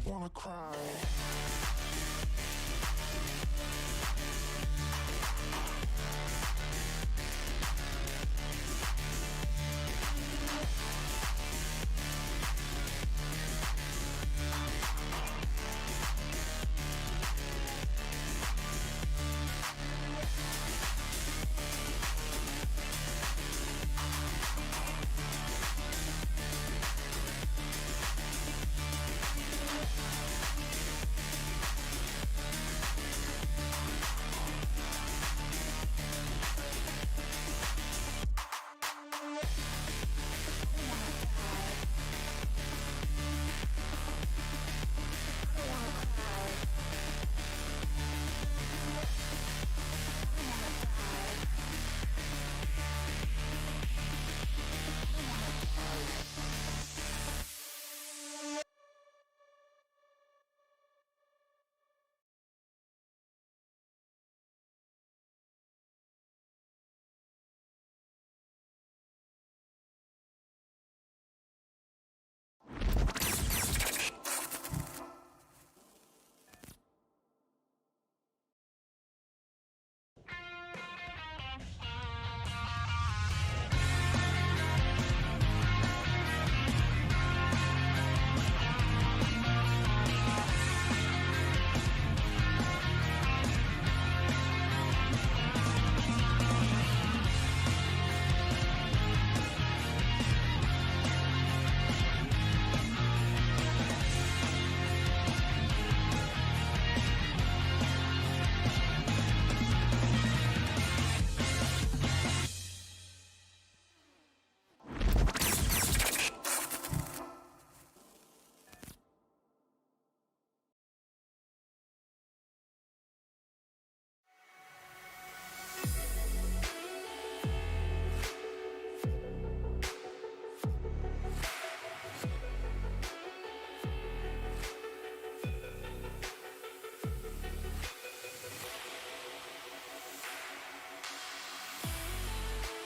wanna cry.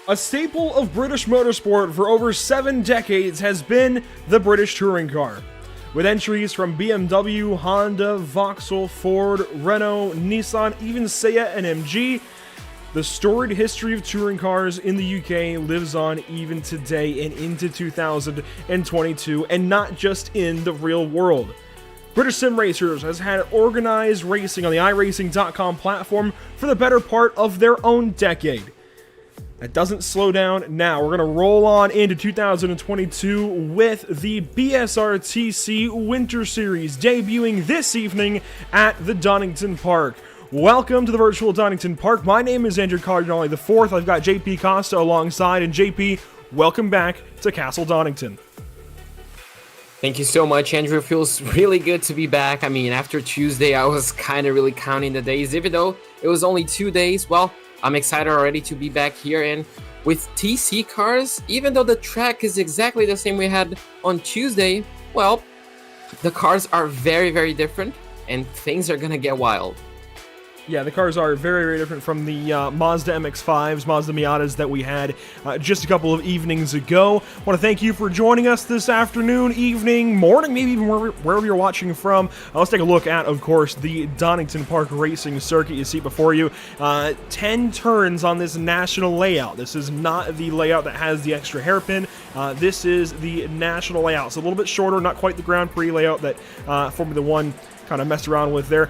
A staple of British motorsport for over 7 decades has been the British touring car. With entries from BMW, Honda, Vauxhall, Ford, Renault, Nissan, even Seat and MG, the storied history of touring cars in the UK lives on even today and into 2022, and not just in the real world. British Sim Racers has had organized racing on the iRacing.com platform for the better part of their own decade. That doesn't slow down now. We're going to roll on into 2022 with the BSRTC Winter Series debuting this evening at the Donington Park. Welcome to the virtual Donington Park. My name is Andrew Cardinale IV. I've got JP Costa alongside, and JP, welcome back to Castle Donington. Thank you so much, Andrew. It feels really good to be back. I mean, after Tuesday, I was kind of really counting the days, even though it was only 2 days. Well, I'm excited already to be back here, and with TC cars, even though the track is exactly the same we had on Tuesday, well, the cars are very, very different, and things are gonna get wild. Yeah, the cars are very, very different from the Mazda MX-5s, Mazda Miatas that we had just a couple of evenings ago. I want to thank you for joining us this afternoon, evening, morning, maybe even wherever you're watching from. Let's take a look at, of course, the Donington Park Racing Circuit you see before you. 10 turns on this national layout. This is not the layout that has the extra hairpin. This is the national layout. It's a little bit shorter, not quite the Grand Prix layout that Formula One kind of messed around with there.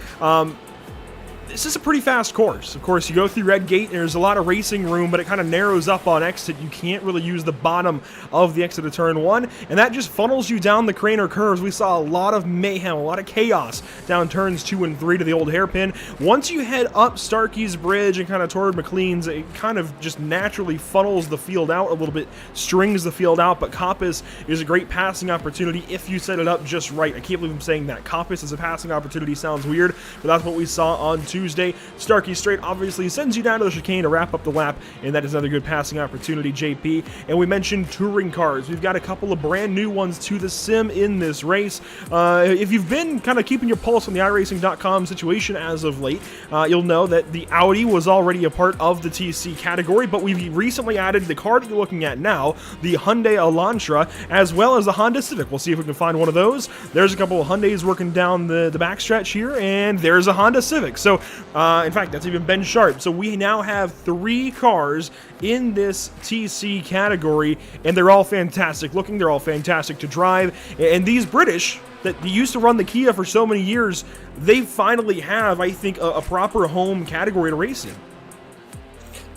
This is a pretty fast course. Of course, you go through Red Gate, and there's a lot of racing room, but it kind of narrows up on exit. You can't really use the bottom of the exit of turn 1, and that just funnels you down the Craner curves. We saw a lot of mayhem, a lot of chaos down turns 2 and 3 to the old hairpin. Once you head up Starkey's Bridge and kind of toward McLean's, it kind of just naturally funnels the field out a little bit, strings the field out, but Coppice is a great passing opportunity if you set it up just right. I can't believe I'm saying that. Coppice as a passing opportunity sounds weird, but that's what we saw on Tuesday. Starkey Straight obviously sends you down to the chicane to wrap up the lap, and that is another good passing opportunity, JP. And we mentioned touring cars. We've got a couple of brand new ones to the sim in this race. If you've been kind of keeping your pulse on the iRacing.com situation as of late, you'll know that the Audi was already a part of the TC category, but we recently added the car that you're looking at now, the Hyundai Elantra, as well as the Honda Civic. We'll see if we can find one of those. There's a couple of Hyundais working down the backstretch here, and there's a Honda Civic. So, in fact, that's even Ben Sharp. So we now have 3 cars in this TC category, and they're all fantastic looking. They're all fantastic to drive. And these British that used to run the Kia for so many years, they finally have, I think, a proper home category to race in.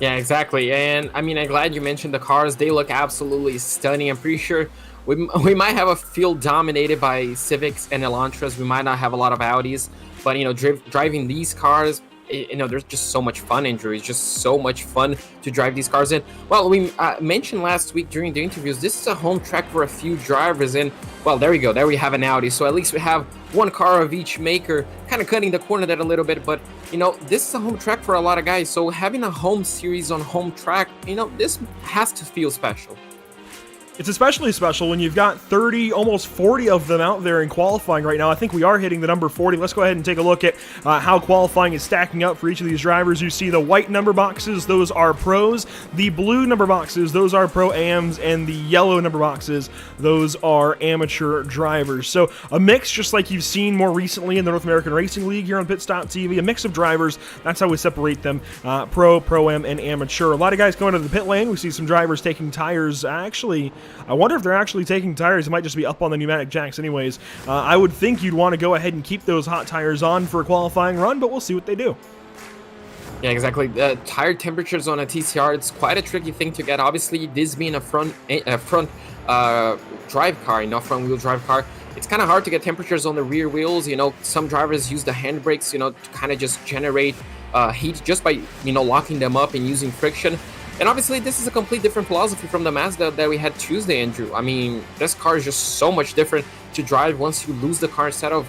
Yeah, exactly. And I mean, I'm glad you mentioned the cars. They look absolutely stunning. I'm pretty sure we might have a field dominated by Civics and Elantras. We might not have a lot of Audis, but driving these cars, there's just so much fun, Andrew. It's just so much fun to drive these cars in. Well, we mentioned last week during the interviews, this is a home track for a few drivers, and well, there we go. There we have an Audi. So at least we have one car of each maker, kind of cutting the corner there a little bit. But this is a home track for a lot of guys. So having a home series on home track, this has to feel special. It's especially special when you've got 30, almost 40 of them out there in qualifying right now. I think we are hitting the number 40. Let's go ahead and take a look at how qualifying is stacking up for each of these drivers. You see the white number boxes, those are pros. The blue number boxes, those are pro-ams. And the yellow number boxes, those are amateur drivers. So a mix, just like you've seen more recently in the North American Racing League here on Pit Stop TV, a mix of drivers. That's how we separate them, pro, pro-am, and amateur. A lot of guys going to the pit lane. We see some drivers taking tires. Actually, I wonder if they're actually taking tires. It might just be up on the pneumatic jacks anyways. I would think you'd want to go ahead and keep those hot tires on for a qualifying run, but we'll see what they do. Yeah, exactly. Tire temperatures on a TCR, it's quite a tricky thing to get. Obviously, this being a front drive car, front-wheel drive car, it's kind of hard to get temperatures on the rear wheels. Some drivers use the handbrakes, to kind of just generate heat just by, locking them up and using friction. And obviously, this is a complete different philosophy from the Mazda that we had Tuesday, Andrew. I mean, this car is just so much different to drive. Once you lose the car, instead of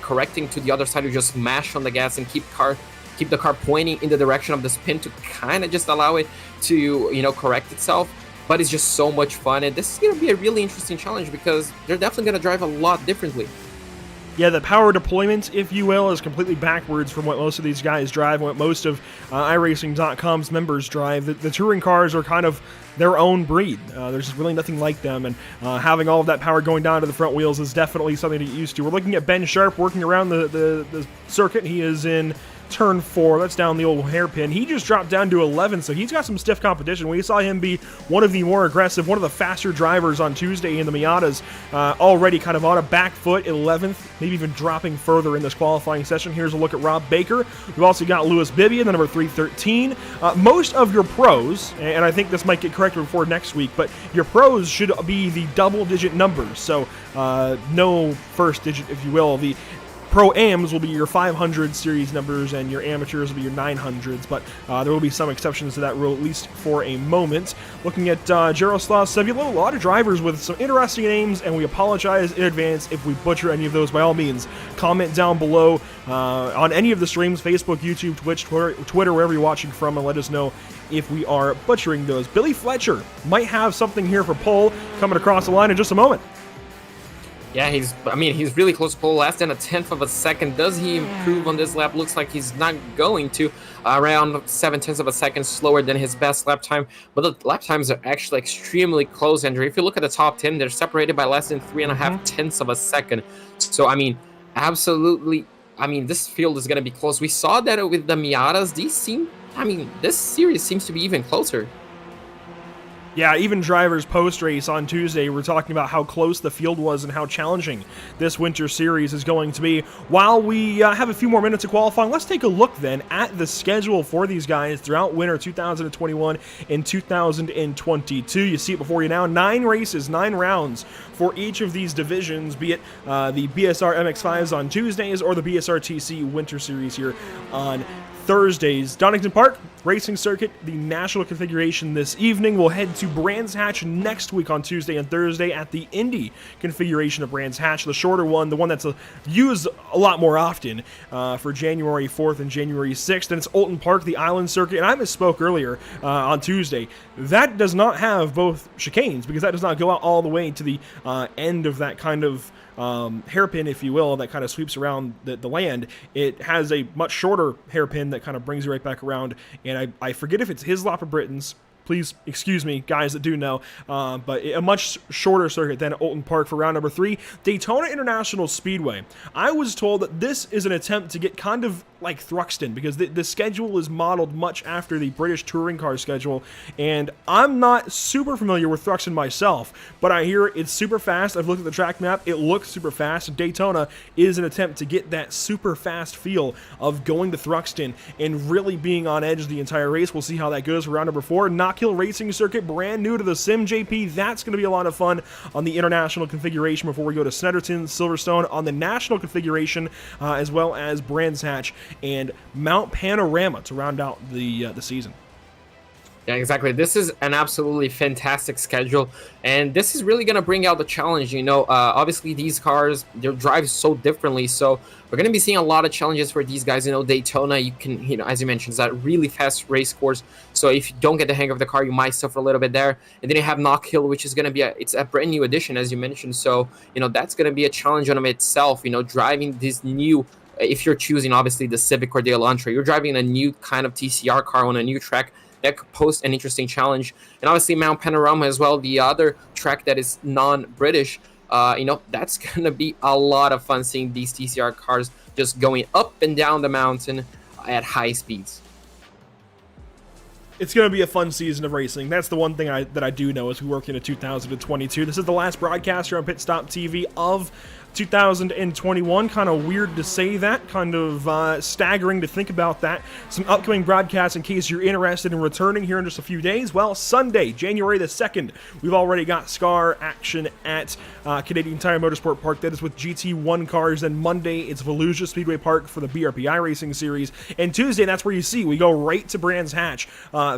correcting to the other side, you just mash on the gas and keep the car pointing in the direction of the spin to kind of just allow it to, correct itself. But it's just so much fun. And this is going to be a really interesting challenge because they're definitely going to drive a lot differently. Yeah, the power deployment, if you will, is completely backwards from what most of these guys drive and what most of iRacing.com's members drive. The touring cars are kind of their own breed. There's just really nothing like them, and having all of that power going down to the front wheels is definitely something to get used to. We're looking at Ben Sharp working around the circuit. He is in turn 4. That's down the old hairpin. He just dropped down to 11, so he's got some stiff competition. We saw him be one of the more aggressive, one of the faster drivers on Tuesday in the Miatas, already kind of on a back foot, 11th, maybe even dropping further in this qualifying session. Here's a look at Rob Baker. We've also got Lewis Bibby in the number 313. Most of your pros, and I think this might get corrected before next week, but your pros should be the double-digit numbers, so no first digit, if you will. The Pro-Ams will be your 500 series numbers, and your amateurs will be your 900s, but there will be some exceptions to that rule, at least for a moment. Looking at Jaroslav Sevula, a lot of drivers with some interesting names, and we apologize in advance if we butcher any of those. By all means, comment down below on any of the streams, Facebook, YouTube, Twitch, Twitter, wherever you're watching from, and let us know if we are butchering those. Billy Fletcher might have something here for pole coming across the line in just a moment. Yeah, he's really close to pole, less than a tenth of a second. Does he improve on this lap? Looks like he's not going to. Around 0.7 of a second slower than his best lap time. But the lap times are actually extremely close, Andrew. If you look at the top 10, they're separated by less than 3.5 tenths of a second. So, absolutely, this field is going to be close. We saw that with the Miatas. This series seems to be even closer. Yeah, even drivers post-race on Tuesday were talking about how close the field was and how challenging this winter series is going to be. While we have a few more minutes of qualifying, let's take a look then at the schedule for these guys throughout winter 2021 and 2022. You see it before you now. 9 races, 9 rounds for each of these divisions, be it the BSR MX-5s on Tuesdays or the BSRTC Winter Series here on Thursdays, Donington Park Racing Circuit, the national configuration this evening. We'll head to Brands Hatch next week on Tuesday and Thursday at the Indy configuration of Brands Hatch, the shorter one, the one that's used a lot more often for January 4th and January 6th. And it's Oulton Park, the Island Circuit. And I misspoke earlier on Tuesday. That does not have both chicanes because that does not go out all the way to the end of that kind of hairpin, if you will, that kind of sweeps around the land. It has a much shorter hairpin that kind of brings you right back around, and I forget if it's Hislop or Britain's. Please excuse me, guys that do know, but a much shorter circuit than Oulton Park for round number 3. Daytona International Speedway. I was told that this is an attempt to get kind of like Thruxton, because the schedule is modeled much after the British touring car schedule, and I'm not super familiar with Thruxton myself, but I hear it's super fast. I've looked at the track map, it looks super fast. Daytona is an attempt to get that super fast feel of going to Thruxton and really being on edge the entire race. We'll see how that goes for round number 4. Knock Hill Racing Circuit, brand new to the Sim JP. That's going to be a lot of fun on the international configuration before we go to Snetterton, Silverstone on the national configuration, as well as Brands Hatch and Mount Panorama to round out the season. Yeah, exactly. This is an absolutely fantastic schedule, and this is really going to bring out the challenge. Obviously these cars, they drive so differently, so we're going to be seeing a lot of challenges for these guys. Daytona, you can, as you mentioned, is that really fast race course, so if you don't get the hang of the car, you might suffer a little bit there. And then you have Knock Hill, which is going to be it's a brand new addition, as you mentioned, so that's going to be a challenge on itself. Driving this new, if you're choosing obviously the Civic or the Elantra, you're driving a new kind of TCR car on a new track. That could pose an interesting challenge. And obviously Mount Panorama as well, the other track that is non-British, that's going to be a lot of fun seeing these TCR cars just going up and down the mountain at high speeds. It's going to be a fun season of racing. That's the one thing that I do know as we work into 2022. This is the last broadcast here on Pit Stop TV of 2021. Kind of weird to say that, kind of staggering to think about that. Some upcoming broadcasts in case you're interested in returning here in just a few days. Well, Sunday, January the 2nd, we've already got SCAR action at Canadian Tire Motorsport Park. That is with GT1 cars. Then Monday, it's Volusia Speedway Park for the BRP iRacing series. And Tuesday, that's where you see we go right to Brands Hatch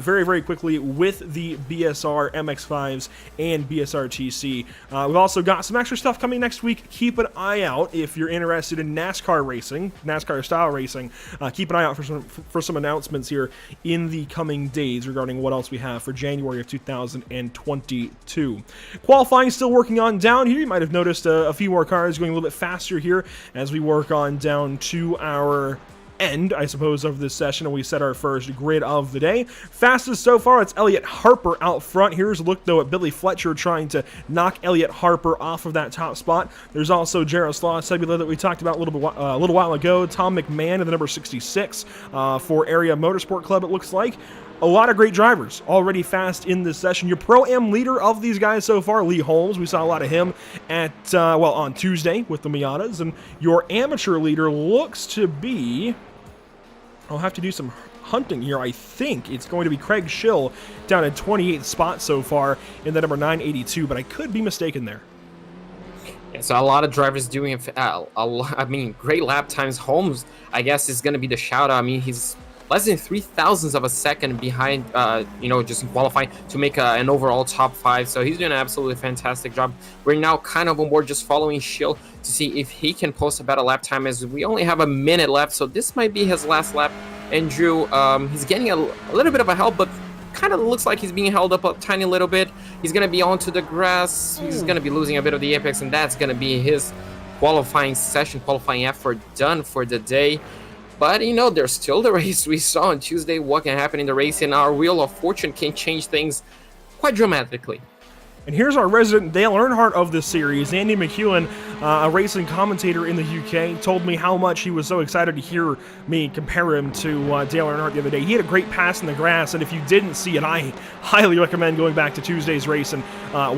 very, very quickly with the BSR MX-5s and BSRTC. We've also got some extra stuff coming next week. Keep an eye out if you're interested in NASCAR racing, NASCAR style racing. Keep an eye out for some announcements here in the coming days regarding what else we have for January of 2022. Qualifying still working on down here. You might have noticed a few more cars going a little bit faster here as we work on down to our end, I suppose, of this session, and we set our first grid of the day. Fastest so far, it's Elliot Harper out front. Here's a look, though, at Billy Fletcher trying to knock Elliot Harper off of that top spot. There's also Jaroslav Sebula that we talked about a little while ago. Tom McMahon in the number 66 for Area Motorsport Club, it looks like. A lot of great drivers already fast in this session. Your Pro-Am leader of these guys so far, Lee Holmes. We saw a lot of him at, on Tuesday with the Miatas. And your amateur leader looks to be... I'll have to do some hunting here. I think it's going to be Craig Schill down in 28th spot so far in the number 982, but I could be mistaken there. Yeah, so a lot of drivers doing great lap times. Holmes, I guess, is going to be the shout-out. I mean, he's less than 0.003 of a second behind, just qualifying to make an overall top 5. So he's doing an absolutely fantastic job. We're now kind of on board just following Schill to see if he can post a better lap time, as we only have a minute left. So this might be his last lap. And Drew, he's getting a little bit of a help, but kind of looks like he's being held up a tiny little bit. He's going to be onto the grass. He's going to be losing a bit of the apex, and that's going to be his qualifying effort done for the day. But, there's still the race we saw on Tuesday. What can happen in the race, and our Wheel of Fortune can change things quite dramatically. And here's our resident Dale Earnhardt of this series. Andy McEwen, a racing commentator in the UK, told me how much he was so excited to hear me compare him to Dale Earnhardt the other day. He had a great pass in the grass, and if you didn't see it, I highly recommend going back to Tuesday's race and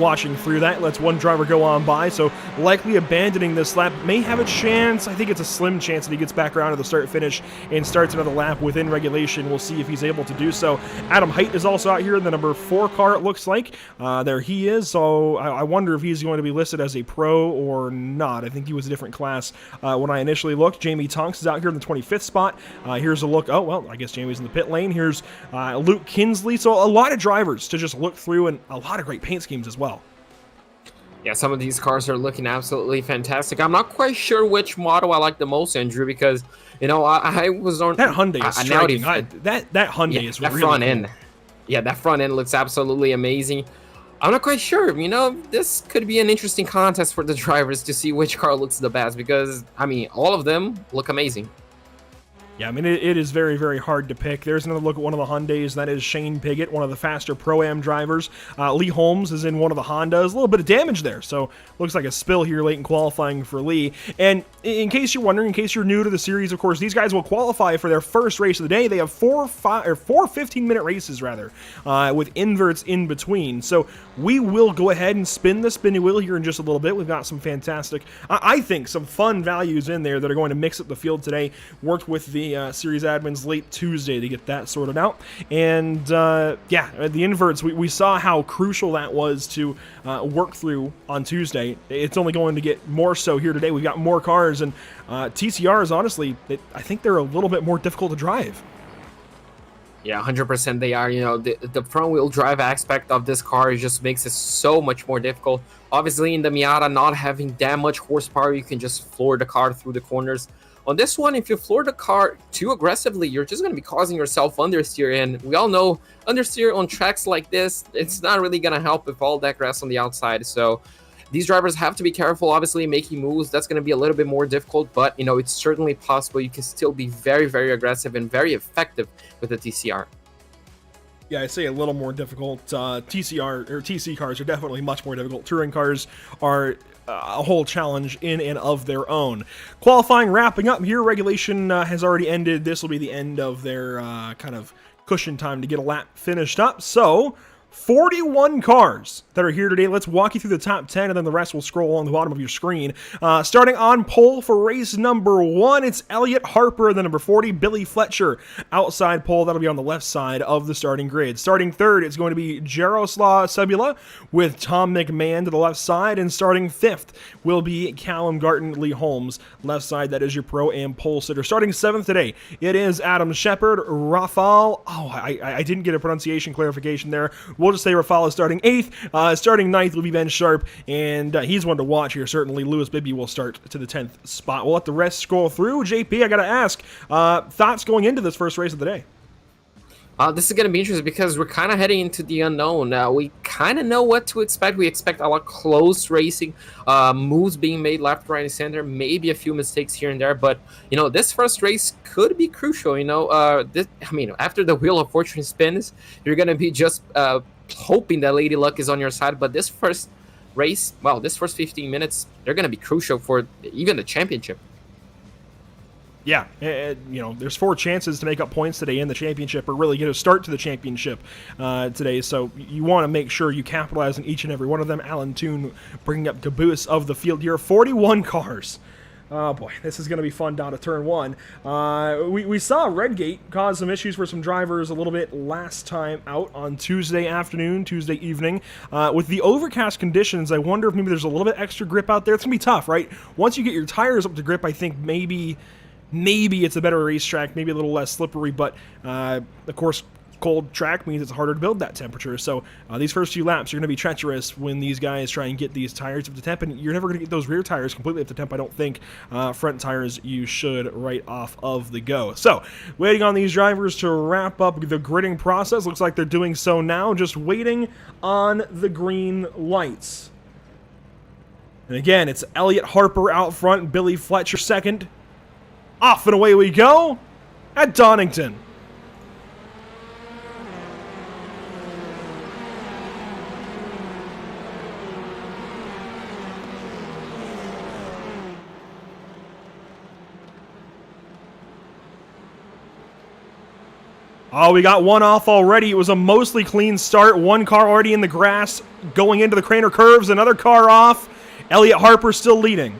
watching through that. Lets one driver go on by, so likely abandoning this lap. May have a chance. I think it's a slim chance that he gets back around to the start-finish and starts another lap within regulation. We'll see if he's able to do so. Adam Height is also out here in the number 4 car, it looks like. There he is. So I wonder if he's going to be listed as a pro or not. I think he was a different class when I initially looked. Jamie Tonks is out here in the 25th spot. Here's a look. Oh, well, I guess Jamie's in the pit lane. Here's Luke Kinsley. So a lot of drivers to just look through, and a lot of great paint schemes as well. Yeah, some of these cars are looking absolutely fantastic. I'm not quite sure which model I like the most, Andrew, because, you know, I was on... That Hyundai is striking. That Hyundai is really front cool. end. Yeah, that front end looks absolutely amazing. I'm not quite sure. You know, this could be an interesting contest for the drivers to see which car looks the best because, I mean, all of them look amazing. Yeah, I mean, it is very, very hard to pick. There's another look at one of the Hyundais. That is Shane Piggott, one of the faster Pro-Am drivers. Lee Holmes is in one of the Hondas. A little bit of damage there, so looks like a spill here late in qualifying for Lee. And in case you're wondering, in case you're new to the series, of course, these guys will qualify for their first race of the day. They have four 15-minute races, rather, with inverts in between. So we will go ahead and spin the spinny wheel here in just a little bit. We've got some fantastic, I think, some fun values in there that are going to mix up the field today. Worked with the series admins late Tuesday to get that sorted out. And yeah, the inverts, we saw how crucial that was to work through on Tuesday. It's only going to get more so here today. We've got more cars, and TCRs, honestly, I think they're a little bit more difficult to drive. Yeah, 100% they are. You know, the front-wheel drive aspect of this car just makes it so much more difficult. Obviously, in the Miata, not having that much horsepower, you can just floor the car through the corners. On this one, if you floor the car too aggressively, you're just going to be causing yourself understeer. And we all know understeer on tracks like this, it's not really going to help with all that grass on the outside. So these drivers have to be careful, obviously, making moves. That's going to be a little bit more difficult, but, you know, it's certainly possible. You can still be very, very aggressive and very effective with the TCR. Yeah, I say a little more difficult. TCR or TC cars are definitely much more difficult. Touring cars are a whole challenge in and of their own. Qualifying wrapping up here. Regulation has already ended. This will be the end of their kind of cushion time to get a lap finished up. So 41 cars that are here today. Let's walk you through the top 10, and then the rest will scroll along the bottom of your screen. Starting on pole for race number 1, it's Elliot Harper, the number 40, Billy Fletcher. Outside pole, that'll be on the left side of the starting grid. Starting third, it's going to be Jaroslav Sebula with Tom McMahon to the left side, and starting fifth will be Callum Garton, Lee Holmes. Left side, that is your Pro-Am pole sitter. Starting seventh today, it is Adam Shepard, Rafal. Oh, I didn't get a pronunciation clarification there. We'll just say Rafal is starting 8th. Starting 9th will be Ben Sharp, and he's one to watch here. Certainly, Lewis Bibby will start to the 10th spot. We'll let the rest scroll through. JP, I got to ask, thoughts going into this first race of the day? This is going to be interesting because we're kind of heading into the unknown. We kind of know what to expect. We expect a lot close racing, moves being made left, right, and center, maybe a few mistakes here and there. But, you know, this first race could be crucial. You know, after the Wheel of Fortune spins, you're going to be just hoping that Lady Luck is on your side. But this first race, well, this first 15 minutes, they're going to be crucial for even the championship. Yeah, you know, there's 4 chances to make up points today in the championship, or really get a start to the championship today. So you want to make sure you capitalize on each and every one of them. Alan Toon bringing up caboose of the field here. 41 cars. Oh boy, this is going to be fun down to turn 1. We saw Redgate cause some issues for some drivers a little bit last time out on Tuesday afternoon, Tuesday evening. With the overcast conditions, I wonder if maybe there's a little bit extra grip out there. It's going to be tough, right? Once you get your tires up to grip, I think maybe it's a better racetrack, maybe a little less slippery, but of course, cold track means it's harder to build that temperature. So these first few laps are going to be treacherous when these guys try and get these tires up to temp, and you're never going to get those rear tires completely up to temp, I don't think. Front tires you should right off of the go. So waiting on these drivers to wrap up the gridding process. Looks like they're doing so now, just waiting on the green lights. And again, it's Elliot Harper out front, Billy Fletcher second. Off and away we go at Donington. Oh, we got one off already. It was a mostly clean start. One car already in the grass going into the Craner curves. Another car off. Elliot Harper still leading.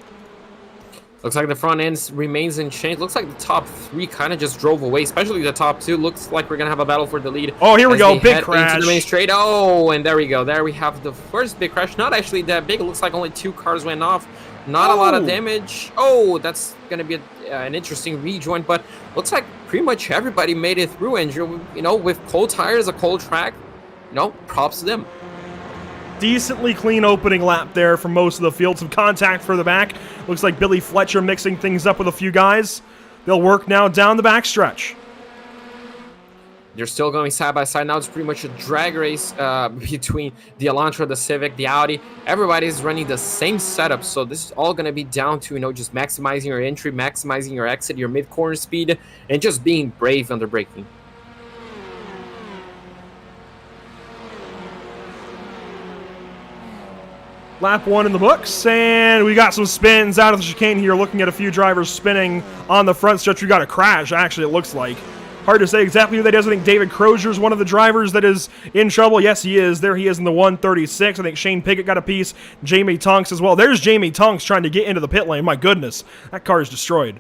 Looks like the front end remains in change. Looks like the top 3 kind of just drove away, especially the top 2. Looks like we're going to have a battle for the lead. Oh, here we go. Big crash. Into the main straight. Oh, and there we go. There we have the first big crash. Not actually that big. It looks like only 2 cars went off. Not a lot of damage. Oh, that's going to be an interesting rejoin, but looks like pretty much everybody made it through, Andrew. You know, with cold tires, a cold track, you know, props to them. Decently clean opening lap there for most of the field. Some contact further back. Looks like Billy Fletcher mixing things up with a few guys. They'll work now down the backstretch. They're still going side by side. Now it's pretty much a drag race between the Elantra, the Civic, the Audi. Everybody's running the same setup. So this is all going to be down to, you know, just maximizing your entry, maximizing your exit, your mid-corner speed, and just being brave under braking. Lap 1 in the books, and we got some spins out of the chicane here, looking at a few drivers spinning on the front stretch. We got a crash, actually, it looks like. Hard to say exactly who that is. I think David Crozier's one of the drivers that is in trouble. Yes, he is. There he is in the 136. I think Shane Pickett got a piece. Jamie Tonks as well. There's Jamie Tonks trying to get into the pit lane. My goodness, that car is destroyed.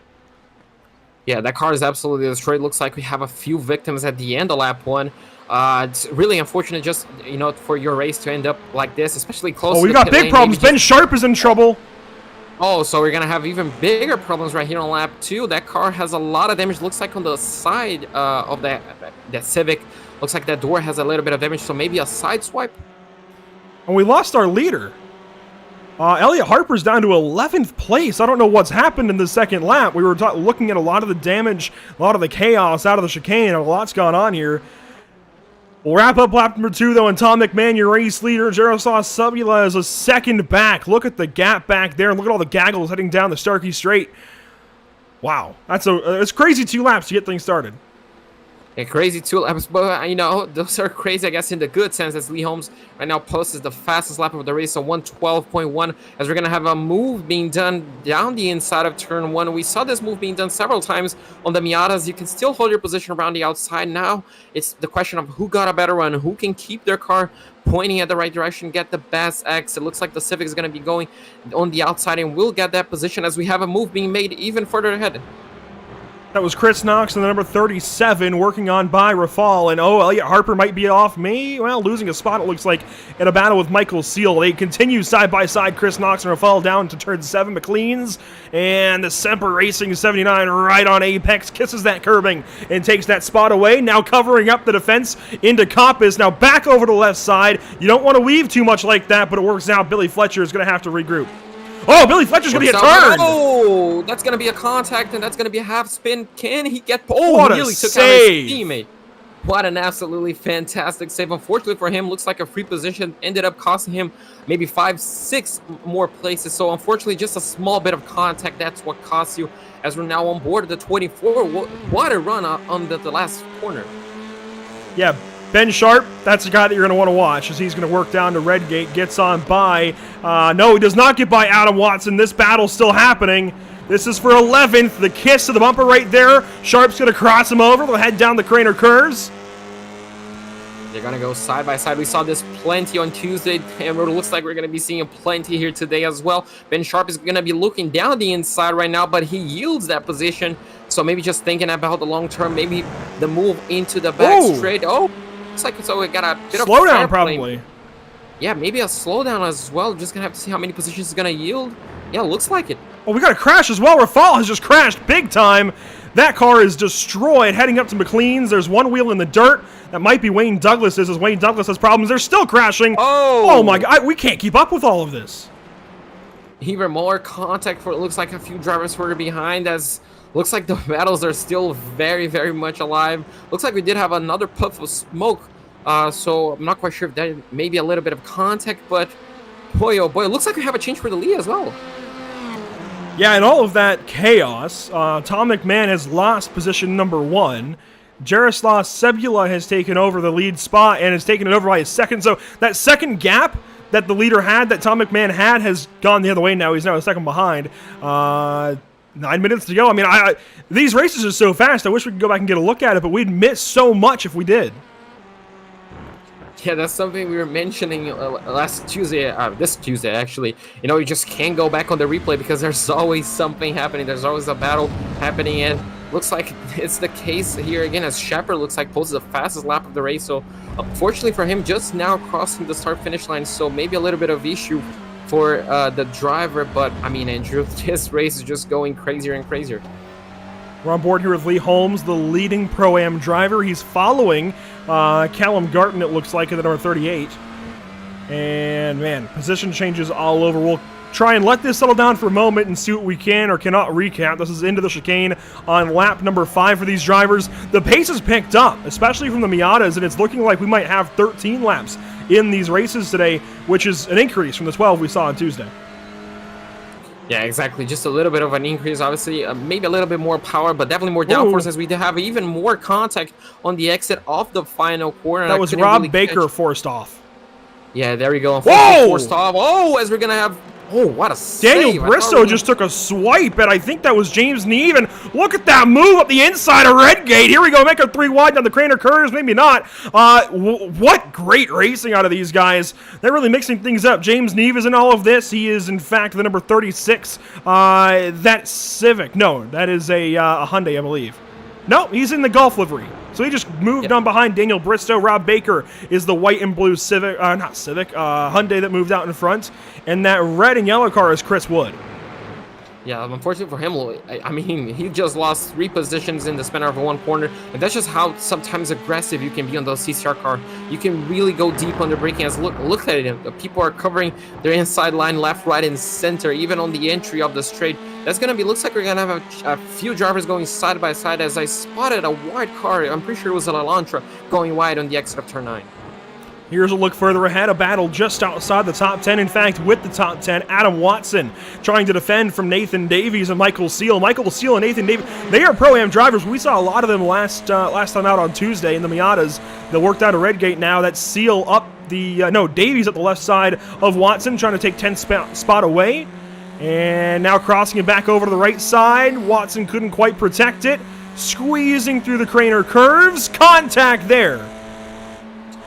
Yeah, that car is absolutely destroyed. Looks like we have a few victims at the end of lap 1. It's really unfortunate just, you know, for your race to end up like this, especially close to the we got pit big lane. problems. Ben Sharp is in trouble. Oh, so we're going to have even bigger problems right here on lap 2. That car has a lot of damage. Looks like on the side of that Civic. Looks like that door has a little bit of damage, so maybe a side swipe. And we lost our leader. Elliot Harper's down to 11th place. I don't know what's happened in the second lap. We were looking at a lot of the damage, a lot of the chaos out of the chicane. A lot's gone on here. We'll wrap up lap number 2, though, and Tom McMahon, your race leader. Jaroslav Sabula is a second back. Look at the gap back there, and look at all the gaggles heading down the Starkey Straight. Wow, it's crazy 2 laps to get things started. Yeah, crazy 2 laps, but you know, those are crazy, I guess, in the good sense, as Lee Holmes right now posts the fastest lap of the race, so 1:12.1, as we're going to have a move being done down the inside of turn 1. We saw this move being done several times on the Miatas. You can still hold your position around the outside. Now it's the question of who got a better run, who can keep their car pointing at the right direction, get the best X. It looks like the Civic is going to be going on the outside and will get that position as we have a move being made even further ahead. That was Chris Knox in the number 37, working on by Rafal. And Elliot Harper might be off losing a spot, it looks like, in a battle with Michael Seal. They continue side by side, Chris Knox and Rafal down to turn 7. McLean's and the Semper Racing 79 right on apex, kisses that curbing and takes that spot away. Now covering up the defense into Coppice. Now back over to the left side. You don't want to weave too much like that, but it works out. Billy Fletcher is going to have to regroup. Oh, Billy Fletcher's going to get turned. Oh, that's going to be a contact, and that's going to be a half spin. Can he get... Oh, what he nearly took out his teammate. What an absolutely fantastic save. Unfortunately for him, looks like a free position ended up costing him maybe 5-6 more places. So unfortunately, just a small bit of contact, that's what costs you, as we're now on board the 24. What a run on the last corner. Yeah, Ben Sharp, that's the guy that you're going to want to watch, as he's going to work down to Redgate, gets on by. No, he does not get by Adam Watson. This battle's still happening. This is for 11th. The kiss to the bumper right there. Sharp's going to cross him over. They'll head down the Craner Curves. They're going to go side by side. We saw this plenty on Tuesday, and it looks like we're going to be seeing plenty here today as well. Ben Sharp is going to be looking down the inside right now, but he yields that position. So maybe just thinking about the long term, maybe the move into the back straight. Oh, looks like we got a bit of slowdown probably. Yeah, maybe a slowdown as well. Just going to have to see how many positions it's going to yield. Yeah, looks like it. Oh, we got a crash as well. Rafal has just crashed big time. That car is destroyed, heading up to McLean's. There's one wheel in the dirt. That might be Wayne Douglas's, as Wayne Douglas has problems. They're still crashing. Oh my God. We can't keep up with all of this. Even more contact for it looks like a few drivers further behind, as looks like the battles are still very, very much alive. Looks like we did have another puff of smoke. So I'm not quite sure if that may be a little bit of contact, but boy, oh boy, it looks like we have a change for the lead as well. Yeah, in all of that chaos, Tom McMahon has lost position number 1. Jaroslav Sebula has taken over the lead spot and has taken it over by a second. So that second gap that the leader had, that Tom McMahon had, has gone the other way now. He's now a second behind. 9 minutes to go. I mean, these races are so fast. I wish we could go back and get a look at it, but we'd miss so much if we did. Yeah, that's something we were mentioning last Tuesday, this Tuesday actually. You know, you just can't go back on the replay because there's always something happening. There's always a battle happening, and looks like it's the case here again, as Shepard looks like poses the fastest lap of the race. So unfortunately for him, just now crossing the start-finish line, so maybe a little bit of issue for the driver. But I mean, Andrew, this race is just going crazier and crazier. We're on board here with Lee Holmes, the leading Pro-Am driver. He's following Callum Garton, it looks like, at the number 38. And, man, position changes all over. We'll try and let this settle down for a moment and see what we can or cannot recap. This is into the chicane on lap number 5 for these drivers. The pace has picked up, especially from the Miatas, and it's looking like we might have 13 laps in these races today, which is an increase from the 12 we saw on Tuesday. Yeah, exactly. Just a little bit of an increase, obviously. Maybe a little bit more power, but definitely more downforce as we have even more contact on the exit of the final corner. That was Rob Baker forced off. Yeah, there we go. Whoa! Forced off. Oh, as we're going to have... Oh, what a save. Daniel Bristow just took a swipe, and I think that was James Neve, and look at that move up the inside of Redgate. Here we go, make a 3 wide down the Craner curves, maybe not. What great racing out of these guys. They're really mixing things up. James Neve is in all of this. He is, in fact, the number 36. That Civic. No, that is a Hyundai, I believe. No, he's in the Golf livery. So he just moved on behind Daniel Bristow. Rob Baker is the white and blue Civic, Hyundai that moved out in front. And that red and yellow car is Chris Wood. Yeah, unfortunately for him, I mean, he just lost 3 positions in the span of one corner, and that's just how sometimes aggressive you can be on those CCR car. You can really go deep on the braking. As look at it, the people are covering their inside line, left, right, and center, even on the entry of the straight. That's gonna be, looks like we're gonna have a few drivers going side by side. As I spotted a wide car, I'm pretty sure it was a Elantra going wide on the exit of turn 9. Here's a look further ahead, a battle just outside the top 10. In fact, with the top 10, Adam Watson trying to defend from Nathan Davies and Michael Seal. Michael Seal and Nathan Davies, they are Pro-Am drivers. We saw a lot of them last time out on Tuesday in the Miatas that worked out of Redgate now. That's Seal up the, Davies up the left side of Watson, trying to take 10 spot away. And now crossing it back over to the right side. Watson couldn't quite protect it. Squeezing through the Craner curves. Contact there.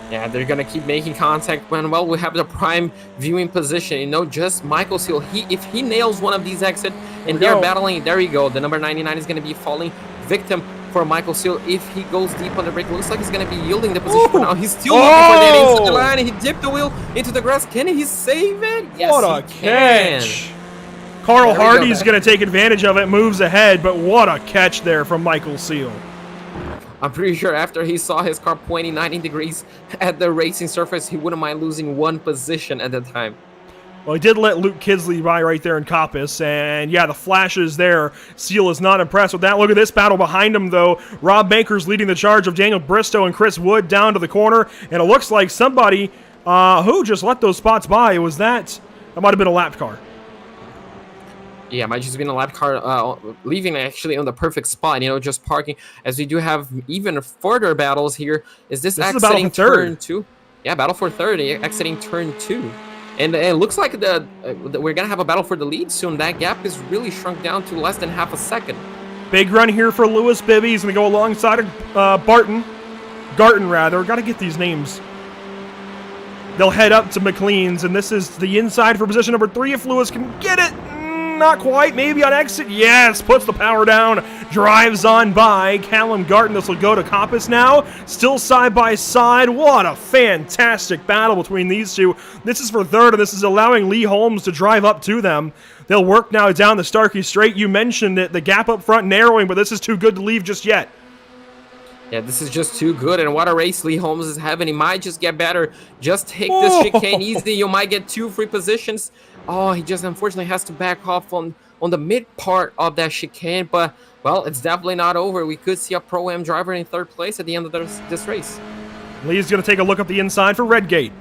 Yeah, they're going to keep making contact when, well, we have the prime viewing position. Just Michael Seal. If he nails one of these exits and they're battling, there you go. The number 99 is going to be falling victim for Michael Seal. If he goes deep on the brake, looks like he's going to be yielding the position for now. He's still looking for that inside line. He dipped the wheel into the grass. Can he save it? Yes, what a catch. Carl Hardy's going to take advantage of it, moves ahead, but what a catch there from Michael Seal. I'm pretty sure after he saw his car pointing 90 degrees at the racing surface, he wouldn't mind losing 1 position at the time. Well, he did let Luke Kidsley by right there in Coppice, and yeah, the flashes there. Seal is not impressed with that. Look at this battle behind him, though. Rob Baker's leading the charge of Daniel Bristow and Chris Wood down to the corner, and it looks like somebody who just let those spots by. Was that might have been a lapped car. Yeah, might just been a lap car leaving actually on the perfect spot, just parking. As we do have even further battles here. Is this exiting turn 2? Yeah, battle for third, exiting turn 2. And it looks like we're going to have a battle for the lead soon. That gap is really shrunk down to less than half a second. Big run here for Lewis Bibby. He's going to go alongside of Garton, rather. Got to get these names. They'll head up to McLean's, and this is the inside for position number 3 if Lewis can get it. Not quite, maybe on exit. Yes, puts the power down, drives on by Callum Garton. This will go to Coppice now. Still side by side. What a fantastic battle between these two. This is for third, and this is allowing Lee Holmes to drive up to them. They'll work now down the Starkey Straight. You mentioned it, the gap up front narrowing, but this is too good to leave just yet. Yeah, this is just too good, and what a race Lee Holmes is having. He might just get better. Just take this chicane easy. You might get 2 free positions. Oh, he just unfortunately has to back off on the mid part of that chicane, but, well, it's definitely not over. We could see a Pro-Am driver in 3rd place at the end of this race. Lee's going to take a look up the inside for Redgate.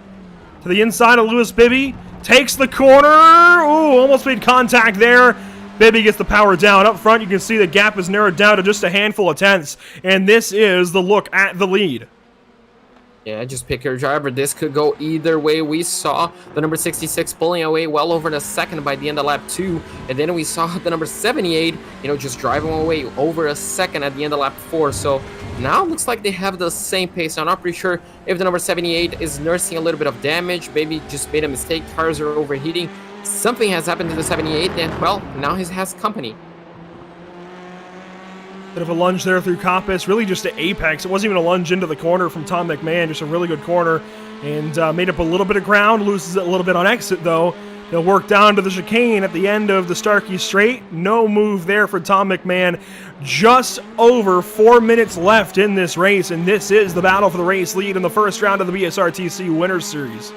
To the inside of Lewis Bibby. Takes the corner. Ooh, almost made contact there. Bibby gets the power down. Up front, you can see the gap is narrowed down to just a handful of tenths, and this is the look at the lead. Yeah, just pick your driver. This could go either way. We saw the number 66 pulling away well over the second by the end of lap 2. And then we saw the number 78, just driving away over a second at the end of lap 4. So now it looks like they have the same pace. I'm not pretty sure if the number 78 is nursing a little bit of damage. Maybe just made a mistake. Tires are overheating. Something has happened to the 78. And, well, now he has company. Bit of a lunge there through Coppice, really just to apex. It wasn't even a lunge into the corner from Tom McMahon, just a really good corner. And made up a little bit of ground, loses it a little bit on exit, though. He'll work down to the chicane at the end of the Starkey Straight. No move there for Tom McMahon. Just over 4 minutes left in this race, and this is the battle for the race lead in the first round of the BSRTC Winners Series.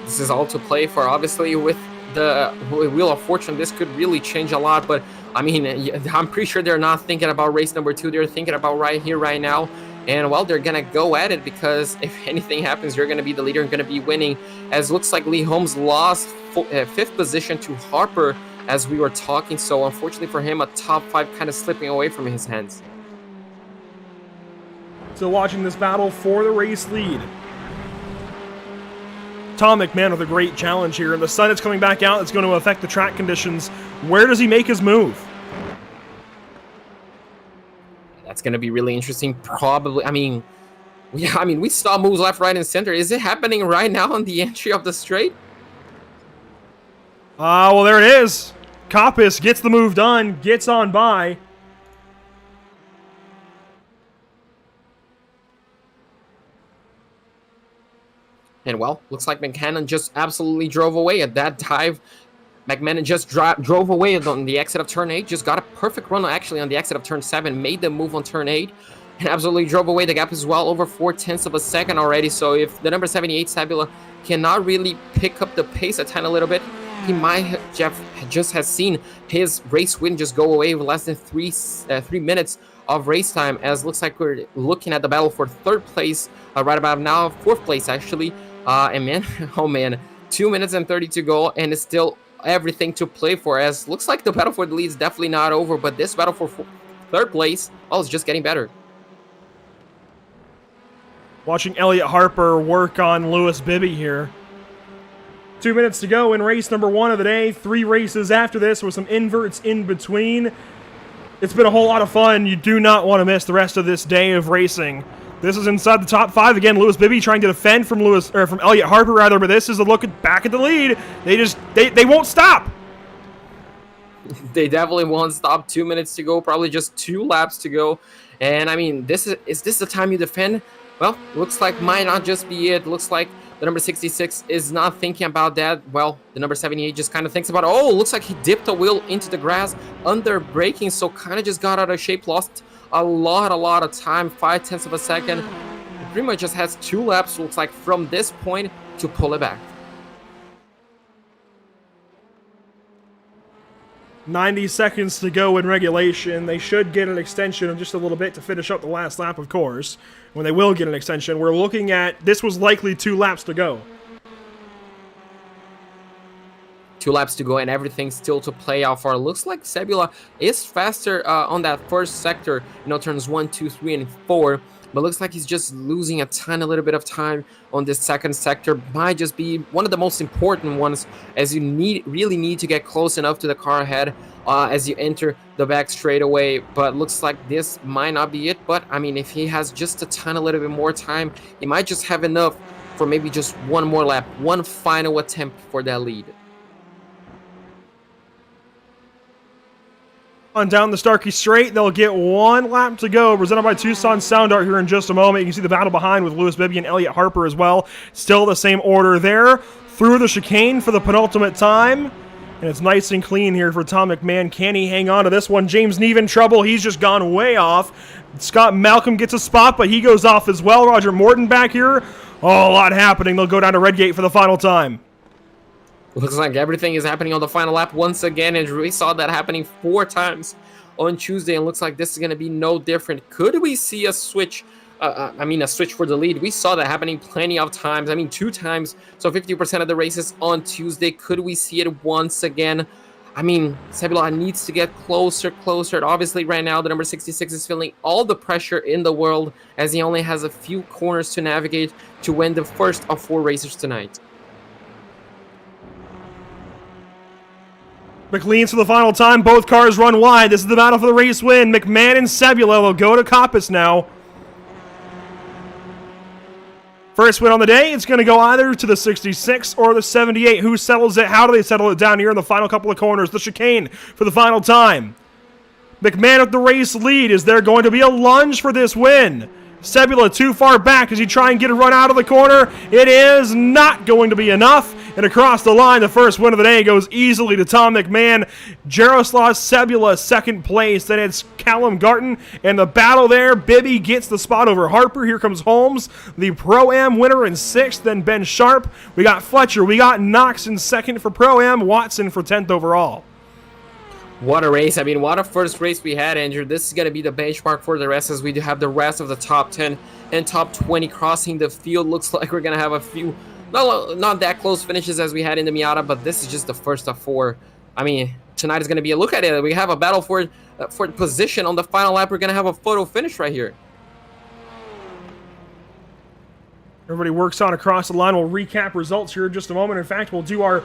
This is all to play for. Obviously, with the Wheel of Fortune, this could really change a lot, but I mean, I'm pretty sure they're not thinking about race number 2. They're thinking about right here, right now. And, well, they're going to go at it because if anything happens, you're going to be the leader and going to be winning. As looks like Lee Holmes lost 5th position to Harper as we were talking. So, unfortunately for him, a top 5 kind of slipping away from his hands. Still watching this battle for the race lead. Tom McMahon with a great challenge here. And the sun is coming back out. It's going to affect the track conditions. Where does he make his move? That's going to be really interesting. Probably, we saw moves left, right, and center. Is it happening right now on the entry of the straight? Well, there it is. Coppice gets the move done, gets on by. And, well, looks like McCannon just absolutely drove away at that dive. McMahon just drove away on the exit of turn 8, just got a perfect run actually on the exit of turn 7, made the move on turn 8, and absolutely drove away. The gap is well over 0.4 of a second already, so if the number 78 Sabula cannot really pick up the pace a tiny little bit, he might have just has seen his race win just go away with less than 3 minutes of race time, as looks like we're looking at the battle for 3rd place right about now, 4th place actually, and man, oh man, 2 minutes and 30 to go, and it's still everything to play for, as looks like the battle for the lead is definitely not over, but this battle for 3rd place, well, it's just getting better. Watching Elliot Harper work on Lewis Bibby here. 2 minutes to go in race number 1 of the day. 3 races after this with some inverts in between. It's been a whole lot of fun. You do not want to miss the rest of this day of racing. This is inside the top 5 again. Lewis Bibby trying to defend from Elliot Harper rather, but this is a look back at the lead. They won't stop. They definitely won't stop. 2 minutes to go, probably just 2 laps to go. And I mean, is this the time you defend? Well, looks like might not just be it. Looks like the number 66 is not thinking about that. Well, the number 78 just kind of thinks about, oh, looks like he dipped a wheel into the grass under braking, so kind of just got out of shape, lost a lot of time, 0.5 of a second. It pretty much just has 2 laps, looks like, from this point to pull it back. 90 seconds to go in regulation. They should get an extension of just a little bit to finish up the last lap, of course. When they will get an extension, we're looking at, this was likely 2 laps to go. 2 laps to go and everything still to play out for. Looks like Sebula is faster on that first sector, turns 1, 2, 3, and 4. But looks like he's just losing a little bit of time on this second sector. Might just be one of the most important ones, as you really need to get close enough to the car ahead as you enter the back straightaway. But looks like this might not be it. But I mean, if he has just a little bit more time, he might just have enough for maybe just one more lap, one final attempt for that lead. On down the Starkey Straight, they'll get 1 lap to go, presented by Tucson Sound Art here in just a moment. You can see the battle behind with Lewis Bibby and Elliot Harper as well. Still the same order there. Through the chicane for the penultimate time. And it's nice and clean here for Tom McMahon. Can he hang on to this one? James Neve in trouble. He's just gone way off. Scott Malcolm gets a spot, but he goes off as well. Roger Morton back here. Oh, a lot happening. They'll go down to Redgate for the final time. Looks like everything is happening on the final lap once again, and we saw that happening 4 times on Tuesday, and looks like this is going to be no different. Could we see a switch? A switch for the lead? We saw that happening plenty of times. 2 times, so 50% of the races on Tuesday. Could we see it once again? Sebula needs to get closer. Obviously, right now, the number 66 is feeling all the pressure in the world, as he only has a few corners to navigate to win the first of 4 races tonight. McLean's for the final time. Both cars run wide. This is the battle for the race win. McMahon and Sebula will go to Coppice now. First win on the day, it's going to go either to the 66 or the 78. Who settles it? How do they settle it down here in the final couple of corners? The chicane for the final time. McMahon with the race lead. Is there going to be a lunge for this win? Sebula too far back as he try and get a run out of the corner. It is not going to be enough. And across the line, the first win of the day goes easily to Tom McMahon. Jaroslav Sebula, second place. Then it's Callum Garton. And the battle there, Bibby gets the spot over Harper. Here comes Holmes, the Pro-Am winner in sixth. Then Ben Sharp. We got Fletcher. We got Knox in second for Pro-Am. Watson for 10th overall. What a race. I mean, what a first race we had, Andrew. This is going to be the benchmark for the rest, as we do have the rest of the top 10 and top 20 crossing the field. Looks like we're going to have a few, not that close finishes as we had in the Miata, but this is just the first of four. I mean, tonight is going to be a look at it. We have a battle for position on the final lap. We're going to have a photo finish right here. Everybody works on across the line. We'll recap results here in just a moment. In fact, we'll do our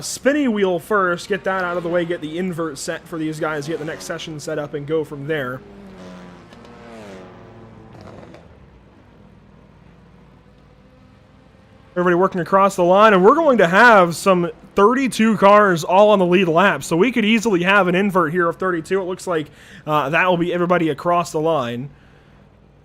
spinny wheel first, get that out of the way, get the invert set for these guys, get the next session set up, and go from there. Everybody working across the line, and we're going to have some 32 cars all on the lead lap, so we could easily have an invert here of 32. It looks like that will be everybody across the line.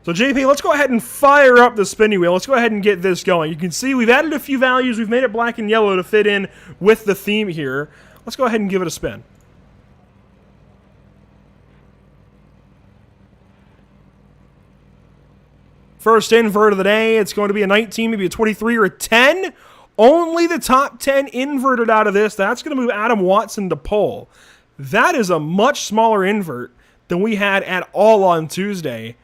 So JP, let's go ahead and fire up the spinny wheel. Let's go ahead and get this going. You can see we've added a few values. We've made it black and yellow to fit in with the theme here. Let's go ahead and give it a spin. First invert of the day. It's going to be a 19, maybe a 23 or a 10. Only the top 10 inverted out of this. That's going to move Adam Watson to pole. That is a much smaller invert than we had at all on Tuesday.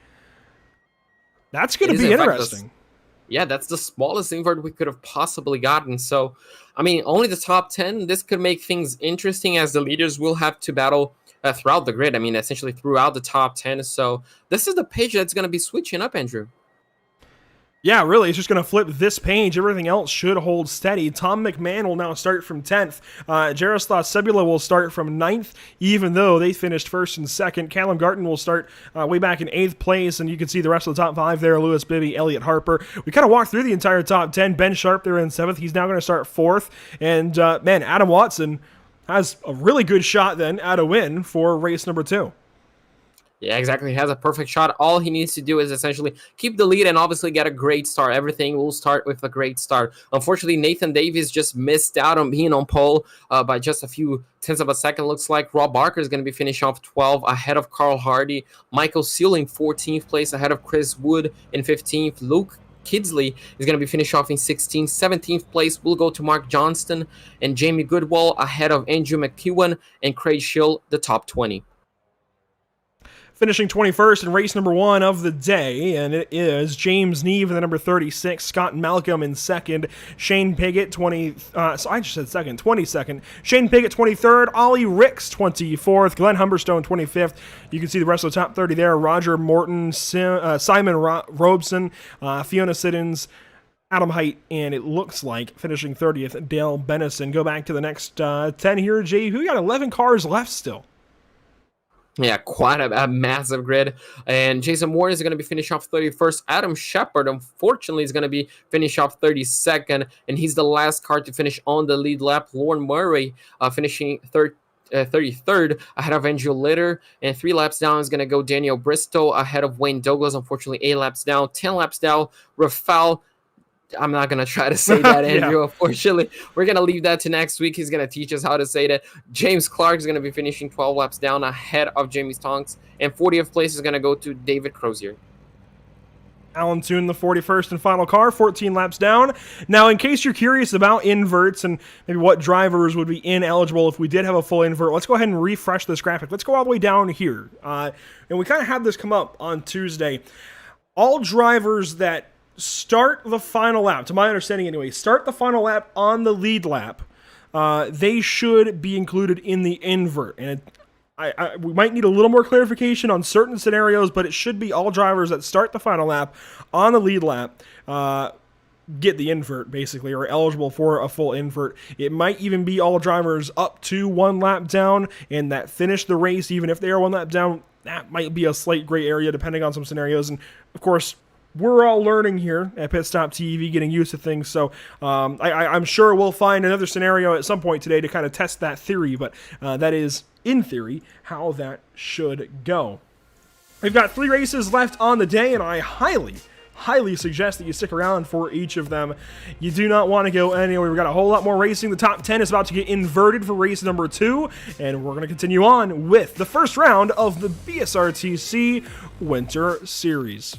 That's going to be interesting. Yeah, that's the smallest invert we could have possibly gotten. So, I mean, only the top 10. This could make things interesting, as the leaders will have to battle throughout the grid. I mean, essentially throughout the top 10. So this is the page that's going to be switching up, Andrew. Yeah, really, it's just going to flip this page. Everything else should hold steady. Tom McMahon will now start from 10th. Jaroslav Sebula will start from 9th, even though they finished first and second. Callum Garton will start way back in 8th place, and you can see the rest of the top 5 there. Lewis Bibby, Elliott Harper. We kind of walked through the entire top 10. Ben Sharp there in 7th. He's now going to start 4th. And, man, Adam Watson has a really good shot then at a win for race number 2. Yeah, exactly. He has a perfect shot. All he needs to do is essentially keep the lead and obviously get a great start. Everything will start with a great start. Unfortunately, Nathan Davies just missed out on being on pole by just a few tenths of a second. Looks like Rob Barker is going to be finishing off 12 ahead of Carl Hardy. Michael Seal in 14th place ahead of Chris Wood in 15th. Luke Kidsley is going to be finished off in 16th. 17th place will go to Mark Johnston and Jamie Goodwall ahead of Andrew McEwen and Craig Schill, the top 20. Finishing 21st in race number 1 of the day, and it is James Neve in the number 36, Scott Malcolm in second, Shane Piggott 22nd, Shane Piggott 23rd, Ollie Ricks 24th, Glenn Humberstone 25th. You can see the rest of the top 30 there: Roger Morton, Simon Robeson, Fiona Siddons, Adam Height, and it looks like finishing 30th, Dale Bennison. Go back to the next 10 here, Jay. We got 11 cars left still. Yeah, quite a massive grid. And Jason Warren is going to be finished off 31st. Adam Shepard, unfortunately, is going to be finished off 32nd. And he's the last car to finish on the lead lap. Lauren Murray finishing 33rd ahead of Andrew Litter. And 3 laps down is going to go Daniel Bristow ahead of Wayne Douglas. Unfortunately, 8 laps down. 10 laps down, Rafael. I'm not going to try to say that, Andrew. Yeah. Unfortunately, we're going to leave that to next week. He's going to teach us how to say that. James Clark is going to be finishing 12 laps down ahead of Jamie Tonks. And 40th place is going to go to David Crozier. Alan Toon, the 41st and final car, 14 laps down. Now, in case you're curious about inverts and maybe what drivers would be ineligible if we did have a full invert, let's go ahead and refresh this graphic. Let's go all the way down here. And we kind of had this come up on Tuesday. All drivers that start the final lap, to my understanding anyway, start the final lap on the lead lap, they should be included in the invert. And we might need a little more clarification on certain scenarios, but it should be all drivers that start the final lap on the lead lap get the invert, basically, or eligible for a full invert. It might even be all drivers up to 1 lap down and that finish the race, even if they are 1 lap down. That might be a slight gray area depending on some scenarios. And, of course, we're all learning here at Pit Stop TV, getting used to things, so I'm sure we'll find another scenario at some point today to kind of test that theory, but that is, in theory, how that should go. We've got 3 races left on the day, and I highly suggest that you stick around for each of them. You do not want to go anywhere. We've got a whole lot more racing. The top 10 is about to get inverted for race number 2, and we're going to continue on with the first round of the BSRTC Winter Series.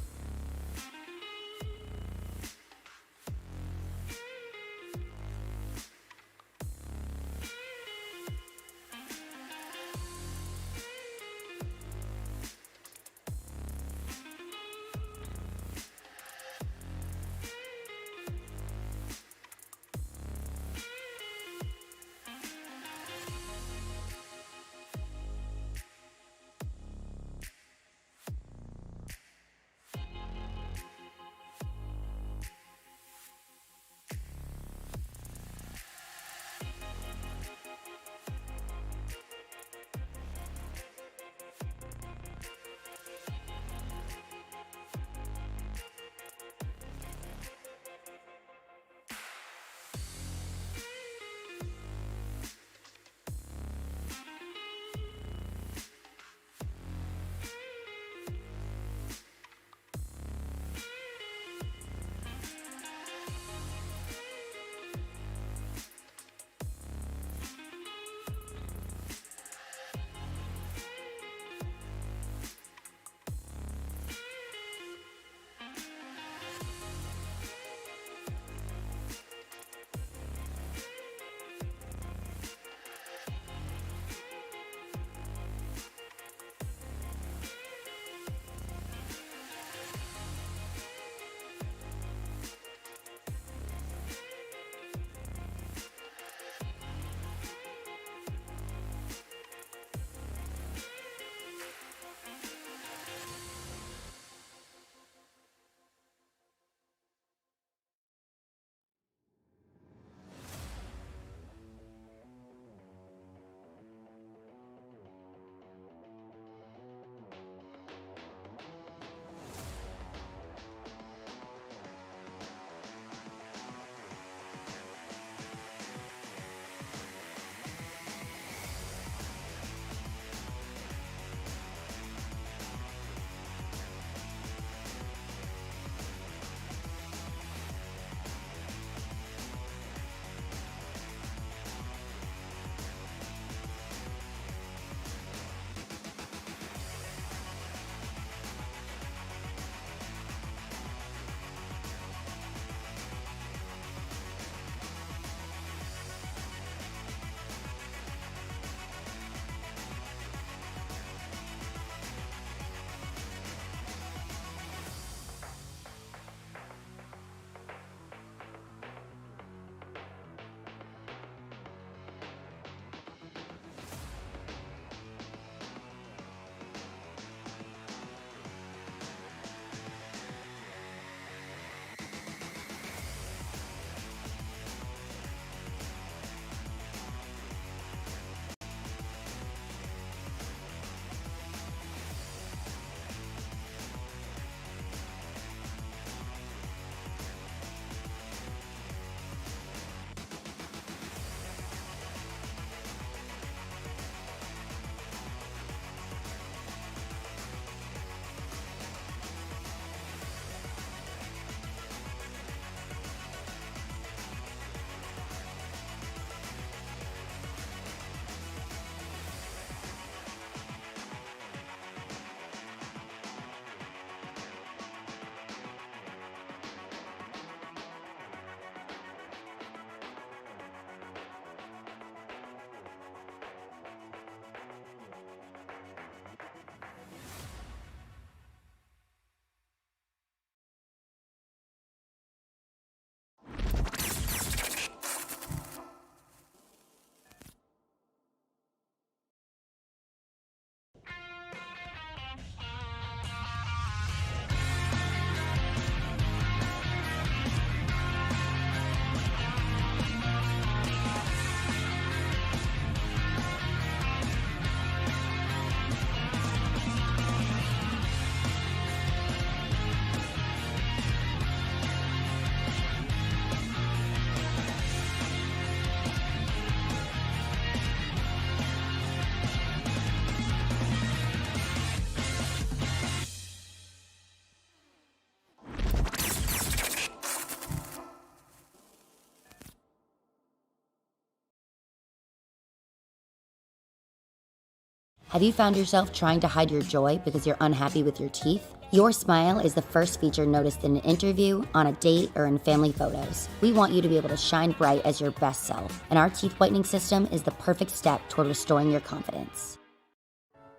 Have you found yourself trying to hide your joy because you're unhappy with your teeth? Your smile is the first feature noticed in an interview, on a date, or in family photos. We want you to be able to shine bright as your best self, and our teeth whitening system is the perfect step toward restoring your confidence.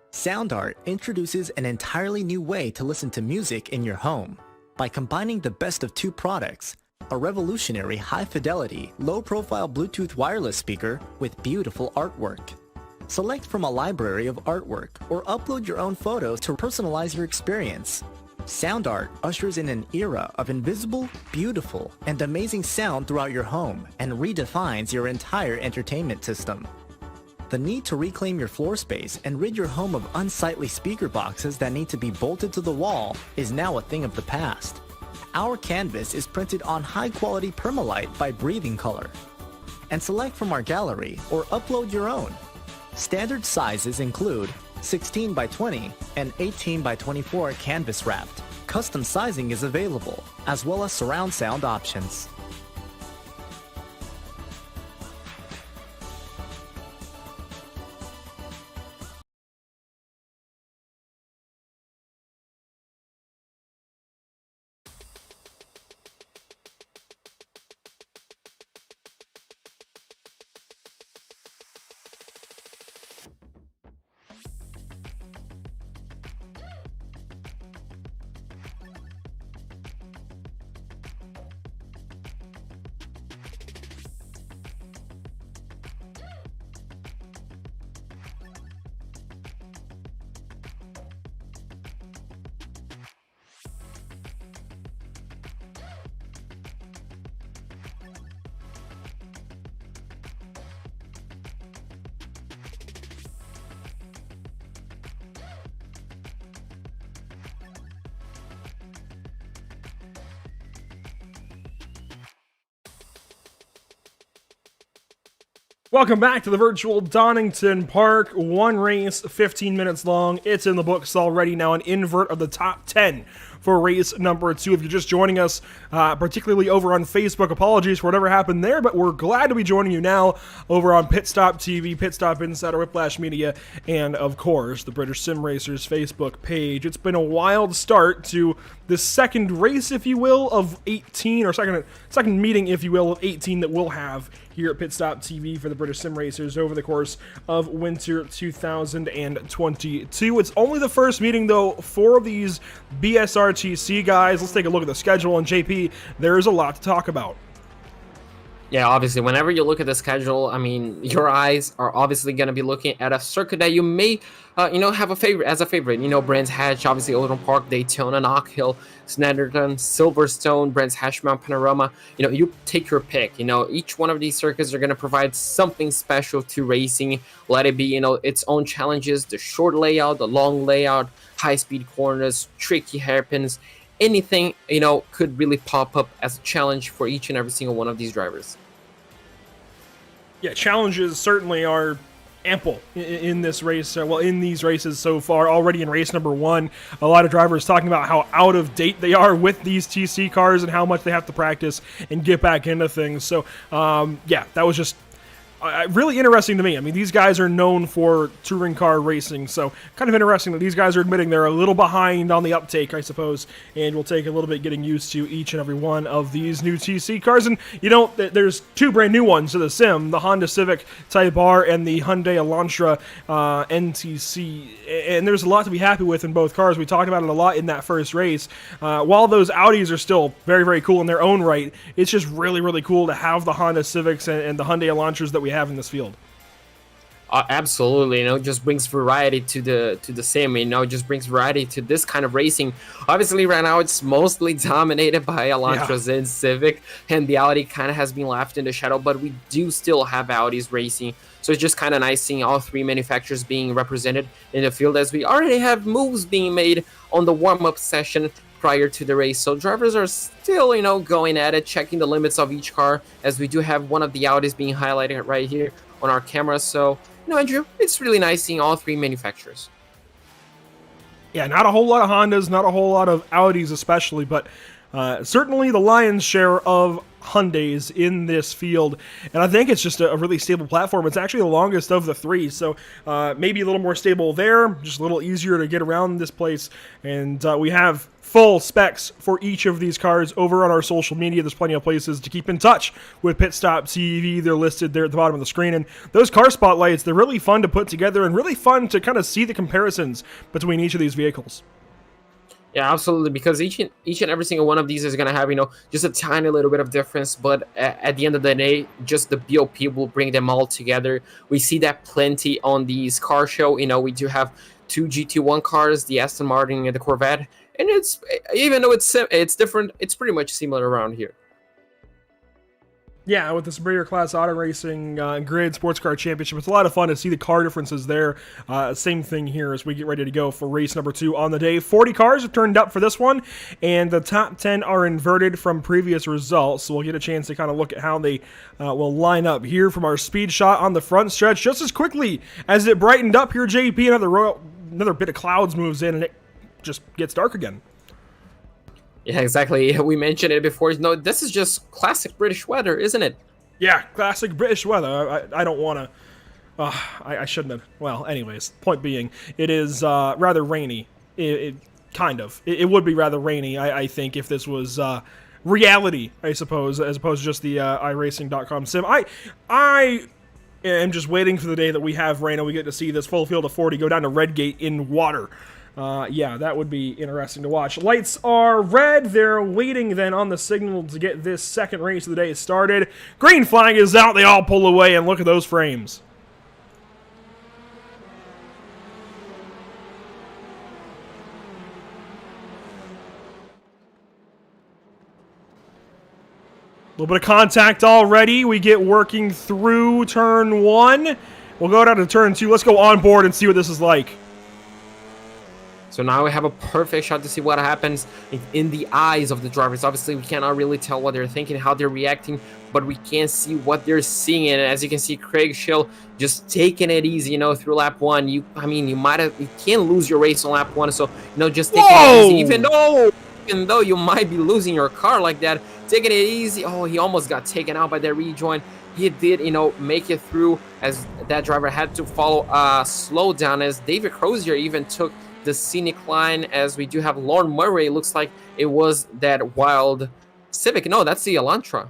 Sound Art introduces an entirely new way to listen to music in your home. By combining the best of two products, a revolutionary high-fidelity, low-profile Bluetooth wireless speaker with beautiful artwork. Select from a library of artwork or upload your own photos to personalize your experience. Sound Art ushers in an era of invisible, beautiful, and amazing sound throughout your home and redefines your entire entertainment system. The need to reclaim your floor space and rid your home of unsightly speaker boxes that need to be bolted to the wall is now a thing of the past. Our canvas is printed on high-quality permalite by Breathing Color. And select from our gallery or upload your own. Standard sizes include 16 by 20 and 18 by 24 canvas wrapped. Custom sizing is available, as well as surround sound options. Welcome back to the virtual Donington Park. One race, 15 minutes long. It's in the books already now, an invert of the top 10 for race number 2. If you're just joining us, particularly over on Facebook, apologies for whatever happened there, but we're glad to be joining you now over on Pit Stop TV, Pit Stop Insider, Whiplash Media, and of course, the British Sim Racers Facebook page. It's been a wild start to the second race, if you will, of 18, or second meeting, if you will, of 18 that we'll have here at Pit Stop TV for the British Sim Racers over the course of winter 2022. It's only the first meeting, though, for these BSRTC guys. Let's take a look at the schedule, and JP, there is a lot to talk about. Yeah, obviously, whenever you look at the schedule, I mean, your eyes are obviously going to be looking at a circuit that you may, have a favorite. Brands Hatch, obviously, Oldham Park, Daytona, Knock Hill, Snetterton, Silverstone, Brands Hatch, Mount Panorama. You take your pick. Each one of these circuits are going to provide something special to racing. Let it be, its own challenges, the short layout, the long layout, high-speed corners, tricky hairpins. Anything, could really pop up as a challenge for each and every single one of these drivers. Yeah, challenges certainly are ample in this race. In these races so far. Already in race number 1, a lot of drivers talking about how out of date they are with these TC cars and how much they have to practice and get back into things. So, that was just really interesting to me. I mean, these guys are known for touring car racing, so kind of interesting that these guys are admitting they're a little behind on the uptake, I suppose, and will take a little bit getting used to each and every one of these new TC cars. And, there's 2 brand new ones to the sim, the Honda Civic Type R and the Hyundai Elantra NTC, and there's a lot to be happy with in both cars. We talked about it a lot in that first race. While those Audis are still very, very cool in their own right, it's just really, really cool to have the Honda Civics and the Hyundai Elantras that we have in this field. Absolutely, it just brings variety to the sim. It just brings variety to this kind of racing. Obviously, right now it's mostly dominated by Elantras and Civic, and the Audi kind of has been left in the shadow. But we do still have Audis racing, so it's just kind of nice seeing all 3 manufacturers being represented in the field, as we already have moves being made on the warm-up session prior to the race. So drivers are still, going at it, checking the limits of each car, as we do have one of the Audis being highlighted right here on our camera. So, Andrew, it's really nice seeing all 3 manufacturers. Yeah, not a whole lot of Hondas, not a whole lot of Audis especially, but certainly the lion's share of Hyundais in this field, and I think it's just a really stable platform. It's actually the longest of the three, so maybe a little more stable there, just a little easier to get around this place, and we have full specs for each of these cars over on our social media. There's plenty of places to keep in touch with Pit Stop TV. They're listed there at the bottom of the screen, and those car spotlights, they're really fun to put together and really fun to kind of see the comparisons between each of these vehicles. Yeah, absolutely, because each and every single one of these is going to have, just a tiny little bit of difference, but at the end of the day, just the BOP will bring them all together. We see that plenty on these car show. We do have two GT1 cars, the Aston Martin and the Corvette, and it's, even though it's different, it's pretty much similar around here. Yeah, with the Superior Class Auto Racing Grid Sports Car Championship, it's a lot of fun to see the car differences there. Same thing here as we get ready to go for race number 2 on the day. 40 cars have turned up for this one, and the top 10 are inverted from previous results, so we'll get a chance to kind of look at how they will line up here from our speed shot on the front stretch. Just as quickly as it brightened up here, JP, another bit of clouds moves in, and it just gets dark again. Yeah, exactly. We mentioned it before. No, this is just classic British weather, isn't it? Yeah, classic British weather. I don't want to... I shouldn't have... Well, anyways, point being, it is rather rainy. Kind of. It would be rather rainy, I think, if this was reality, I suppose, as opposed to just the iRacing.com sim. I am just waiting for the day that we have rain and we get to see this full field of 40 go down to Redgate in water. Yeah, that would be interesting to watch. Lights are red. They're waiting then on the signal to get this second race of the day started. Green flag is out. They all pull away, and look at those frames. A little bit of contact already. We get working through turn 1. We'll go down to turn 2. Let's go on board and see what this is like. So now we have a perfect shot to see what happens in the eyes of the drivers. Obviously, we cannot really tell what they're thinking, how they're reacting, but we can see what they're seeing. And as you can see, Craig Schill just taking it easy, through lap 1. You can't lose your race on lap 1. So, just taking it easy, even though you might be losing your car like that, taking it easy. Oh, he almost got taken out by that rejoin. He did, make it through, as that driver had to follow slow down, as David Crozier even took the scenic line, as we do have Lauren Murray. Looks like it was that wild Civic. No, that's the Elantra.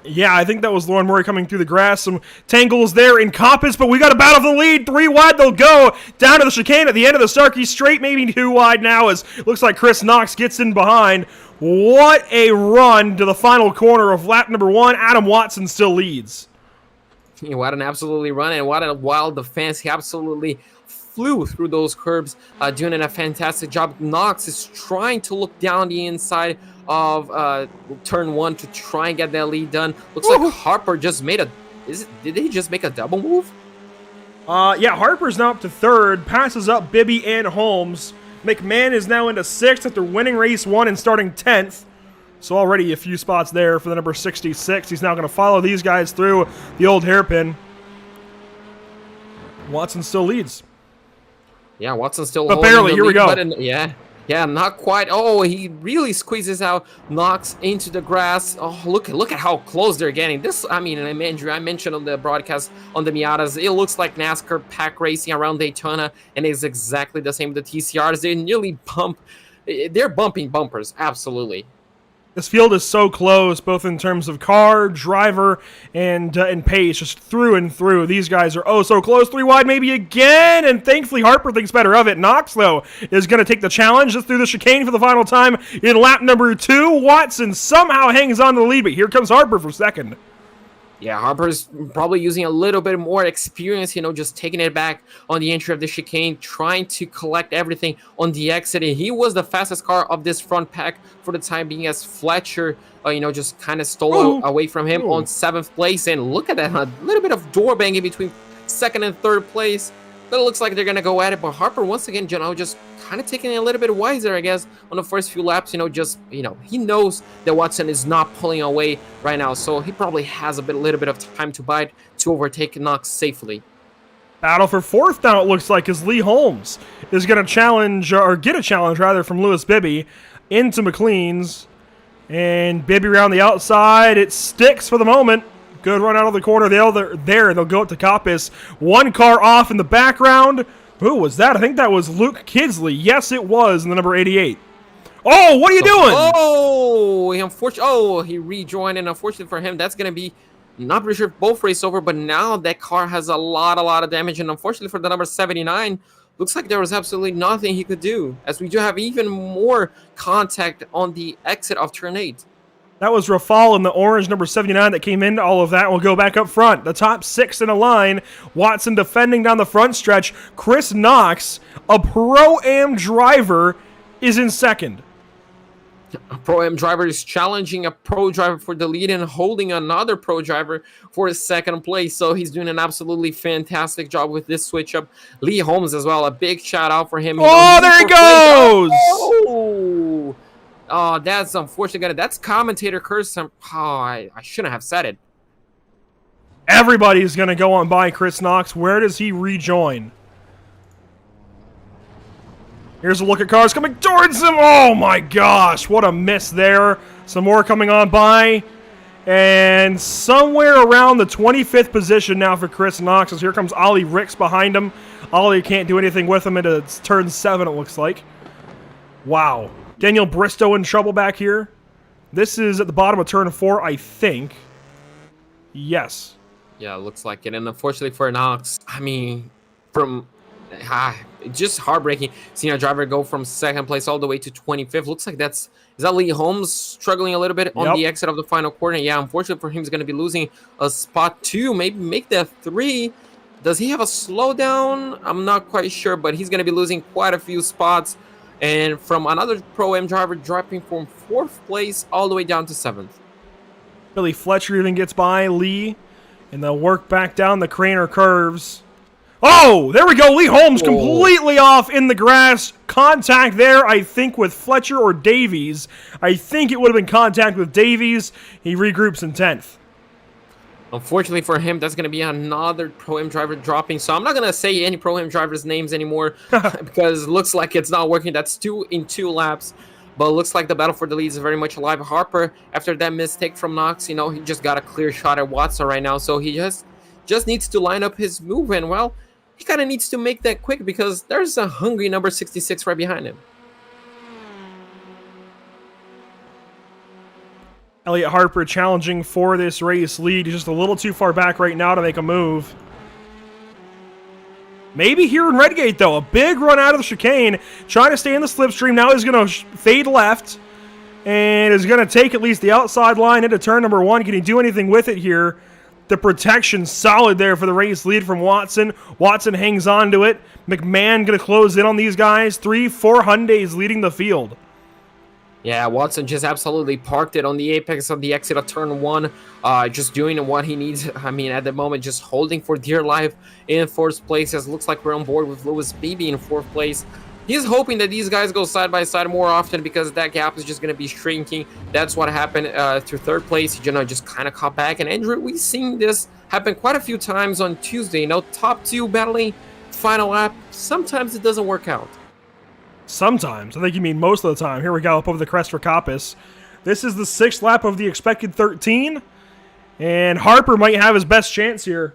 Yeah, I think that was Lauren Murray coming through the grass. Some tangles there in Compass, but we got a battle for the lead. 3 wide, they'll go down to the chicane at the end of the Starkey Straight, maybe 2 wide now, as looks like Chris Knox gets in behind. What a run to the final corner of lap number 1. Adam Watson still leads. What an absolutely run, and what a wild defense. He absolutely flew through those curbs, doing a fantastic job. Knox is trying to look down the inside of turn 1 to try and get that lead done. Looks like Harper just made did he just make a double move? Yeah, Harper's now up to 3rd, passes up Bibby and Holmes. McMahon is now into 6th after winning race 1 and starting 10th. So already a few spots there for the number 66. He's now going to follow these guys through the old hairpin. Watson still leads. Yeah, Watson still but holding barely, the here we lead, go. Yeah, not quite. Oh, he really squeezes out, knocks into the grass. Oh, look at how close they're getting. This, Andrew, I mentioned on the broadcast on the Miatas, it looks like NASCAR pack racing around Daytona, and it's exactly the same with the TCRs. They nearly they're bumping bumpers, absolutely. This field is so close, both in terms of car, driver, and pace, just through and through. These guys are oh so close. 3 wide maybe again, and thankfully Harper thinks better of it. Knox, though, is going to take the challenge just through the chicane for the final time in lap number 2. Watson somehow hangs on to the lead, but here comes Harper for 2nd. Yeah, Harper's probably using a little bit more experience, just taking it back on the entry of the chicane, trying to collect everything on the exit. And he was the fastest car of this front pack for the time being, as Fletcher, just kind of stole away from him on 7th place. And look at that, a little bit of door banging between 2nd and 3rd place. But it looks like they're going to go at it. But Harper, once again, just kind of taking it a little bit wiser, I guess, on the first few laps. He knows that Watson is not pulling away right now. So he probably has a little bit of time to bide to overtake Knox safely. Battle for 4th now, it looks like, as Lee Holmes is going to challenge, or get a challenge, rather, from Lewis Bibby. into McLean's. And Bibby around the outside. It sticks for the moment. Good run out of the corner. They'll go up to Coppice. One car off in the background. Who was that? I think that was Luke Kidsley. Yes, it was, in the number 88. Oh, what are you doing? He rejoined, and unfortunately for him, that's going to be, not pretty sure if both race over, but now that car has a lot of damage, and unfortunately for the number 79, looks like there was absolutely nothing he could do, as we do have even more contact on the exit of turn 8. That was Rafal in the orange number 79 that came into all of that. We'll go back up front. The top 6 in a line. Watson defending down the front stretch. Chris Knox, a Pro-Am driver, is in second. A Pro-Am driver is challenging a Pro driver for the lead and holding another Pro driver for his second place. So he's doing an absolutely fantastic job with this switch up. Lee Holmes as well. A big shout out for him. Oh, there he goes! Oh, that's unfortunate. That's commentator curse. I shouldn't have said it. Everybody's going to go on by Chris Knox. Where does he rejoin? Here's a look at cars coming towards him. Oh my gosh, what a miss there. Some more coming on by. And somewhere around the 25th position now for Chris Knox, as here comes Ollie Ricks behind him. Ollie can't do anything with him into turn 7, it looks like. Wow. Daniel Bristow in trouble back here. This is at the bottom of turn 4, I think. Yes. Yeah, it looks like it. And unfortunately for Knox, I mean, just heartbreaking seeing a driver go from second place all the way to 25th. Looks like is that Lee Holmes struggling a little bit on the exit of the final corner. Yeah, unfortunately for him, he's going to be losing a spot 2, maybe make that 3. Does he have a slowdown? I'm not quite sure, but he's going to be losing quite a few spots. And from another Pro-Am driver dropping from 4th place all the way down to 7th. Billy Fletcher even gets by Lee, and they'll work back down the Craner curves. Oh, there we go. Lee Holmes completely off in the grass. Contact there, I think, with Fletcher or Davies. I think it would have been contact with Davies. He regroups in 10th. Unfortunately for him, that's going to be another Pro-Am driver dropping. So I'm not going to say any Pro-Am drivers' names anymore because it looks like it's not working. That's 2 in 2 laps. But it looks like the battle for the lead is very much alive. Harper, after that mistake from Knox, he just got a clear shot at Watson right now. So he just needs to line up his move. And, well, he kind of needs to make that quick because there's a hungry number 66 right behind him. Elliot Harper challenging for this race lead. He's just a little too far back right now to make a move. Maybe here in Redgate, though. A big run out of the chicane. Trying to stay in the slipstream. Now he's going to fade left. And is going to take at least the outside line into turn number 1. Can he do anything with it here? The protection solid there for the race lead from Watson. Watson hangs on to it. McMahon going to close in on these guys. 3-4 Hyundais leading the field. Yeah, Watson just absolutely parked it on the apex of the exit of turn 1, just doing what he needs. I mean, at the moment, just holding for dear life in 4th place, as it looks like we're on board with Lewis Beebe in 4th place. He's hoping that these guys go side by side more often because that gap is just going to be shrinking. That's what happened to 3rd place. He just kind of caught back. And Andrew, we've seen this happen quite a few times on Tuesday. Top 2 battling, final lap. Sometimes it doesn't work out. Sometimes. I think you mean most of the time. Here we go, up over the crest for Coppice. This is the 6th lap of the expected 13. And Harper might have his best chance here.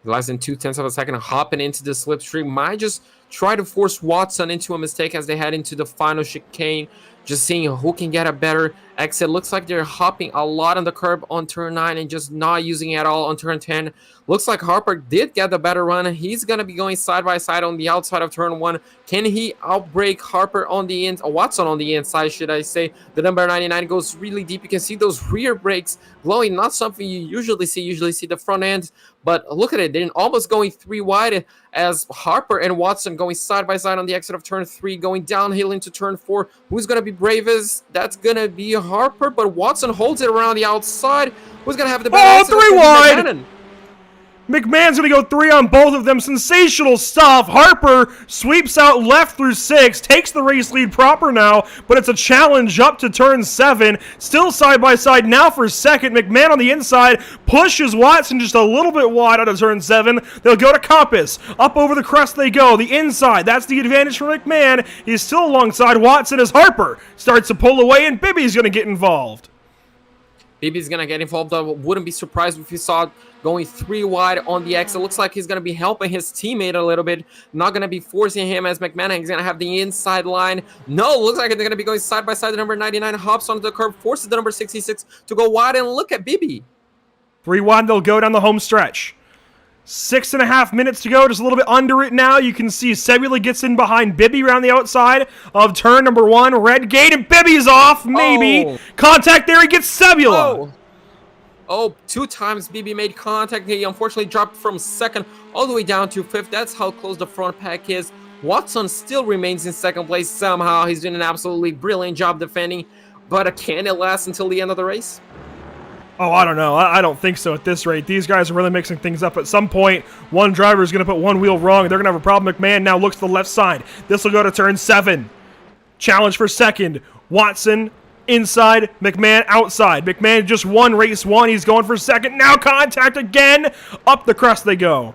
Less than 0.2 of a second, hopping into the slipstream. Might just try to force Watson into a mistake as they head into the final chicane. Just seeing who can get a better exit. Looks like they're hopping a lot on the curb on turn 9 and just not using it at all on turn 10. Looks like Harper did get the better run. He's going to be going side by side on the outside of turn 1. Can he outbrake Harper on the Watson on the inside, should I say? The number 99 goes really deep. You can see those rear brakes glowing. Not something you usually see. Usually see the front end. But look at it. They're almost going 3 wide as Harper and Watson going side by side on the exit of turn 3, going downhill into turn 4. Who's going to be bravest? That's going to be Harper, but Watson holds it around the outside. Who's going to have the better exit? 3 wide! McMahon's going to go 3 on both of them. Sensational stuff. Harper sweeps out left through 6, takes the race lead proper now, but it's a challenge up to turn 7. Still side by side now for second. McMahon on the inside pushes Watson just a little bit wide out of turn 7. They'll go to Compass. Up over the crest they go. The inside, that's the advantage for McMahon. He's still alongside Watson as Harper starts to pull away, and Bibby's going to get involved. Bibby's going to get involved. I wouldn't be surprised if you saw going 3 wide on the exit. Looks like he's going to be helping his teammate a little bit. Not going to be forcing him as McMahon is going to have the inside line. No, looks like they're going to be going side by side. The number 99 hops onto the curb, forces the number 66 to go wide, and look at Bibby. 3 wide, they'll go down the home stretch. 6.5 minutes to go, just a little bit under it now. You can see Sebula gets in behind Bibby around the outside of turn number 1. Red gate, and Bibby's off, maybe. Oh. Contact there, he gets Sebula. Oh, 2 times Bibby made contact. He unfortunately dropped from second all the way down to 5th. That's how close the front pack is. Watson still remains in second place somehow. He's doing an absolutely brilliant job defending. But can it last until the end of the race? Oh, I don't know. I don't think so at this rate. These guys are really mixing things up. At some point, one driver is going to put one wheel wrong. They're going to have a problem. McMahon now looks to the left side. This will go to turn 7. Challenge for second. Watson inside, McMahon outside. McMahon just won race 1. He's going for second. Now contact again. Up the crest they go.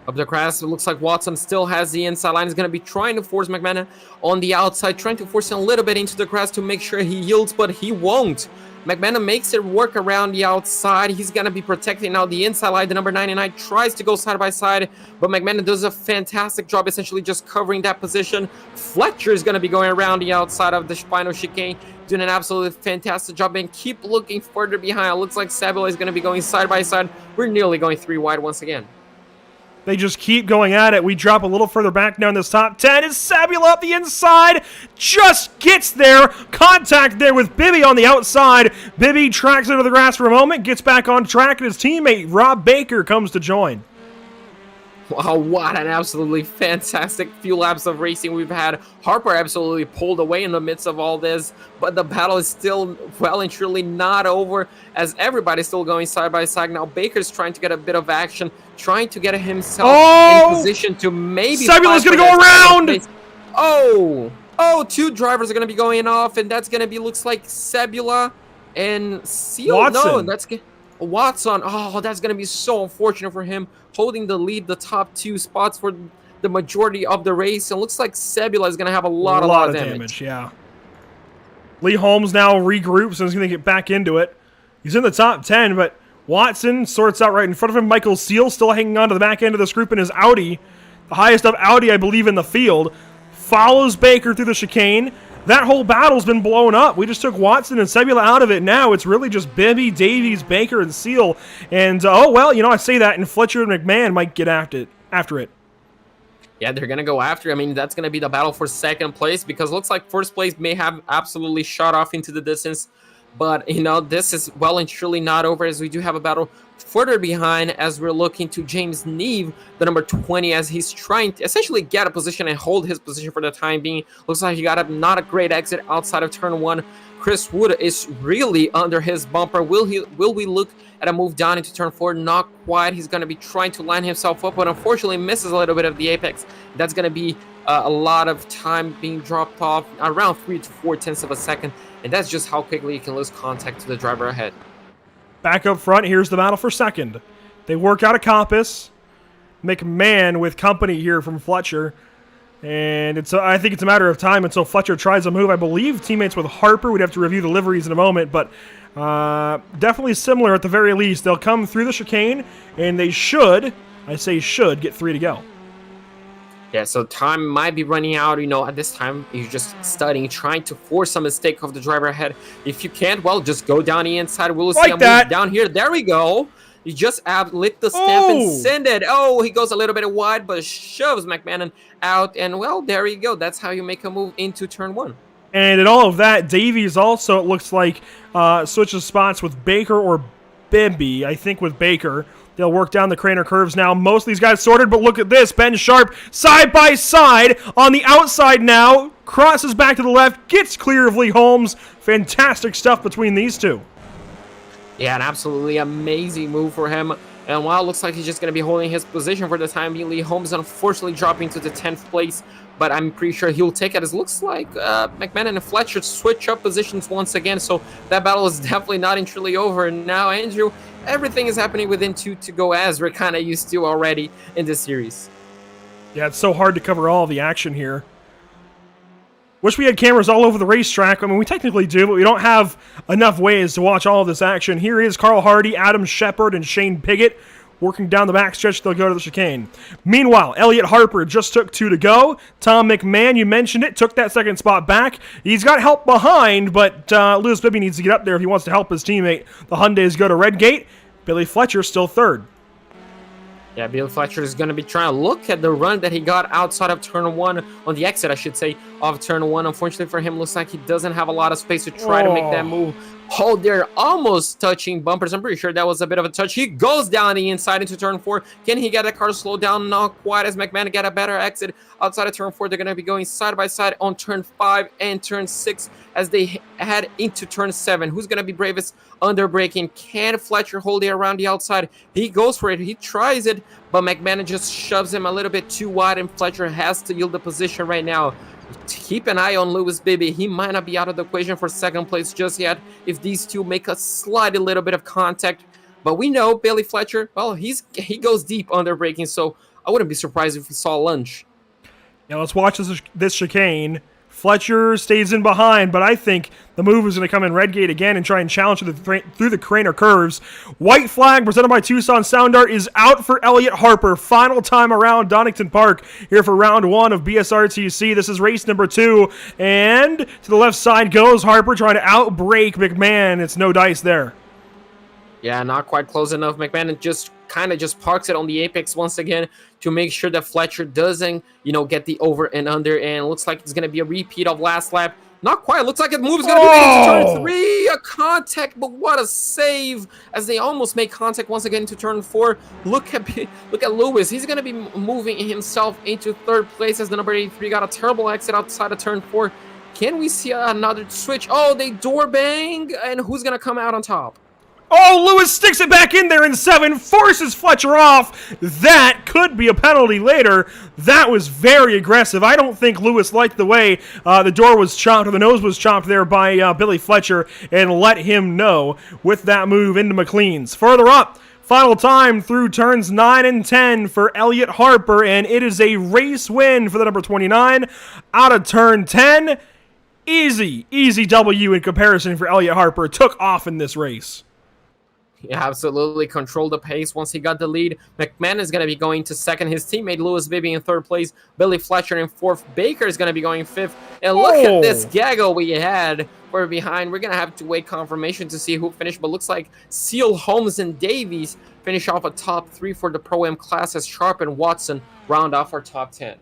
Up the crest, it looks like Watson still has the inside line. He's going to be trying to force McMahon on the outside, trying to force him a little bit into the crest to make sure he yields, but he won't. McMahon makes it work around the outside. He's going to be protecting now the inside line. The number 99 tries to go side by side, but McMahon does a fantastic job essentially just covering that position. Fletcher is going to be going around the outside of the final chicane, doing an absolutely fantastic job, and keep looking further behind. It looks like Sebula is going to be going side by side. We're nearly going 3 wide once again. They just keep going at it. We drop a little further back now in this top 10. Is Sebula up the inside? Just gets there. Contact there with Bibby on the outside. Bibby tracks into the grass for a moment, gets back on track, and his teammate Rob Baker comes to join. Wow, what an absolutely fantastic few laps of racing we've had. Harper absolutely pulled away in the midst of all this, but the battle is still well and truly not over as everybody's still going side by side. Now Baker's trying to get a bit of action, trying to get himself in position to maybe... Sebula's going to go around! Oh, 2 drivers are going to be going off, and that's going to be, looks like Sebula and Seal. Watson. No, that's... Watson, oh, that's going to be so unfortunate for him, holding the lead, the top 2 spots for the majority of the race. It looks like Sebula is going to have a lot of damage. Yeah. Lee Holmes now regroups and is going to get back into it. He's in the top 10, but Watson sorts out right in front of him. Michael Seal still hanging on to the back end of this group in his Audi, the highest up Audi, I believe, in the field. Follows Baker through the chicane. That whole battle's been blown up. We just took Watson and Sebula out of it. Now it's really just Bibby, Davies, Baker, and Seal. And, oh, well, you know, I say that, and Fletcher and McMahon might get after it. Yeah, they're going to go after it. I mean, that's going to be the battle for second place because it looks like first place may have absolutely shot off into the distance. But, you know, this is well and truly not over as we do have a battle further behind as we're looking to James Neve, the number 20, as he's trying to essentially get a position and hold his position for the time being. Looks like he got not a great exit outside of turn 1. Chris Wood is really under his bumper. Will we look at a move down into turn 4? Not quite. He's going to be trying to line himself up, but unfortunately misses a little bit of the apex. That's going to be a lot of time being dropped off, around 3 to 4 tenths of a second, and that's just how quickly you can lose contact to the driver ahead. Back up front, here's the battle for second. They work out a compass. McMahon with company here from Fletcher. And I think it's a matter of time until Fletcher tries a move. I believe teammates with Harper. We'd have to review the liveries in a moment, but definitely similar at the very least. They'll come through the chicane, and they should, I say should, get 3 to go. Yeah, so time might be running out. You know, at this time, you're just studying, trying to force a mistake of the driver ahead. If you can't, well, just go down the inside. We'll see a move down here. There we go. You just lick the stamp and send it. Oh, he goes a little bit wide, but shoves McMahon out. And, well, there you go. That's how you make a move into turn 1. And in all of that, Davies also, it looks like, switches spots with Baker or Bibby. I think with Baker. They'll work down the Craner curves now. Most of these guys sorted, but look at this. Ben Sharp side by side on the outside now. Crosses back to the left. Gets clear of Lee Holmes. Fantastic stuff between these two. Yeah, an absolutely amazing move for him. And while it looks like he's just going to be holding his position for the time being, Lee Holmes unfortunately dropping to the 10th place, but I'm pretty sure he'll take it. It looks like McMahon and Fletcher switch up positions once again, so that battle is definitely not entirely over. And now, Andrew, everything is happening within 2 to go, as we're kind of used to already in this series. Yeah, it's so hard to cover all the action here. Wish we had cameras all over the racetrack. I mean, we technically do, but we don't have enough ways to watch all of this action. Here is Carl Hardy, Adam Shepard, and Shane Piggott working down the backstretch. They'll go to the chicane. Meanwhile, Elliot Harper just took 2 to go. Tom McMahon, you mentioned it, took that second spot back. He's got help behind, but Lewis Bibby needs to get up there if he wants to help his teammate. The Hyundais go to Redgate. Billy Fletcher still third. Yeah, Bill Fletcher is going to be trying to look at the run that he got outside of turn 1, on the exit, I should say, of turn 1. Unfortunately for him, looks like he doesn't have a lot of space to try to make that move. Oh, they're almost touching bumpers. I'm pretty sure that was a bit of a touch. He goes down the inside into turn 4. Can he get the car slowed down? Not quite, as McMahon get a better exit outside of turn 4. They're going to be going side by side on turn 5 and turn 6 as they head into turn 7. Who's going to be bravest under braking? Can Fletcher hold it around the outside? He goes for it. He tries it, but McMahon just shoves him a little bit too wide, and Fletcher has to yield the position right now. Keep an eye on Lewis Bibby. He might not be out of the equation for second place just yet if these two make a slight little bit of contact. But we know Billy Fletcher, well, he goes deep under braking, so I wouldn't be surprised if we saw a lunge. Yeah, let's watch this chicane. Fletcher stays in behind, but I think the move is going to come in Redgate again and try and challenge through the Craner curves. White flag presented by Tucson Sound Art is out for Elliot Harper. Final time around Donington Park here for round 1 of BSRTC. This is race number 2, and to the left side goes Harper trying to outbrake McMahon. It's no dice there. Yeah, not quite close enough. McMahon just kind of just parks it on the apex once again to make sure that Fletcher doesn't, get the over and under. And it looks like it's going to be a repeat of last lap. Not quite. Looks like the move is going to be made into turn 3. A contact, but what a save as they almost make contact once again into turn 4. Look at Lewis. He's going to be moving himself into 3rd place as the number 83 got a terrible exit outside of turn 4. Can we see another switch? Oh, they door bang. And who's going to come out on top? Oh, Lewis sticks it back in there in 7, forces Fletcher off. That could be a penalty later. That was very aggressive. I don't think Lewis liked the way the door was chopped, or the nose was chopped there by Billy Fletcher, and let him know with that move into McLean's. Further up, final time through turns 9 and 10 for Elliot Harper, and it is a race win for the number 29 out of turn 10. Easy W in comparison for Elliot Harper. Took off in this race. He absolutely controlled the pace once he got the lead. McMahon is going to be going to 2nd. His teammate Lewis Bibby in 3rd place. Billy Fletcher in 4th. Baker is going to be going 5th. And look at this gaggle we had for behind. We're going to have to wait confirmation to see who finished. But looks like Seal, Holmes, and Davies finish off a top 3 for the Pro-Am class as Sharp and Watson round off our top 10.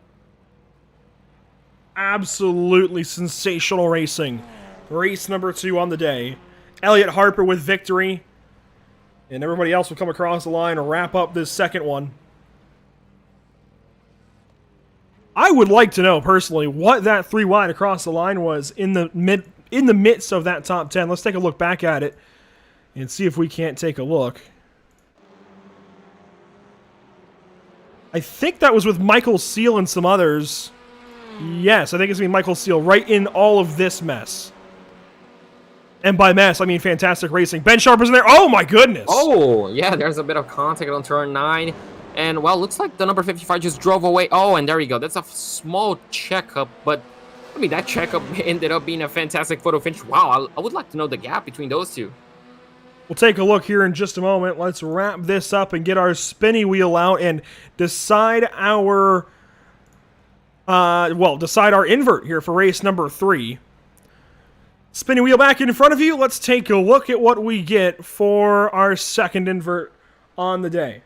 Absolutely sensational racing. Race number 2 on the day. Elliot Harper with victory. And everybody else will come across the line and wrap up this second one. I would like to know, personally, what that 3 wide across the line was in the midst of that top 10. Let's take a look back at it and see if we can't take a look. I think that was with Michael Seal and some others. Yes, I think it's going to be Michael Seal right in all of this mess. And by mess, I mean fantastic racing. Ben Sharp is in there. Oh, my goodness. Oh, yeah, there's a bit of contact on turn 9. And, well, looks like the number 55 just drove away. Oh, and there you go. That's a small checkup. But, I mean, that checkup ended up being a fantastic photo finish. Wow, I would like to know the gap between those two. We'll take a look here in just a moment. Let's wrap this up and get our spinny wheel out and decide our, decide our invert here for race number 3. Spinning wheel back in front of you. Let's take a look at what we get for our second invert on the day.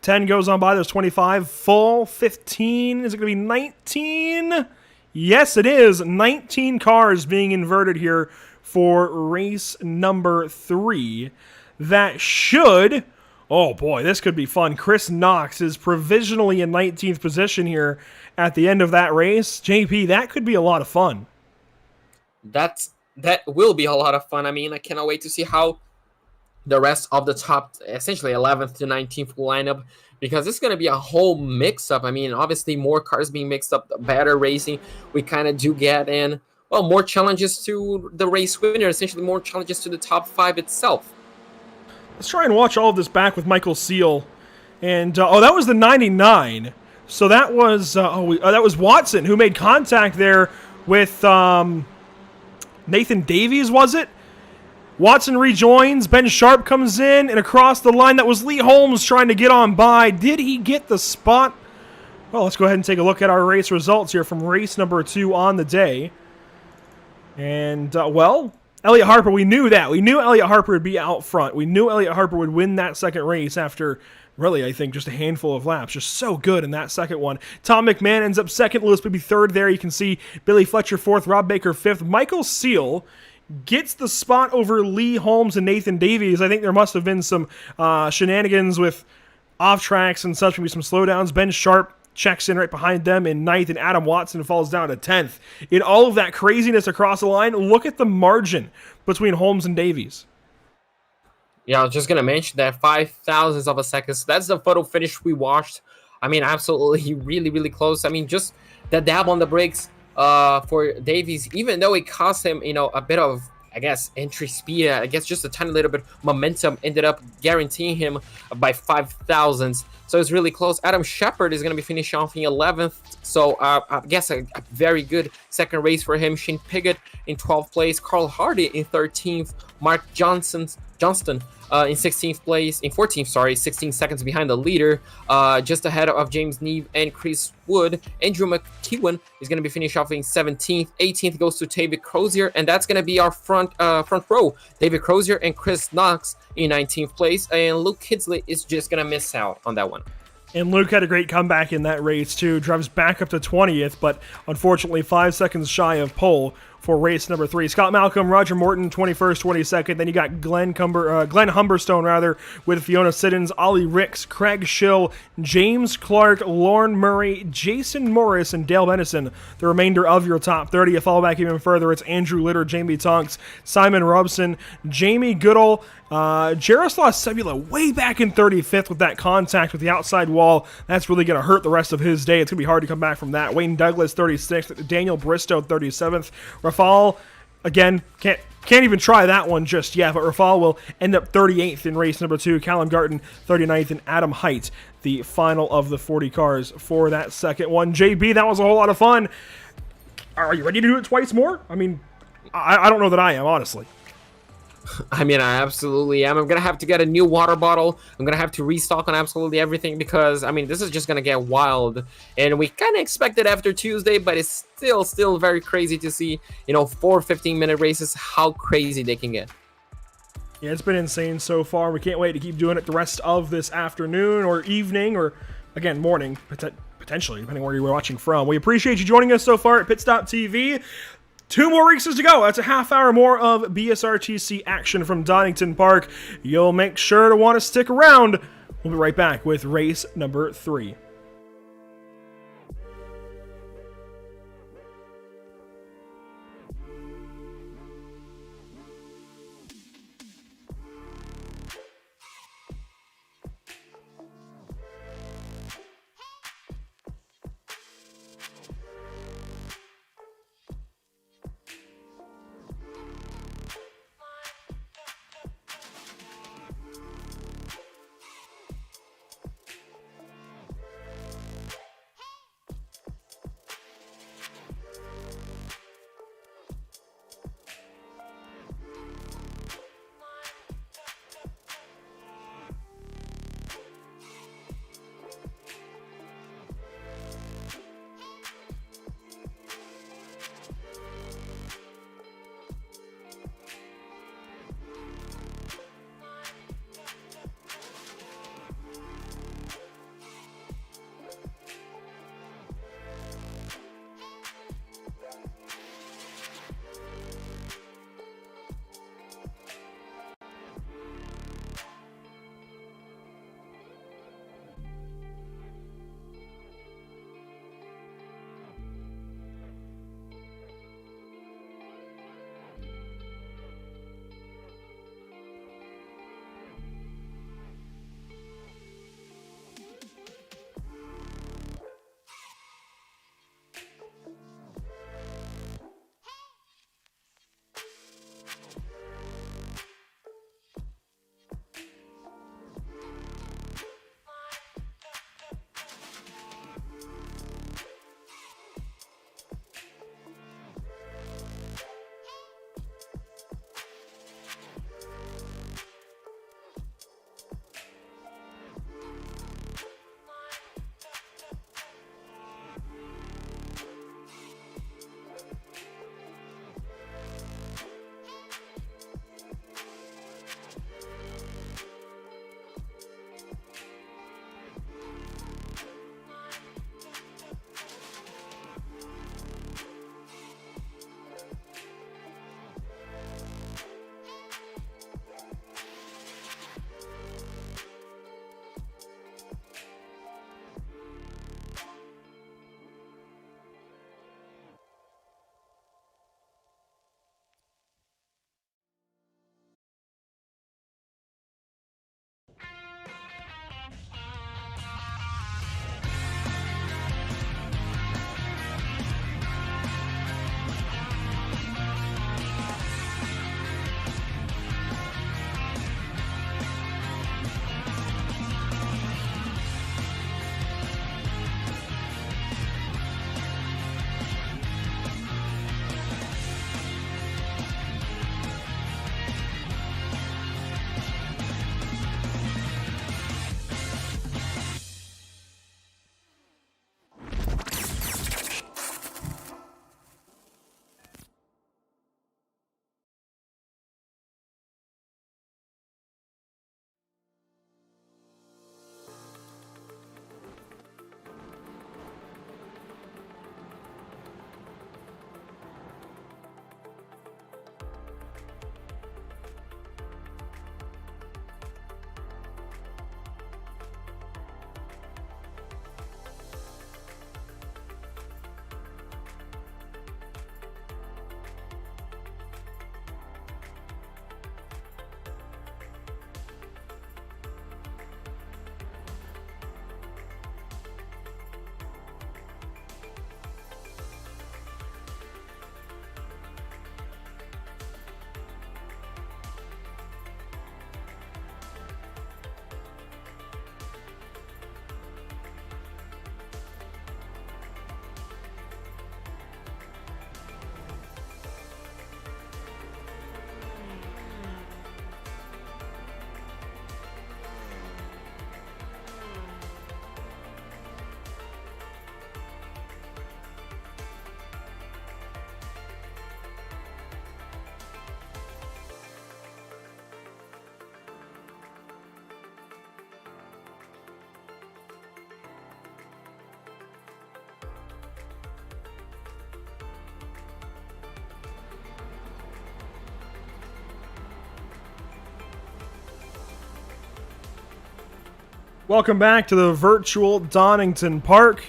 10 goes on by. There's 25. Full. 15. Is it going to be 19? Yes, it is. 19 cars being inverted here for race number 3. That should... Oh boy, this could be fun. Chris Knox is provisionally in 19th position here at the end of that race. JP, that could be a lot of fun. That's that will be a lot of fun. I mean, I cannot wait to see how the rest of the top, essentially 11th to 19th lineup, because it's going to be a whole mix-up. I mean, obviously, more cars being mixed up, the better racing we kind of do get, and, well, more challenges to the race winner, essentially more challenges to the top 5 itself. Let's try and watch all of this back with Michael Seal. And, that was the 99. So that was, that was Watson who made contact there with Nathan Davies, was it? Watson rejoins, Ben Sharp comes in, and across the line, that was Lee Holmes trying to get on by. Did he get the spot? Well, let's go ahead and take a look at our race results here from race number 2 on the day. And, well, Elliot Harper, we knew that. We knew Elliot Harper would be out front. We knew Elliot Harper would win that second race after, really, I think, just a handful of laps. Just so good in that second one. Tom McMahon ends up second. Lewis Beebe third there. You can see Billy Fletcher fourth. Rob Baker fifth. Michael Seal gets the spot over Lee Holmes and Nathan Davies. I think there must have been some shenanigans with off-tracks and such, maybe some slowdowns. Ben Sharp checks in right behind them in ninth, and Adam Watson falls down to 10th. In all of that craziness across the line, look at the margin between Holmes and Davies. Yeah, I was just going to mention that 0.005 of a second. So that's the photo finish we watched. I mean, absolutely really, really close. I mean, just the dab on the brakes for Davies, even though it cost him, a bit of, I guess, entry speed, I guess just a tiny little bit momentum ended up guaranteeing him by 0.005. So it's really close. Adam Shepard is going to be finishing off in 11th. So I guess a very good second race for him. Shane Piggott in 12th place. Carl Hardy in 13th. Mark Johnston in 16th place, in 14th, 16 seconds behind the leader, just ahead of James Neve and Chris Wood. Andrew McEwen is going to be finished off in 17th. 18th goes to David Crozier, and that's going to be our front row. David Crozier and Chris Knox in 19th place, and Luke Kidsley is just going to miss out on that one. And Luke had a great comeback in that race, too. Drives back up to 20th, but unfortunately 5 seconds shy of pole for race number 3. Scott Malcolm, Roger Morton, 21st, 22nd. Then you got Glenn Humberstone, with Fiona Siddons, Ollie Ricks, Craig Schill, James Clark, Lauren Murray, Jason Morris, and Dale Benison. The remainder of your top 30. You fall back even further, it's Andrew Litter, Jamie Tonks, Simon Robson, Jamie Goodall, Jaroslav Sebula way back in 35th with that contact with the outside wall. That's really going to hurt the rest of his day. It's going to be hard to come back from that. Wayne Douglas, 36th. Daniel Bristow, 37th. Rafal, again, can't even try that one just yet, but Rafal will end up 38th in race number 2. Callum Garton, 39th, and Adam Height, the final of the 40 cars for that second one. JB, that was a whole lot of fun. Are you ready to do it twice more? I mean, I don't know that I am, honestly. I mean, I absolutely am. I'm going to have to get a new water bottle. I'm going to have to restock on absolutely everything because, I mean, this is just going to get wild. And we kind of expected after Tuesday, but it's still very crazy to see, 4 15-minute races, how crazy they can get. Yeah, it's been insane so far. We can't wait to keep doing it the rest of this afternoon or evening or, again, morning, potentially, depending where you're watching from. We appreciate you joining us so far at Pitstop TV. 2 more races to go. That's a half hour more of BSRTC action from Donington Park. You'll make sure to want to stick around. We'll be right back with race number 3. Welcome back to the virtual Donington Park.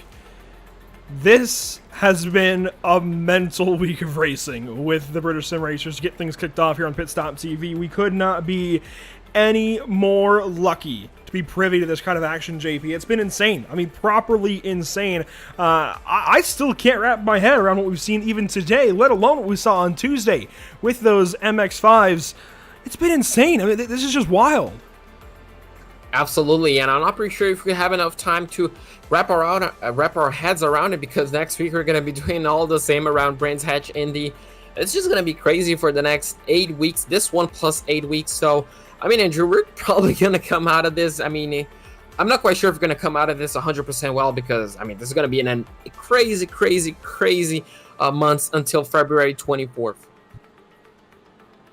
This has been a mental week of racing with the British Sim Racers to get things kicked off here on Pit Stop TV. We could not be any more lucky to be privy to this kind of action, JP. It's been insane. I mean, properly insane. I still can't wrap my head around what we've seen even today, let alone what we saw on Tuesday with those MX-5s. It's been insane. I mean, this is just wild. Absolutely, and I'm not pretty sure if we have enough time to wrap our heads around it, because next week we're going to be doing all the same around Brands Hatch Indy. It's just going to be crazy for the next 8 weeks, this one plus 8 weeks. So, I mean, Andrew, we're probably going to come out of this. I mean, I'm not quite sure if we're going to come out of this 100% well, because, I mean, this is going to be a crazy months until February 24th.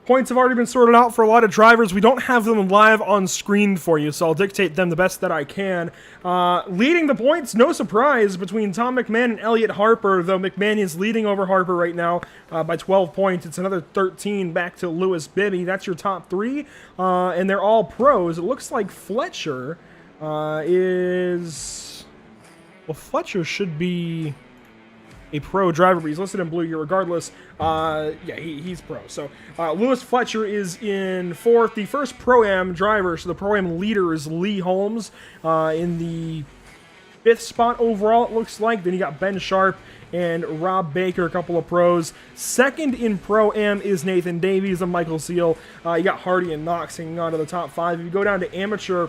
Points have already been sorted out for a lot of drivers. We don't have them live on screen for you, so I'll dictate them the best that I can. Leading the points, no surprise, between Tom McMahon and Elliot Harper, though McMahon is leading over Harper right now by 12 points. It's another 13 back to Lewis Bibby. That's your top three, and they're all pros. It looks like Fletcher is... Well, Fletcher should be a pro driver, but he's listed in blue here regardless. Yeah, he's pro. So Lewis Fletcher is in fourth. The first Pro-Am driver, so the Pro-Am leader is Lee Holmes in the fifth spot overall, it looks like. Then you got Ben Sharp and Rob Baker, a couple of pros. Second in Pro-Am is Nathan Davies and Michael Seal. You got Hardy and Knox hanging on to the top five. If you go down to amateur,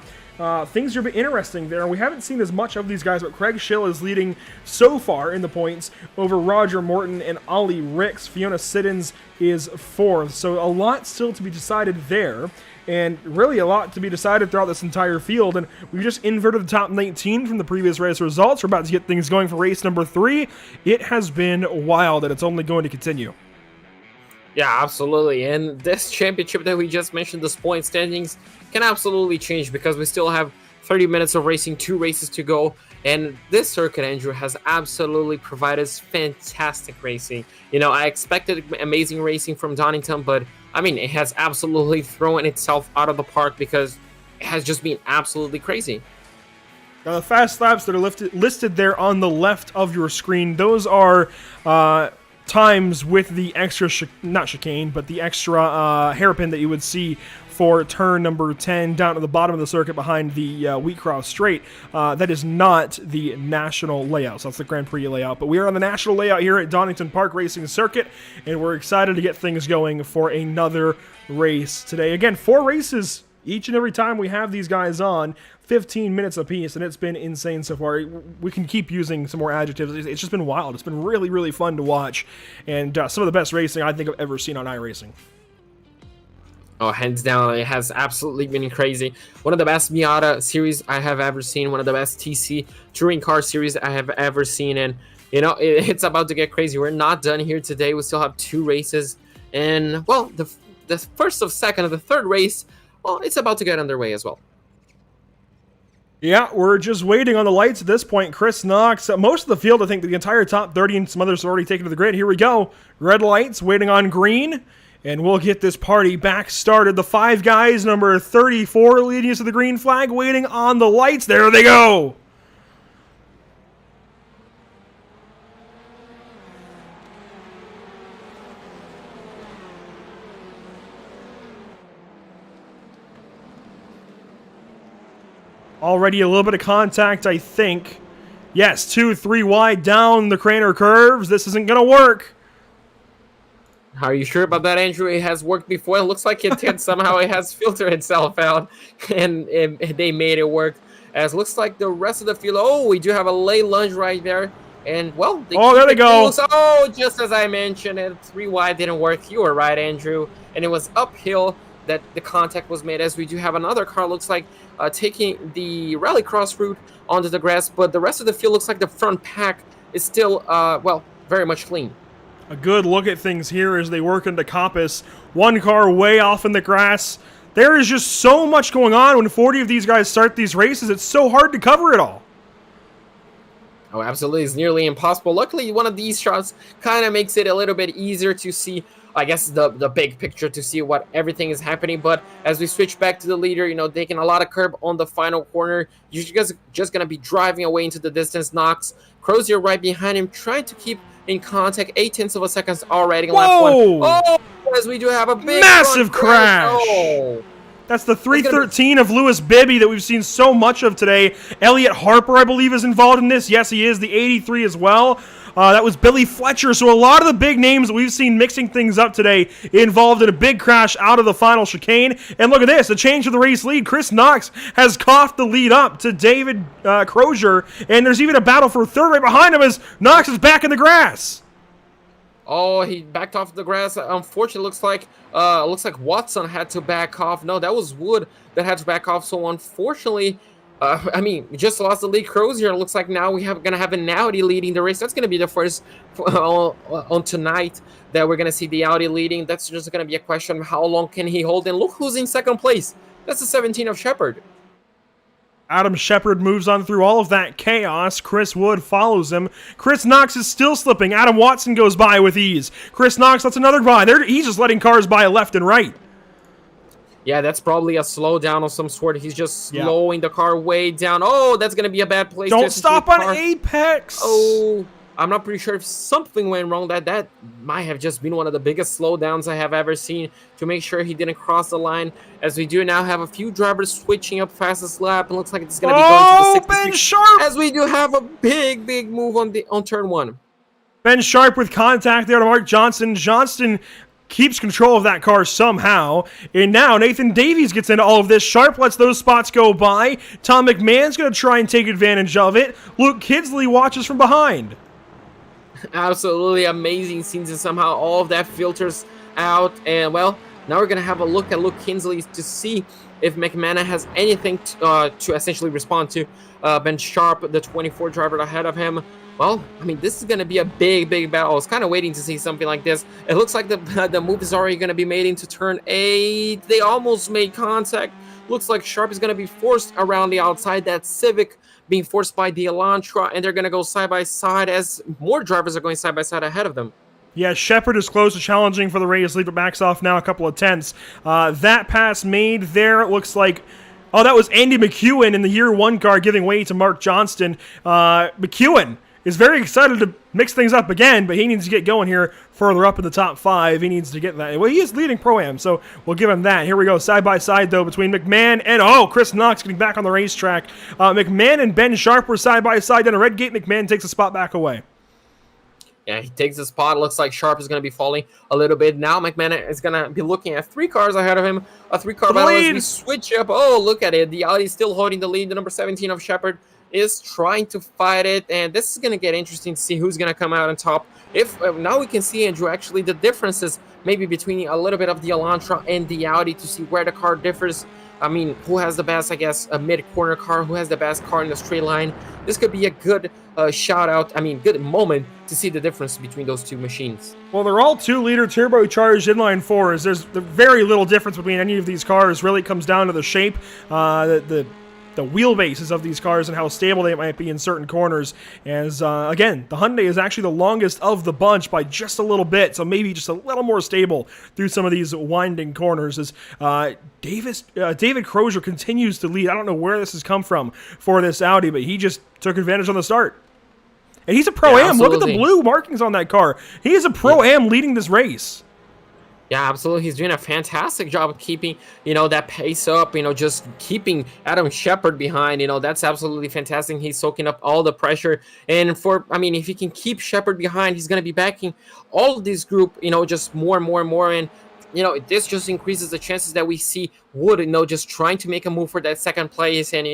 things are a bit interesting there. We haven't seen as much of these guys, but Craig Schill is leading so far in the points over Roger Morton and Ollie Ricks. Fiona Siddons is fourth. So a lot still to be decided there, and really a lot to be decided throughout this entire field. And we just inverted the top 19 from the previous race results. We're about to get things going for race number 3. It has been wild, and it's only going to continue. Yeah, absolutely. And this championship that we just mentioned, this point standings, can absolutely change, because we still have 30 minutes of racing, 2 races to go. And this circuit, Andrew, has absolutely provided fantastic racing. You know, I expected amazing racing from Donington, but I mean, it has absolutely thrown itself out of the park, because it has just been absolutely crazy. Now, the fast laps that are listed there on the left of your screen, those are times with the extra, not chicane, but the extra hairpin that you would see for turn number 10 down to the bottom of the circuit behind the Wheatcross Straight. That is not the national layout, so that's the Grand Prix layout. But we are on the national layout here at Donington Park Racing Circuit, and we're excited to get things going for another race today. Again, 4 races each and every time we have these guys on, 15 minutes apiece, and it's been insane so far. We can keep using some more adjectives. It's just been wild. It's been really, really fun to watch, and some of the best racing I think I've ever seen on iRacing. Oh, hands down, it has absolutely been crazy. One of the best Miata series I have ever seen, one of the best TC touring car series I have ever seen, and you know, it's about to get crazy. We're not done here today. We still have 2 races, and well, the first of second of the third race, well, it's about to get underway as well. Yeah, we're just waiting on the lights at this point. Chris Knox, most of the field, I think the entire top 30 and some others are already taken to the grid. Here we go. Red lights, waiting on green, and we'll get this party back started. The 5 guys, number 34, leading us to the green flag, waiting on the lights. There they go. Already a little bit of contact, I think. Yes, 2, 3 wide down the Craner curves. This isn't going to work. Are you sure about that, Andrew? It has worked before. It looks like it did. Somehow it has filtered itself out, and they made it work. As looks like the rest of the field. Oh, we do have a late lunge right there. And, well, there they go. Oh, just as I mentioned, and 3 wide didn't work. You were right, Andrew. And it was uphill that the contact was made, as we do have another car, looks like, taking the rallycross route onto the grass, but the rest of the field looks like the front pack is still, well, very much clean. A good look at things here as they work into Coppice. 1 car way off in the grass. There is just so much going on when 40 of these guys start these races. It's so hard to cover it all. Oh, absolutely. It's nearly impossible. Luckily, one of these shots kind of makes it a little bit easier to see I guess, the big picture to see what everything is happening. But as we switch back to the leader, taking a lot of curb on the final corner, you're just gonna be driving away into the distance. Knox, Crozier right behind him, trying to keep in contact. 0.8 of a second already in lap one. Oh, as we do have a big massive crash. Oh. That's the 313 of Lewis Bibby that we've seen so much of today. Elliot Harper, I believe, is involved in this. Yes, he is. The 83 as well. That was Billy Fletcher. So a lot of the big names that we've seen mixing things up today involved in a big crash out of the final chicane. And look at this, a change of the race lead. Chris Knox has coughed the lead up to David Crozier. And there's even a battle for third right behind him as Knox is back in the grass. Oh, he backed off the grass. Unfortunately, looks like Watson had to back off. No, that was Wood that had to back off. So unfortunately, we just lost the lead. Crozier. Looks like now gonna have an Audi leading the race. That's gonna be the first on tonight that we're gonna see the Audi leading. That's just gonna be a question of how long can he hold. And look who's in second place. That's the 17 of Shepard. Adam Shepard moves on through all of that chaos. Chris Wood follows him. Chris Knox is still slipping. Adam Watson goes by with ease. Chris Knox lets another by. He's just letting cars by left and right. Yeah, that's probably a slowdown of some sort. He's just slowing the car way down. Oh, that's going to be a bad place. Don't stop on Apex. Oh, I'm not pretty sure if something went wrong. That might have just been one of the biggest slowdowns I have ever seen to make sure he didn't cross the line. As we do now have a few drivers switching up fastest lap. It looks like it's going to be going to the 66. Ben Sharp! As we do have a big move on turn one. Ben Sharp with contact there to Mark Johnston. Johnston keeps control of that car somehow. And now Nathan Davies gets into all of this. Sharp lets those spots go by. Tom McMahon's going to try and take advantage of it. Luke Kidsley watches from behind. Absolutely amazing scenes, and somehow all of that filters out. And well, now we're gonna have a look at Luke Kinsley to see if McMahon has anything to essentially respond to. Ben Sharp, the 24 driver ahead of him. Well, this is gonna be a big battle. I was kind of waiting to see something like this. It looks like the move is already gonna be made into turn 8. They almost made contact. Looks like Sharp is gonna be forced around the outside. That Civic being forced by the Elantra, and they're going to go side by side as more drivers are going side by side ahead of them. Yeah, Shepard is close to challenging for the race lead, but backs off now a couple of tenths. That pass made there, it looks like... Oh, that was Andy McEwen in the year 1 car giving way to Mark Johnston. McEwen is very excited to mix things up again, but he needs to get going here further up in the top 5. He needs to get that. Well, he is leading Pro-Am, so we'll give him that. Here we go, side by side, though, between McMahon and, Chris Knox getting back on the racetrack. McMahon and Ben Sharp were side by side. Then a red gate, McMahon takes a spot back away. Yeah, he takes the spot. Looks like Sharp is going to be falling a little bit. Now McMahon is going to be looking at 3 cars ahead of him. A 3-car battle as we switch up. Oh, look at it. The Audi still holding the lead. The number 17 of Shepard is trying to fight it, and this is going to get interesting to see who's going to come out on top. If now we can see, Andrew, actually the differences maybe between a little bit of the Elantra and the Audi to see where the car differs. Who has the best, I guess, a mid-corner car, who has the best car in the straight line. This could be a good good moment to see the difference between those two machines. Well, they're all 2-liter turbocharged inline 4s. There's very little difference between any of these cars. Really, it comes down to the shape, the wheelbases of these cars and how stable they might be in certain corners. As again, the Hyundai is actually the longest of the bunch by just a little bit, so maybe just a little more stable through some of these winding corners. As David Crozier continues to lead. I don't know where this has come from for this Audi, but he just took advantage on the start. And he's a Pro-Am. Look at the blue markings on that car. He is a Pro-Am leading this race. Yeah, absolutely. He's doing a fantastic job of keeping, that pace up, just keeping Adam Shepard behind. That's absolutely fantastic. He's soaking up all the pressure. And if he can keep Shepard behind, he's going to be backing all of this group, just more and more and more. And, this just increases the chances that we see Wood, just trying to make a move for that second place. And,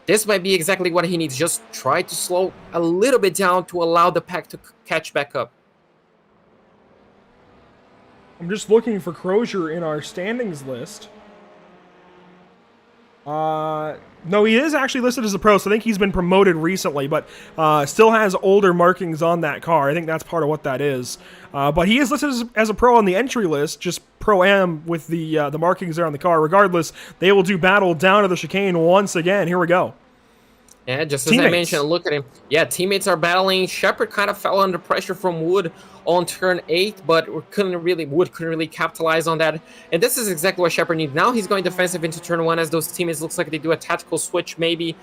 this might be exactly what he needs. Just try to slow a little bit down to allow the pack to catch back up. I'm just looking for Crozier in our standings list. No, he is actually listed as a pro, so I think he's been promoted recently, but still has older markings on that car. I think that's part of what that is. But he is listed as a pro on the entry list, just Pro-Am with the markings there on the car. Regardless, they will do battle down to the chicane once again. Here we go. Yeah, just as I Teammates. mentioned, look at him. Yeah, teammates are battling. Shepard kind of fell under pressure from Wood on turn 8, but Wood couldn't really capitalize on that. And this is exactly what Shepard needs. Now he's going defensive into turn 1 as those teammates looks like they do a tactical switch maybe.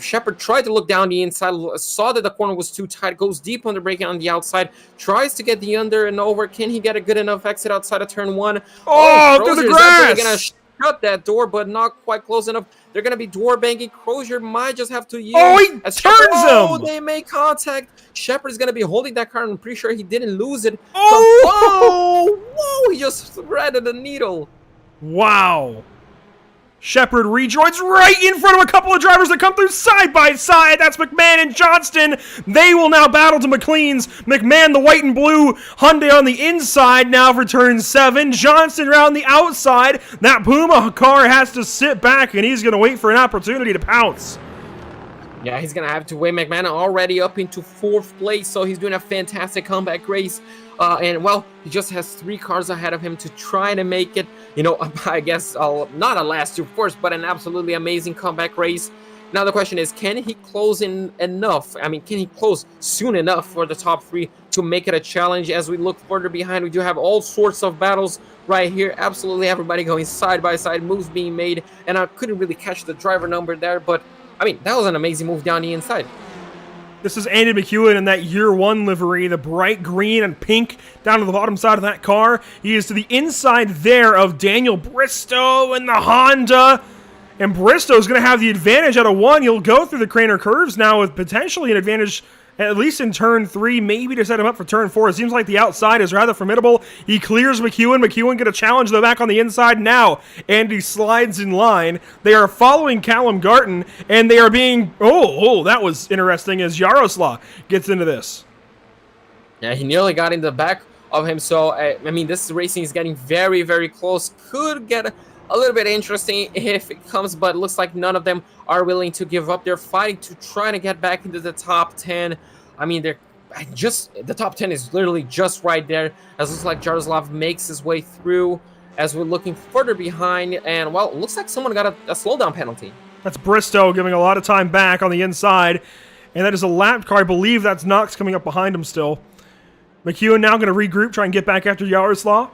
Shepard tried to look down the inside, saw that the corner was too tight, goes deep on the braking on the outside, tries to get the under and over. Can he get a good enough exit outside of turn 1? Oh, through the grass! They're going to shut that door, but not quite close enough. They're going to be door banging. Crozier might just have to yield. Oh, he turns him! They make contact. Shepard is going to be holding that car. I'm pretty sure he didn't lose it. Oh! Whoa! He just threaded the needle. Wow. Shepard rejoins right in front of a couple of drivers that come through side by side. That's McMahon and Johnston. They will now battle to McLean's. McMahon, the white and blue Hyundai on the inside now for turn 7. Johnston around the outside. That Puma car has to sit back, and he's going to wait for an opportunity to pounce. Yeah, he's going to have to wait. McMahon already up into 4th place, so he's doing a fantastic comeback race. And, well, he just has 3 cars ahead of him to try to make it, you know, I guess, not a last 2, of course, but an absolutely amazing comeback race. Now the question is, can he close in enough? I mean, can he close soon enough for the top 3 to make it a challenge? As we look further behind, we do have all sorts of battles right here. Absolutely everybody going side by side, moves being made. And I couldn't really catch the driver number there, but, I mean, that was an amazing move down the inside. This is Andy McEwen in that year 1 livery, the bright green and pink down to the bottom side of that car. He is to the inside there of Daniel Bristow in the Honda. And Bristow is going to have the advantage out of 1. He'll go through the Craner curves now with potentially an advantage at least in turn 3, maybe to set him up for turn 4. It seems like the outside is rather formidable. He clears McEwen. McEwen going to challenge the back on the inside now. Andy slides in line. They are following Callum Garton, and they are being... Oh, that was interesting as Jaroslav gets into this. Yeah, he nearly got in the back of him, so, I mean, this racing is getting very, very close. Could get a little bit interesting if it comes, but it looks like none of them are willing to give up. They're fighting to try to get back into the top 10. I mean, the top 10 is literally just right there. As it looks like Jaroslav makes his way through as we're looking further behind. And, well, it looks like someone got a slowdown penalty. That's Bristow giving a lot of time back on the inside. And that is a lap car. I believe that's Knox coming up behind him still. McEwen now going to regroup, try and get back after Jaroslav.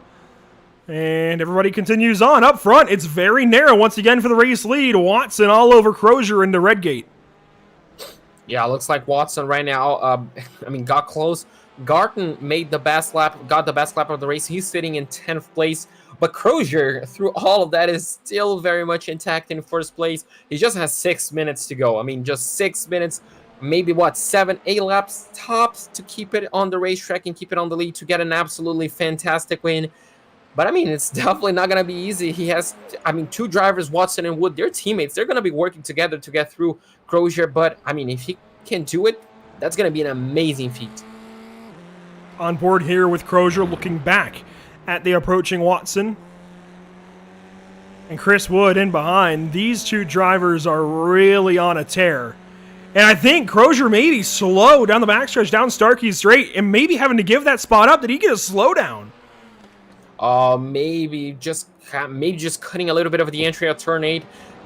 And everybody continues on. Up front, it's very narrow once again for the race lead. Watson all over Crozier into Redgate. Yeah, looks like Watson right now, got close. Garton got the best lap of the race. He's sitting in 10th place. But Crozier, through all of that, is still very much intact in 1st place. He just has 6 minutes to go. I mean, just 6 minutes, maybe 7, 8 laps tops to keep it on the racetrack and keep it on the lead to get an absolutely fantastic win. But, I mean, it's definitely not going to be easy. He has, 2 drivers, Watson and Wood. They're teammates. They're going to be working together to get through Crozier. But, I mean, if he can do it, that's going to be an amazing feat. On board here with Crozier looking back at the approaching Watson. And Chris Wood in behind. These 2 drivers are really on a tear. And I think Crozier maybe slow down the backstretch, down Starkey Straight, and maybe having to give that spot up. Did he get a slowdown? Maybe just cutting a little bit of the entry at turn 8.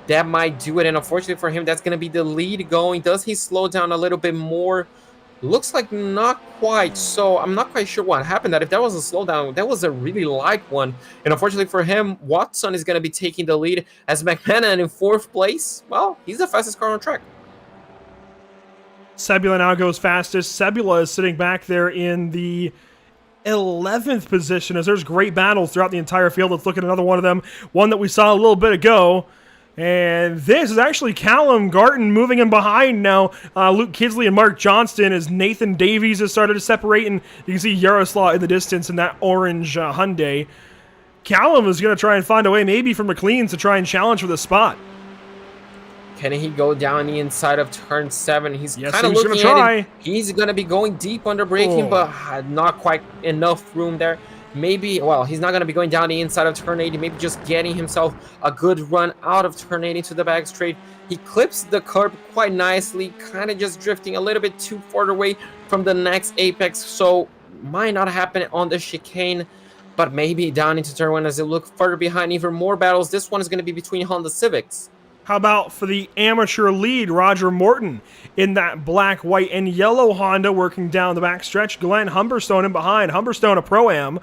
That might do it, and unfortunately for him, that's going to be the lead going. Does he slow down a little bit more? Looks like not quite, so I'm not quite sure what happened. That if that was a slowdown, that was a really light one. And unfortunately for him, Watson is going to be taking the lead as McMahon in 4th place. Well, he's the fastest car on track. Sebula now goes fastest. Sebula is sitting back there in the 11th position as there's great battles throughout the entire field. Let's look at another one of them, one that we saw a little bit ago. And this is actually Callum Garton moving in behind now. Luke Kidsley and Mark Johnston as Nathan Davies has started to separate, and you can see Jaroslav in the distance in that orange Hyundai. Callum is going to try and find a way maybe for McLean's to try and challenge for the spot. Can he go down the inside of turn 7? He's Yes, kind of he's looking gonna at try. it. He's going to be going deep under braking, but not quite enough room there. Maybe, well, he's not going to be going down the inside of turn 80. Maybe just getting himself a good run out of turn 80 to the back straight. He clips the curb quite nicely, kind of just drifting a little bit too far away from the next apex. So might not happen on the chicane, but maybe down into turn 1 as they look further behind. Even more battles. This one is going to be between Honda Civics. How about for the amateur lead, Roger Morton in that black, white, and yellow Honda working down the backstretch. Glenn Humberstone in behind. Humberstone, a Pro-Am,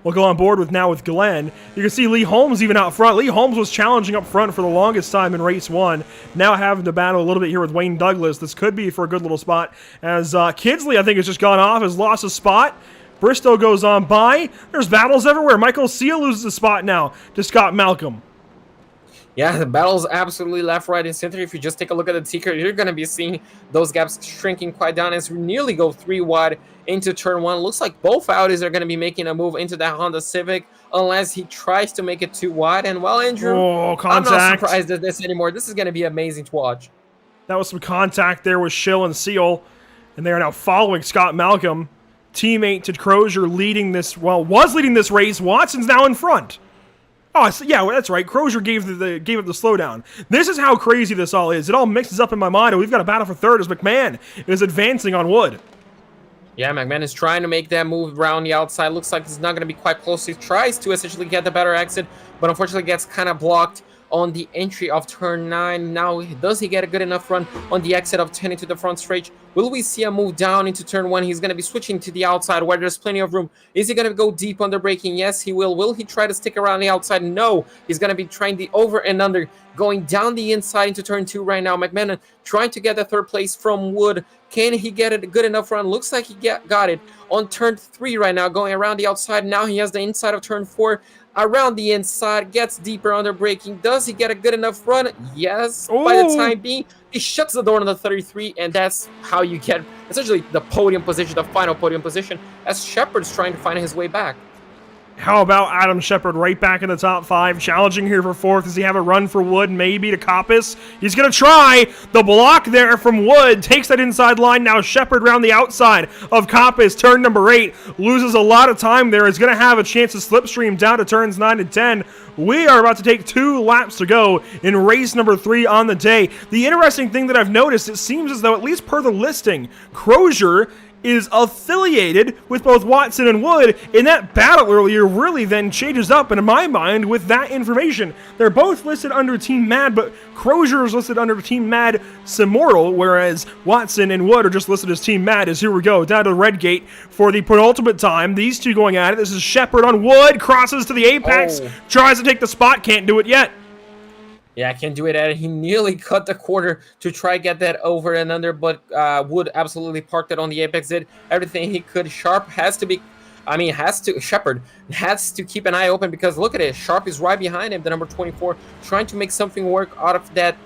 will go on board with Glenn. You can see Lee Holmes even out front. Lee Holmes was challenging up front for the longest time in race 1. Now having to battle a little bit here with Wayne Douglas. This could be for a good little spot as Kidsley, I think, has just gone off, has lost a spot. Bristow goes on by. There's battles everywhere. Michael Seal loses a spot now to Scott Malcolm. Yeah, the battle's absolutely left, right, and center. If you just take a look at the ticker, you're going to be seeing those gaps shrinking quite down as we nearly go 3 wide into turn 1. Looks like both Audis are going to be making a move into that Honda Civic unless he tries to make it too wide. And, well, Andrew, I'm not surprised at this anymore. This is going to be amazing to watch. That was some contact there with Schill and Seal, and they are now following Scott Malcolm. Teammate to Crozier leading this, was leading this race. Watson's now in front. Oh, yeah, that's right. Crozier gave up the slowdown. This is how crazy this all is. It all mixes up in my mind, and we've got a battle for third as McMahon is advancing on Wood. Yeah, McMahon is trying to make that move around the outside. Looks like it's not going to be quite close. He tries to essentially get the better exit, but unfortunately gets kind of blocked on the entry of turn 9. Now, does he get a good enough run on the exit of 10 into the front straight? Will we see a move down into turn 1? He's going to be switching to the outside where there's plenty of room. Is he going to go deep under braking? Yes, he will. Will he try to stick around the outside? No. He's going to be trying the over and under, going down the inside into turn 2 right now. McMahon trying to get the third place from Wood. Can he get it a good enough run? Looks like he got it on turn 3 right now, going around the outside. Now he has the inside of turn 4. Around the inside, gets deeper under braking. Does he get a good enough run? Yes. Ooh. By the time being, he shuts the door on the 33, and that's how you get essentially the podium position, the final podium position, as Shepard's trying to find his way back. How about Adam Shepard right back in the top 5, challenging here for 4th? Does he have a run for Wood, maybe to Coppice? He's going to try. The block there from Wood takes that inside line. Now Shepard around the outside of Coppice, turn number 8. Loses a lot of time there. Is going to have a chance to slipstream down to turns 9 and 10. We are about to take 2 laps to go in race number 3 on the day. The interesting thing that I've noticed, it seems as though, at least per the listing, Crozier is affiliated with both Watson and Wood, and that battle earlier really then changes up in my mind with that information. They're both listed under Team Mad, but Crozier is listed under Team Mad Simortal, whereas Watson and Wood are just listed as Team Mad. As here we go, down to the red gate for the penultimate time. These two going at it. This is Shepard on Wood, crosses to the apex, tries to take the spot, can't do it yet. Yeah, can't do it. And he nearly cut the quarter to try get that over and under, but Wood absolutely parked it on the apex. Did everything he could. Shepard has to keep an eye open because look at it. Sharp is right behind him, the number 24, trying to make something work out of that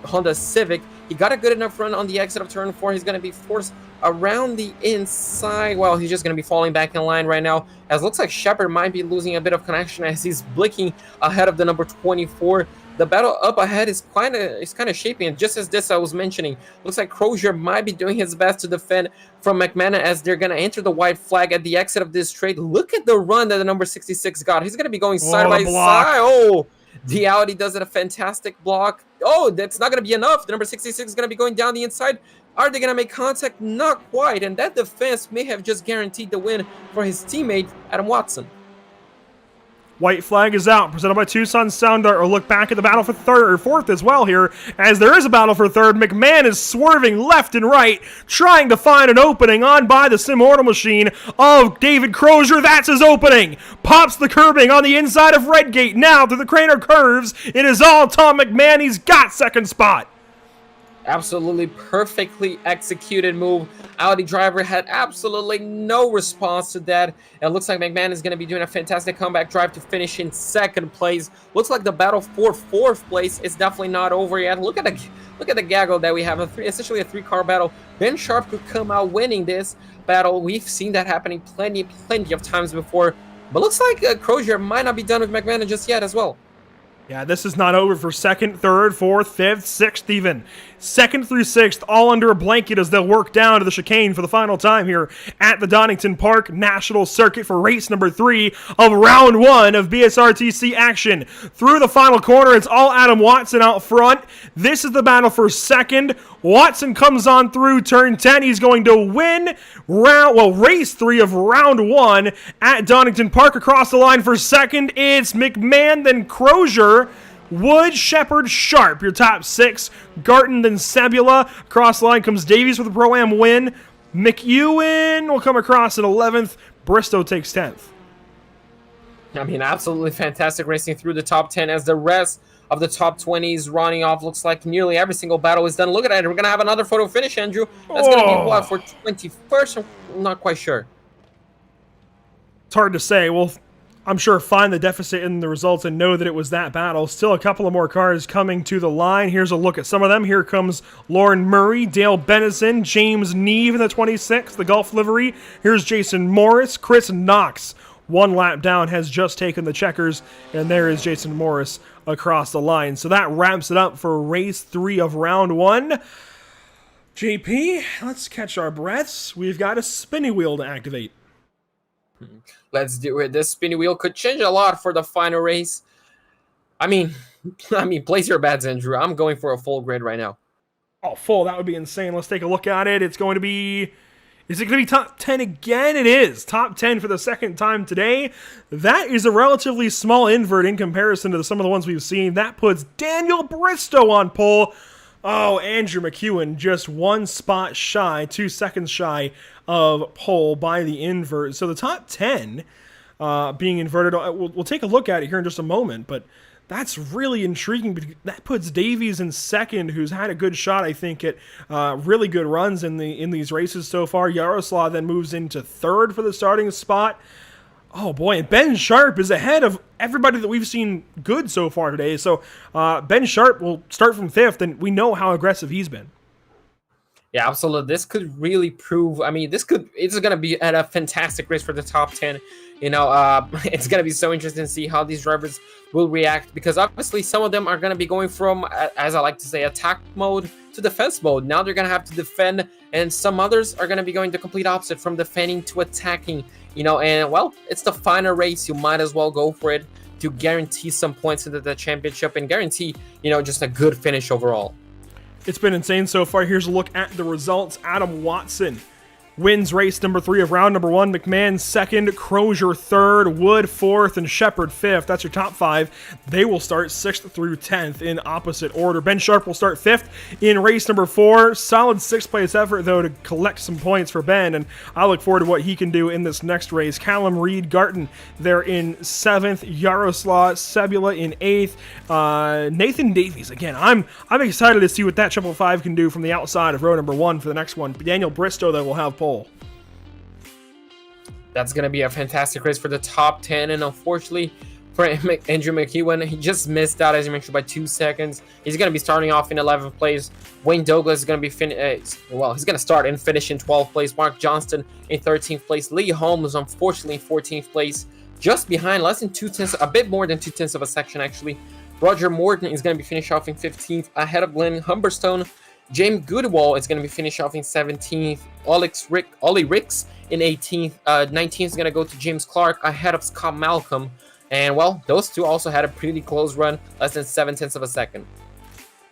Honda Civic. He got a good enough run on the exit of turn 4. He's going to be forced around the inside. Well, he's just going to be falling back in line right now, as looks like Shepard might be losing a bit of connection as he's blinking ahead of the number 24. The battle up ahead is kind of shaping, and just as this I was mentioning, looks like Crozier might be doing his best to defend from McMahon as they're going to enter the white flag at the exit of this straight. Look at the run that the number 66 got. He's going to be going side by side. Oh, the Audi does it a fantastic block. Oh, that's not going to be enough. The number 66 is going to be going down the inside. Are they going to make contact? Not quite, and that defense may have just guaranteed the win for his teammate, Adam Watson. White flag is out, presented by Tucson Sound Art. We'll look back at the battle for third or fourth as well here, as there is a battle for third. McMahon is swerving left and right, trying to find an opening on by the Simortal machine of David Crozier. That's his opening. Pops the curbing on the inside of Redgate. Now through the Craner curves. It is all Tom McMahon. He's got second spot. Absolutely perfectly executed move. Audi driver had absolutely no response to that. It looks like McMahon is going to be doing a fantastic comeback drive to finish in second place. Looks like the battle for fourth place is definitely not over yet. Look at the gaggle that we have. Essentially a 3-car battle. Ben Sharp could come out winning this battle. We've seen that happening plenty of times before. But looks like Crozier might not be done with McMahon just yet as well. Yeah, this is not over for second, third, fourth, fifth, sixth even. Second through sixth, all under a blanket as they'll work down to the chicane for the final time here at the Donington Park National Circuit for race number 3 of round 1 of BSRTC action. Through the final corner, it's all Adam Watson out front. This is the battle for second. Watson comes on through turn 10. He's going to win race 3 of round 1 at Donington Park. Across the line for second, it's McMahon, then Crozier. Wood, Shepard, Sharp, your top 6. Garton, then Sebula. Across the line comes Davies with a Pro-Am win. McEwen will come across in 11th. Bristow takes 10th. I mean, absolutely fantastic racing through the top 10 as the rest of the top 20s running off. Looks like nearly every single battle is done. Look at it. We're going to have another photo finish, Andrew. That's going to be what, for 21st? I'm not quite sure. It's hard to say. We'll, I'm sure, find the deficit in the results and know that it was that battle. Still a couple of more cars coming to the line. Here's a look at some of them. Here comes Lauren Murray, Dale Bennison, James Neve in the 26th, the Gulf livery. Here's Jason Morris, Chris Knox. 1 lap down, has just taken the checkers, and there is Jason Morris across the line. So that wraps it up for race 3 of round 1. JP, let's catch our breaths. We've got a spinny wheel to activate. Let's do it. This spinny wheel could change a lot for the final race. I mean, place your bets, Andrew. I'm going for a full grid right now. Oh, full. That would be insane. Let's take a look at it. It's going to be... Is it going to be top 10 again? It is. Top 10 for the second time today. That is a relatively small invert in comparison to some of the ones we've seen. That puts Daniel Bristow on pole. Oh, Andrew McEwen just 1 spot shy, 2 seconds shy of pole by the invert. So the top 10 being inverted, we'll take a look at it here in just a moment, but that's really intriguing. That puts Davies in second, who's had a good shot, I think, at really good runs in these races so far. Yaroslav then moves into third for the starting spot. Oh boy, and Ben Sharp is ahead of everybody that we've seen good so far today. So Ben Sharp will start from 5th, and we know how aggressive he's been. Yeah, absolutely. This could really prove. I mean, it's going to be at a fantastic race for the top 10. You know, it's going to be so interesting to see how these drivers will react, because obviously some of them are going to be going from, as I like to say, attack mode to defense mode. Now they're going to have to defend, and some others are going to be going the complete opposite, from defending to attacking. You know, and well, it's the final race. You might as well go for it to guarantee some points into the championship and guarantee, you know, just a good finish overall. It's been insane so far. Here's a look at the results. Adam Watson wins race number 3 of round number 1. McMahon 2nd, Crozier 3rd, Wood 4th, and Shepard 5th. That's your top 5. They will start 6th through 10th in opposite order. Ben Sharp will start 5th in race number 4. Solid 6th place effort, though, to collect some points for Ben, and I look forward to what he can do in this next race. Callum Reed Garton, they're in 7th. Yaroslav Sebula in 8th. Nathan Davies, again, I'm excited to see what that 555 can do from the outside of row number 1 for the next one. Daniel Bristow, though, will have pole. That's going to be a fantastic race for the top 10, and unfortunately for Andrew McEwen, he just missed out, as you mentioned, by 2 seconds. He's going to be starting off in 11th place. Wayne Douglas is going to be he's going to start and finish in 12th place. Mark Johnston in 13th place. Lee Holmes, unfortunately, in 14th place, just behind, less than 2/10, a bit more than 2/10 of a section, actually. Roger Morton is going to be finished off in 15th, ahead of Glenn Humberstone. James Goodwall is going to be finished off in 17th. Ollie Ricks in 18th. 19th is going to go to James Clark, ahead of Scott Malcolm. And, well, those two also had a pretty close run, less than 0.7 of a second.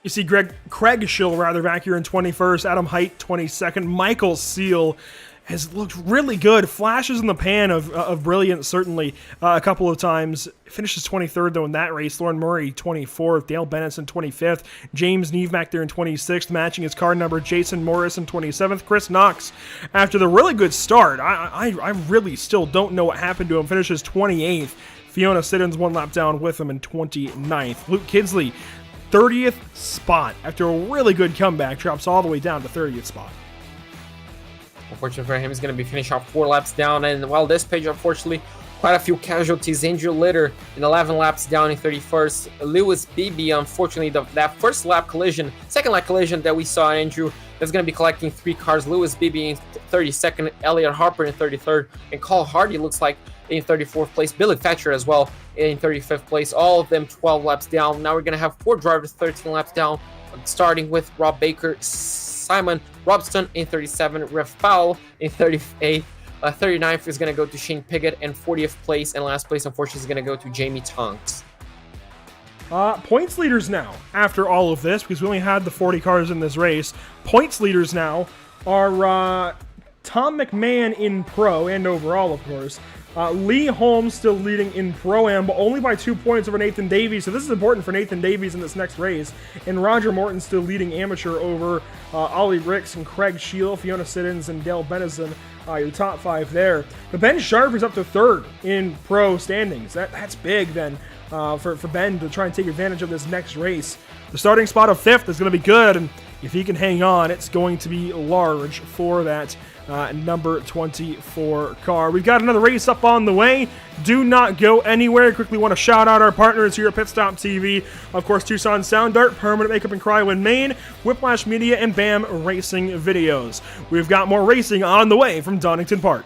You see Craig Schill, back here in 21st. Adam Height, 22nd. Michael Seal has looked really good. Flashes in the pan of brilliance, certainly, a couple of times. Finishes 23rd, though, in that race. Lauren Murray, 24th. Dale Bennison, 25th. James Neve back there in 26th, matching his car number. Jason Morris in 27th. Chris Knox, after the really good start, I really still don't know what happened to him. Finishes 28th. Fiona Siddons 1 lap down with him in 29th. Luke Kidsley, 30th spot. After a really good comeback, drops all the way down to 30th spot. Unfortunately for him, he's going to be finished off 4 laps down. And while this page, unfortunately, quite a few casualties. Andrew Litter in 11 laps down in 31st. Lewis Beebe, unfortunately, that first lap collision, second lap collision that we saw, Andrew, that's going to be collecting 3 cars. Lewis Beebe in 32nd, Elliot Harper in 33rd, and Cole Hardy looks like in 34th place. Billy Thatcher as well in 35th place. All of them 12 laps down. Now we're going to have 4 drivers 13 laps down, starting with Rob Baker, Simon Robston in 37th, Rafal in 38th, 39th is going to go to Shane Piggott, and 40th place and last place, unfortunately, is going to go to Jamie Tonks. Points leaders now, after all of this, because we only had the 40 cars in this race. Points leaders now are Tom McMahon in Pro and overall, of course. Lee Holmes still leading in Pro-Am, but only by 2 points over Nathan Davies, so this is important for Nathan Davies in this next race. And Roger Morton still leading Amateur over Ollie Ricks and Craig Scheel, Fiona Siddons, and Dale Benison, your top 5 there. But Ben Sharp is up to 3rd in Pro standings. That's big then for Ben to try and take advantage of this next race. The starting spot of 5th is going to be good, and if he can hang on, it's going to be large for that number 24 car. We've got another race up on the way. Do not go anywhere. Quickly want to shout out our partners here at Pit Stop TV. Of course, Tucson Sound Art, Permanent Makeup and Cryo in Maine, Whiplash Media, and BAM Racing Videos. We've got more racing on the way from Donington Park.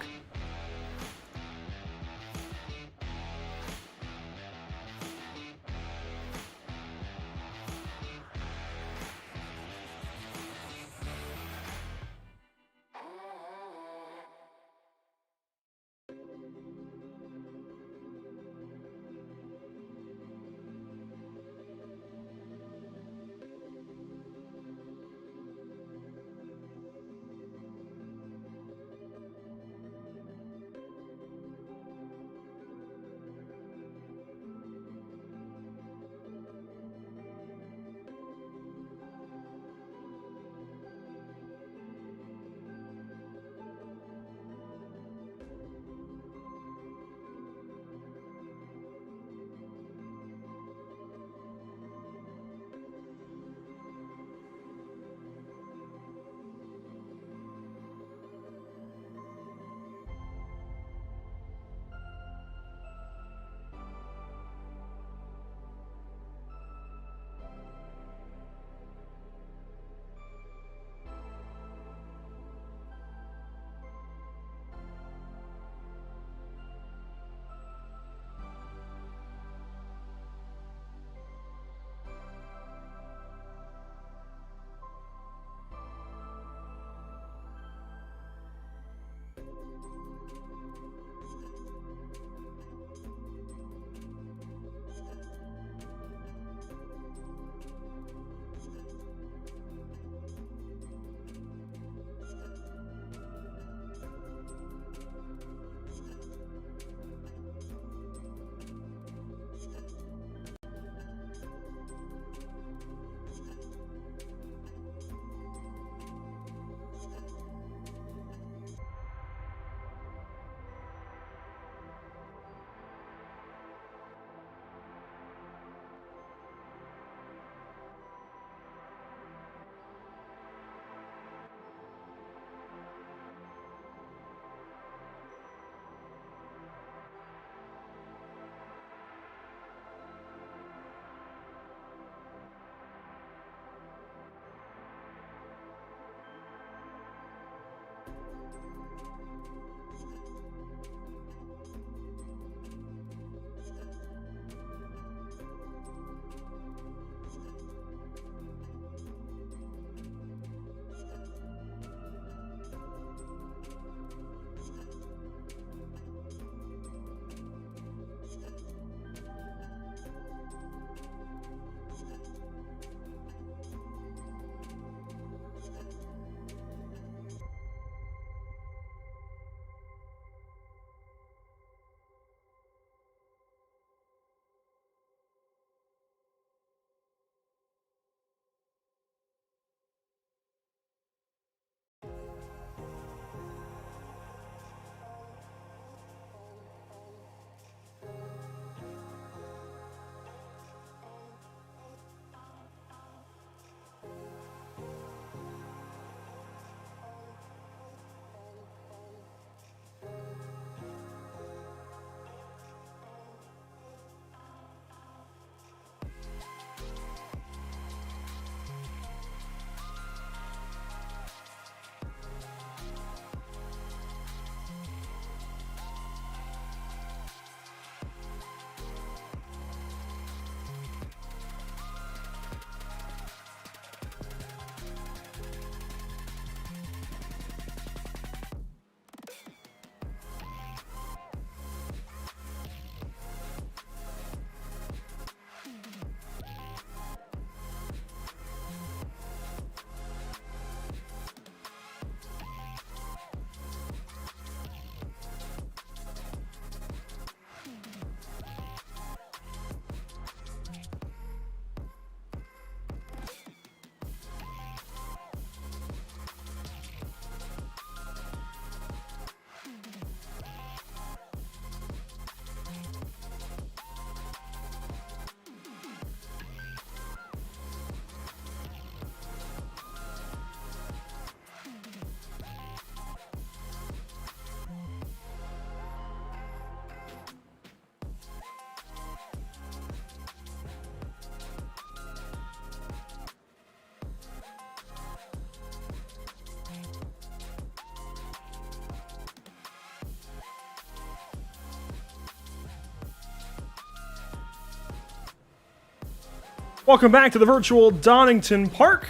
Welcome back to the virtual Donington Park.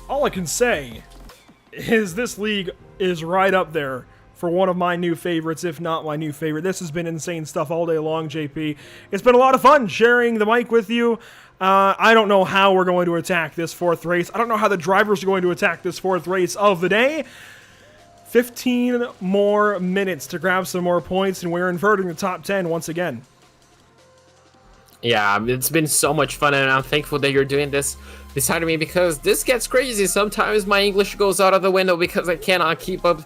All I can say is this league is right up there for one of my new favorites, if not my new favorite. This has been insane stuff all day long, JP. It's been a lot of fun sharing the mic with you. I don't know how we're going to attack this fourth race. I don't know how the drivers are going to attack this fourth race of the day. 15 more minutes to grab some more points, and we're inverting the top 10 once again. Yeah, it's been so much fun, and I'm thankful that you're doing this beside me, because this gets crazy. Sometimes my English goes out of the window because I cannot keep up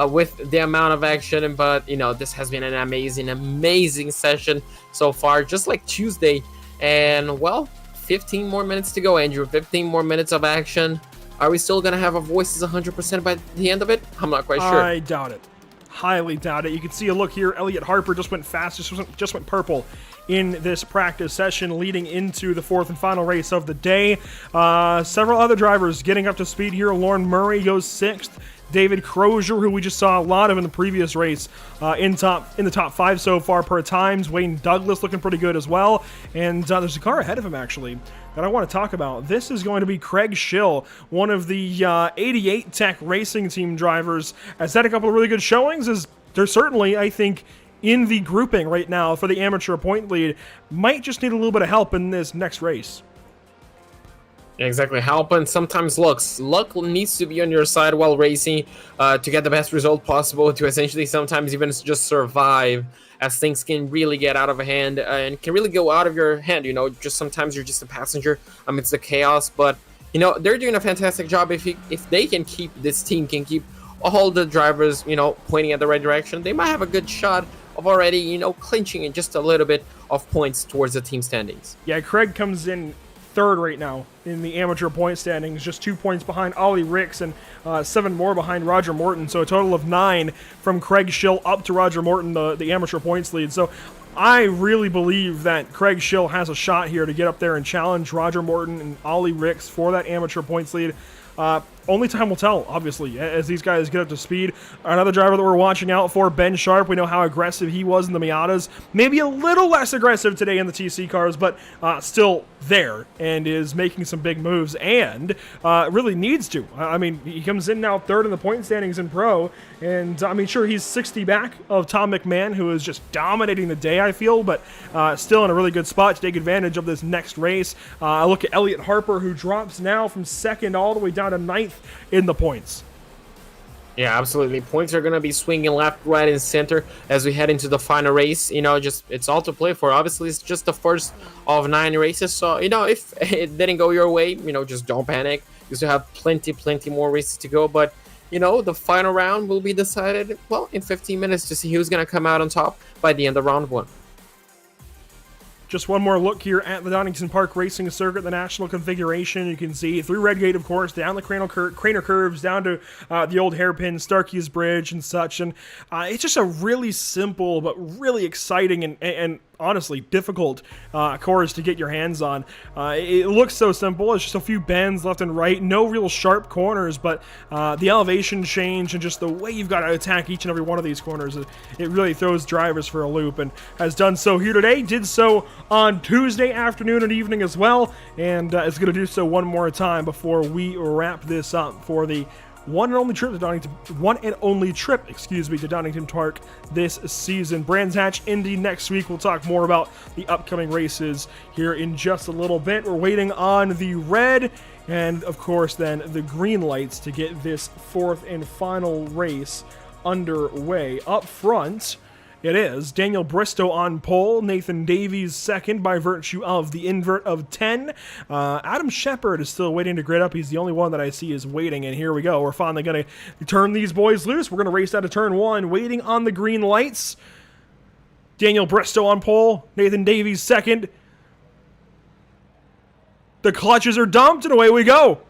with the amount of action. But, you know, this has been an amazing session so far, just like Tuesday. And, well, 15 more minutes to go, Andrew. 15 more minutes of action. Are we still going to have our voices 100% by the end of it? I'm not quite sure. I doubt it. Highly doubt it. You can see a look here. Elliot Harper just went fast, just went purple in this practice session leading into the fourth and final race of the day. Several other drivers getting up to speed here. Lauren Murray goes sixth. David Crozier, who we just saw a lot of in the previous race, in the top 5 so far per times. Wayne Douglas looking pretty good as well. And there's a car ahead of him, actually, that I want to talk about. This is going to be Craig Schill, one of the 88 Tech Racing Team drivers. Has had a couple of really good showings. They're certainly, I think, in the grouping right now for the amateur point lead. Might just need a little bit of help in this next race. Exactly, help and sometimes luck. Luck needs to be on your side while racing to get the best result possible, to essentially sometimes even just survive, as things can really get out of hand and can really go out of your hand. You know, just sometimes you're just a passenger amidst the chaos. But, you know, they're doing a fantastic job. If they can keep, this team can keep all the drivers, you know, pointing at the right direction, they might have a good shot of already, you know, clinching in just a little bit of points towards the team standings. Yeah, Craig comes in third right now in the amateur point standings, just 2 points behind Ollie Ricks and 7 more behind Roger Morton. So a total of 9 from Craig Schill up to Roger Morton, the amateur points lead. So I really believe that Craig Schill has a shot here to get up there and challenge Roger Morton and Ollie Ricks for that amateur points lead. Only time will tell, obviously, as these guys get up to speed. Another driver that we're watching out for, Ben Sharp. We know how aggressive he was in the Miatas. Maybe a little less aggressive today in the TC cars, but still there and is making some big moves and really needs to. I mean, he comes in now third in the point standings in pro, and I mean, sure, he's 60 back of Tom McMahon, who is just dominating the day, I feel, but still in a really good spot to take advantage of this next race. I look at Elliot Harper, who drops now from second all the way down to ninth in the points. Yeah, absolutely. Points are going to be swinging left, right, and center as we head into the final race. You know, just it's all to play for. Obviously, it's just the first of 9 races. So, you know, if it didn't go your way, you know, just don't panic. You still have plenty more races to go. But, you know, the final round will be decided, well, in 15 minutes to see who's going to come out on top by the end of round 1. Just one more look here at the Donington Park Racing Circuit, the national configuration. You can see through Redgate, of course, down the Craner curves, down to the old hairpin, Starkey's Bridge and such. And it's just a really simple but really exciting and honestly difficult course to get your hands on. It looks so simple. It's just a few bends left and right, no real sharp corners, but the elevation change and just the way you've got to attack each and every one of these corners, it really throws drivers for a loop, and has done so here today, did so on Tuesday afternoon and evening as well, and is going to do so one more time before we wrap this up for the one and only trip to Donington Park this season. Brands Hatch Indy next week. We'll talk more about the upcoming races here in just a little bit. We're waiting on the red and, of course, then the green lights to get this fourth and final race underway. Up front, it is Daniel Bristow on pole, Nathan Davies second by virtue of the invert of 10. Adam Shepard is still waiting to grid up. He's the only one that I see is waiting, and here we go. We're finally going to turn these boys loose. We're going to race out of turn 1, waiting on the green lights. Daniel Bristow on pole, Nathan Davies second. The clutches are dumped, and away we go.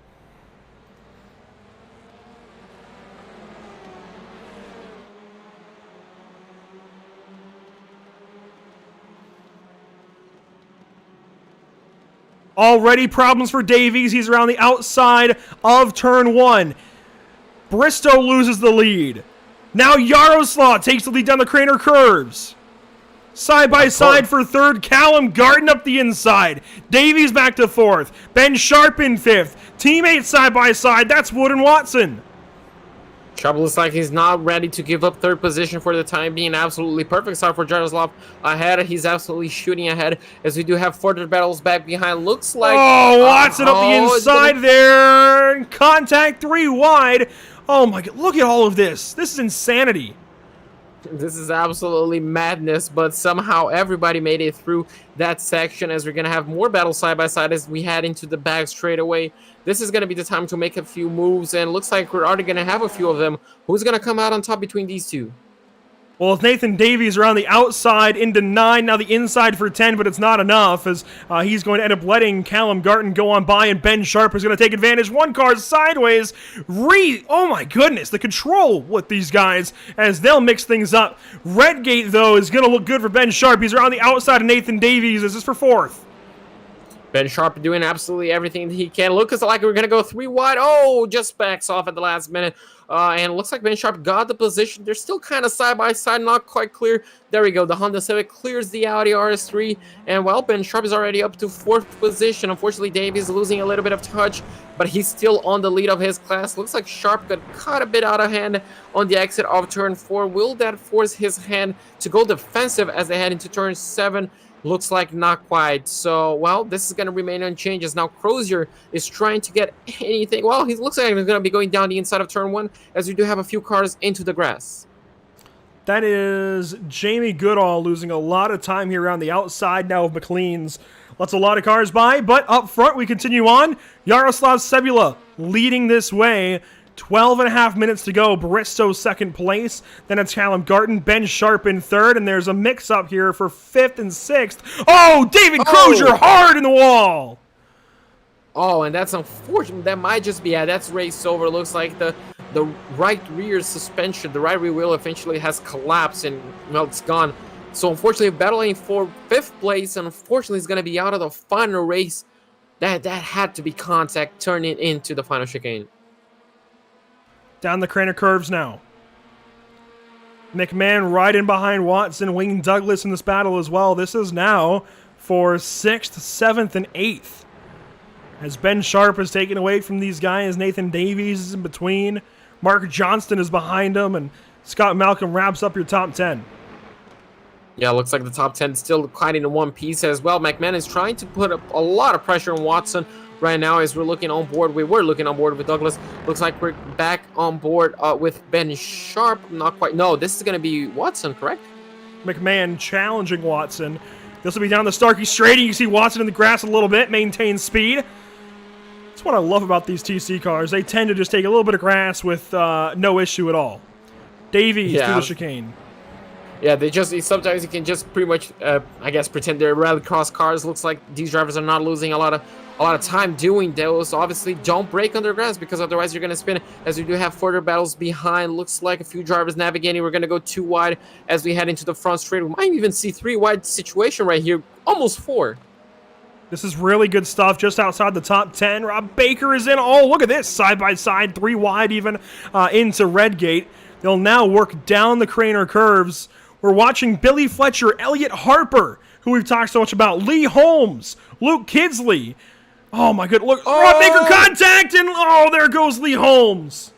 Already problems for Davies. He's around the outside of turn 1. Bristow loses the lead. Now Yaroslav takes the lead down the Craner curves. Side by side for third, Callum Garden up the inside. Davies back to fourth. Ben Sharp in fifth. Teammates side by side. That's Wood and Watson. Sharp looks like he's not ready to give up third position for the time being. Absolutely perfect start for Jaroslav ahead. He's absolutely shooting ahead as we do have further battles back behind. Looks like... Oh, Watson up the inside there. Contact 3 wide. Oh my God, look at all of this. This is insanity. This is absolutely madness, but somehow everybody made it through that section as we're going to have more battles side by side as we head into the back straight away. This is going to be the time to make a few moves, and looks like we're already going to have a few of them. Who's going to come out on top between these two? Well, it's Nathan Davies around the outside into 9, now the inside for 10, but it's not enough as he's going to end up letting Callum Garton go on by, and Ben Sharp is going to take advantage. One car sideways. Oh my goodness, the control with these guys as they'll mix things up. Redgate, though, is going to look good for Ben Sharp. He's around the outside of Nathan Davies. This is for fourth. Ben Sharp doing absolutely everything he can. Looks like we're going to go 3 wide. Oh, just backs off at the last minute. And it looks like Ben Sharp got the position. They're still kind of side by side, not quite clear. There we go. The Honda Civic clears the Audi RS3. And, well, Ben Sharp is already up to 4th position. Unfortunately, Davies losing a little bit of touch, but he's still on the lead of his class. Looks like Sharp got caught a bit out of hand on the exit of turn 4. Will that force his hand to go defensive as they head into turn 7? Looks like not quite. So, well, this is going to remain unchanged as now Crozier is trying to get anything. Well, he looks like he's going to be going down the inside of turn 1 as we do have a few cars into the grass. That is Jamie Goodall losing a lot of time here around the outside now of McLean's. Lets a lot of cars by, but up front we continue on. Yaroslav Sebula leading this way. 12.5 minutes to go. Bristow second place. Then it's Callum Garton, Ben Sharp in third, and there's a mix-up here for 5th and 6th. Oh, David Crozier hard in the wall. Oh, and that's unfortunate. That might just be, that's raced over. Looks like the right rear suspension, the right rear wheel eventually has collapsed and, well, it's gone. So, unfortunately, battling for 5th place, and unfortunately, is going to be out of the final race. That had to be contact turning into the final chicane. Down the Craner curves now. McMahon right in behind Watson, Wayne Douglas in this battle as well. This is now for 6th, 7th, and 8th. As Ben Sharp is taken away from these guys, Nathan Davies is in between. Mark Johnston is behind him, and Scott Malcolm wraps up your top 10. Yeah, looks like the top 10 is still quite in one piece as well. McMahon is trying to put up a lot of pressure on Watson right now as we're looking on board. We were looking on board with Douglas. Looks like we're back on board with Ben Sharp. Not quite. No, this is going to be Watson, correct? McMahon challenging Watson. This will be down the Starkey straight. You can see Watson in the grass a little bit, maintains speed. That's what I love about these TC cars. They tend to just take a little bit of grass with no issue at all. Davies through the chicane. Yeah, sometimes you can just pretty much, I guess, pretend they're rallycross cars. Looks like these drivers are not losing a lot of time doing those. Obviously, don't break under grass because otherwise you're going to spin it. As we do have further battles behind. Looks like a few drivers navigating. We're going to go 2 wide as we head into the front straight. We might even see 3 wide situation right here. Almost 4. This is really good stuff just outside the top 10. Rob Baker is in. Oh, look at this. Side by side, 3 wide even into Redgate. They'll now work down the Craner curves. We're watching Billy Fletcher, Elliot Harper, who we've talked so much about, Lee Holmes, Luke Kidsley. Oh my good, look, Rob Baker contact, and oh, there goes Lee Holmes.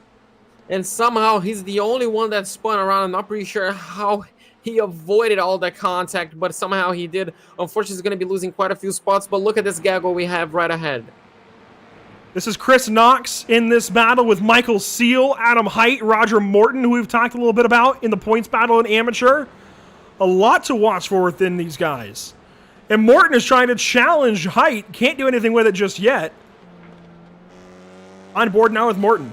And somehow he's the only one that spun around. I'm not pretty sure how he avoided all that contact, but somehow he did. Unfortunately, he's going to be losing quite a few spots, but look at this gaggle we have right ahead. This is Chris Knox in this battle with Michael Seal, Adam Height, Roger Morton, who we've talked a little bit about in the points battle in amateur. A lot to watch for within these guys. And Morton is trying to challenge Height. Can't do anything with it just yet. On board now with Morton.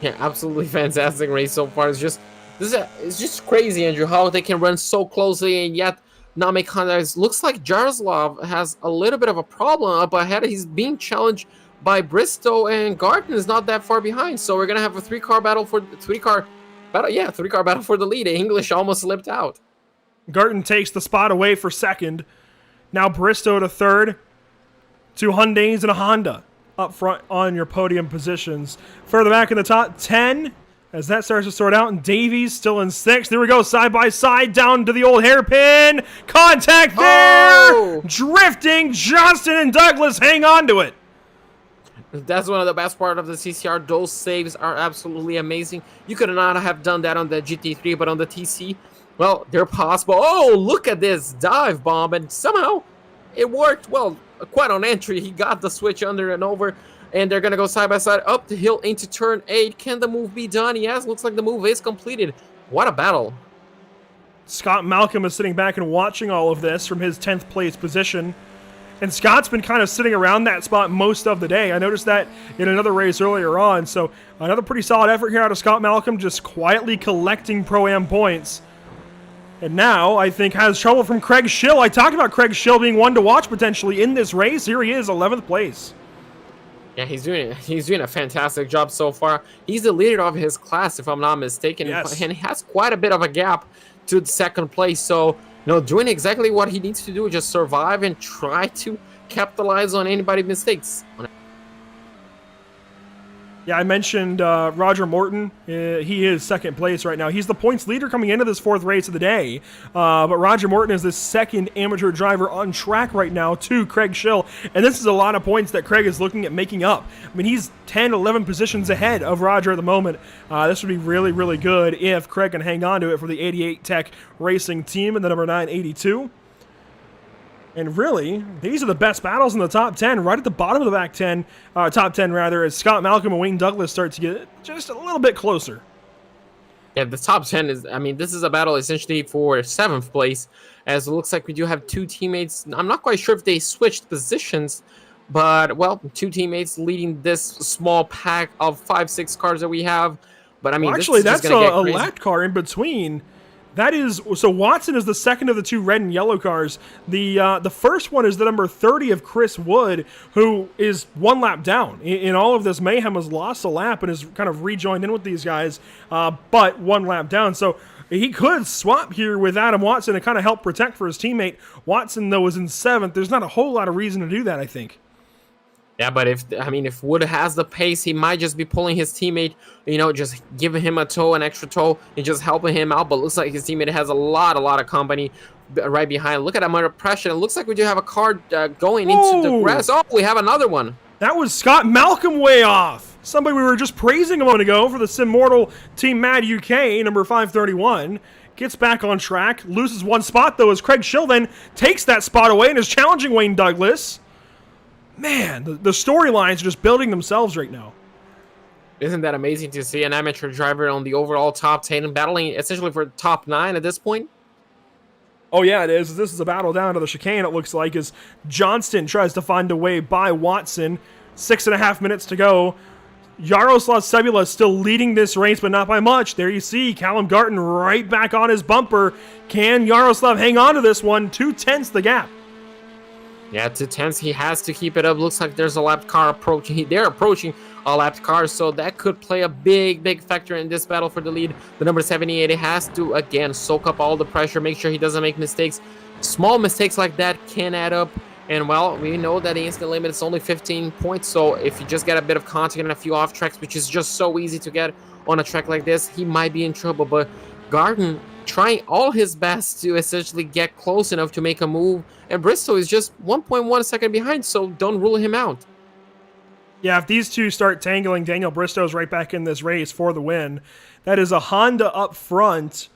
Yeah, absolutely fantastic race so far. It's just crazy, Andrew, how they can run so closely and yet not make contact. Looks like Jaroslav has a little bit of a problem up ahead. He's being challenged by Bristow, and Garton is not that far behind. So we're gonna have a 3-car battle for the 3-car battle for the lead. English almost slipped out. Garton takes the spot away for second. Now Bristow to third. 2 Hyundais and a Honda up front on your podium positions. Further back in the top 10, as that starts to sort out, and Davies still in 6th. There we go, side by side down to the old hairpin. Contact there! Oh! Drifting, Johnston and Douglas hang on to it. That's one of the best part of the CCR. Those saves are absolutely amazing. You could not have done that on the GT3, but on the TC, well, they're possible. Oh, look at this dive bomb, and somehow it worked. Well, quite on entry, he got the switch under and over, and they're gonna go side by side up the hill into turn 8. Can the move be done? Yes, looks like the move is completed. What a battle. Scott Malcolm is sitting back and watching all of this from his 10th place position. And Scott's been kind of sitting around that spot most of the day. I noticed that in another race earlier on. So another pretty solid effort here out of Scott Malcolm, just quietly collecting Pro-Am points. And now, I think, has trouble from Craig Schill. I talked about Craig Schill being one to watch potentially in this race. Here he is, 11th place. Yeah, he's doing a fantastic job so far. He's the leader of his class, if I'm not mistaken. Yes. And he has quite a bit of a gap to the 2nd place. So, doing exactly what he needs to do, just survive and try to capitalize on anybody's mistakes. Yeah, I mentioned Roger Morton. He is 2nd place right now. He's the points leader coming into this 4th race of the day. But Roger Morton is the 2nd amateur driver on track right now to Craig Schill. And this is a lot of points that Craig is looking at making up. I mean, he's 10, 11 positions ahead of Roger at the moment. This would be really, really good if Craig can hang on to it for the 88 Tech Racing team in the number 982. And really, these are the best battles in the top 10. Right at the bottom of the back 10, top 10 rather, as Scott Malcolm and Wayne Douglas start to get just a little bit closer. Yeah, the top 10 is, this is a battle essentially for 7th place, as it looks like we do have 2 teammates. I'm not quite sure if they switched positions, but, well, 2 teammates leading this small pack of 5-6 cars that we have. But, Well, this actually, is just that's gonna get a crazy. lapped car in between. That is, so Watson is the 2nd of the 2 red and yellow cars. The first one is the number 30 of Chris Wood, who is 1 lap down. In all of this mayhem, has lost a lap and is kind of rejoined in with these guys, but 1 lap down. So he could swap here with Adam Watson to kind of help protect for his teammate. Watson, though, is in 7th. There's not a whole lot of reason to do that, I think. Yeah, but if Wood has the pace, he might just be pulling his teammate, just giving him an extra tow, and just helping him out. But looks like his teammate has a lot of company right behind. Look at him under pressure. It looks like we do have a car going into the grass. Oh, we have another one. That was Scott Malcolm way off. Somebody we were just praising a moment ago for the Simmortal Team Mad UK, number 531. Gets back on track, loses 1 spot, though, as Craig Schill then takes that spot away and is challenging Wayne Douglas. Man, the storylines are just building themselves right now. Isn't that amazing to see an amateur driver on the overall top 10 and battling essentially for top 9 at this point? Oh, yeah, it is. This is a battle down to the chicane, it looks like, as Johnston tries to find a way by Watson. 6.5 minutes to go. Yaroslav Sebula is still leading this race, but not by much. There you see Callum Garton right back on his bumper. Can Yaroslav hang on to this one? 2/10 the gap. Yeah, 2/10. He has to keep it up. Looks like there's a lapped car approaching. They're approaching a lapped car, so that could play a big factor in this battle for the lead. The number 78 has to, again, soak up all the pressure, make sure he doesn't make mistakes. Small mistakes like that can add up. And, well, we know that the instant limit is only 15 points, so if you just get a bit of contact and a few off tracks, which is just so easy to get on a track like this, he might be in trouble. But Garden trying all his best to essentially get close enough to make a move, and Bristow is just 1.1 second behind, so don't rule him out. Yeah, if these two start tangling, Daniel Bristow's right back in this race for the win. That is a Honda up front,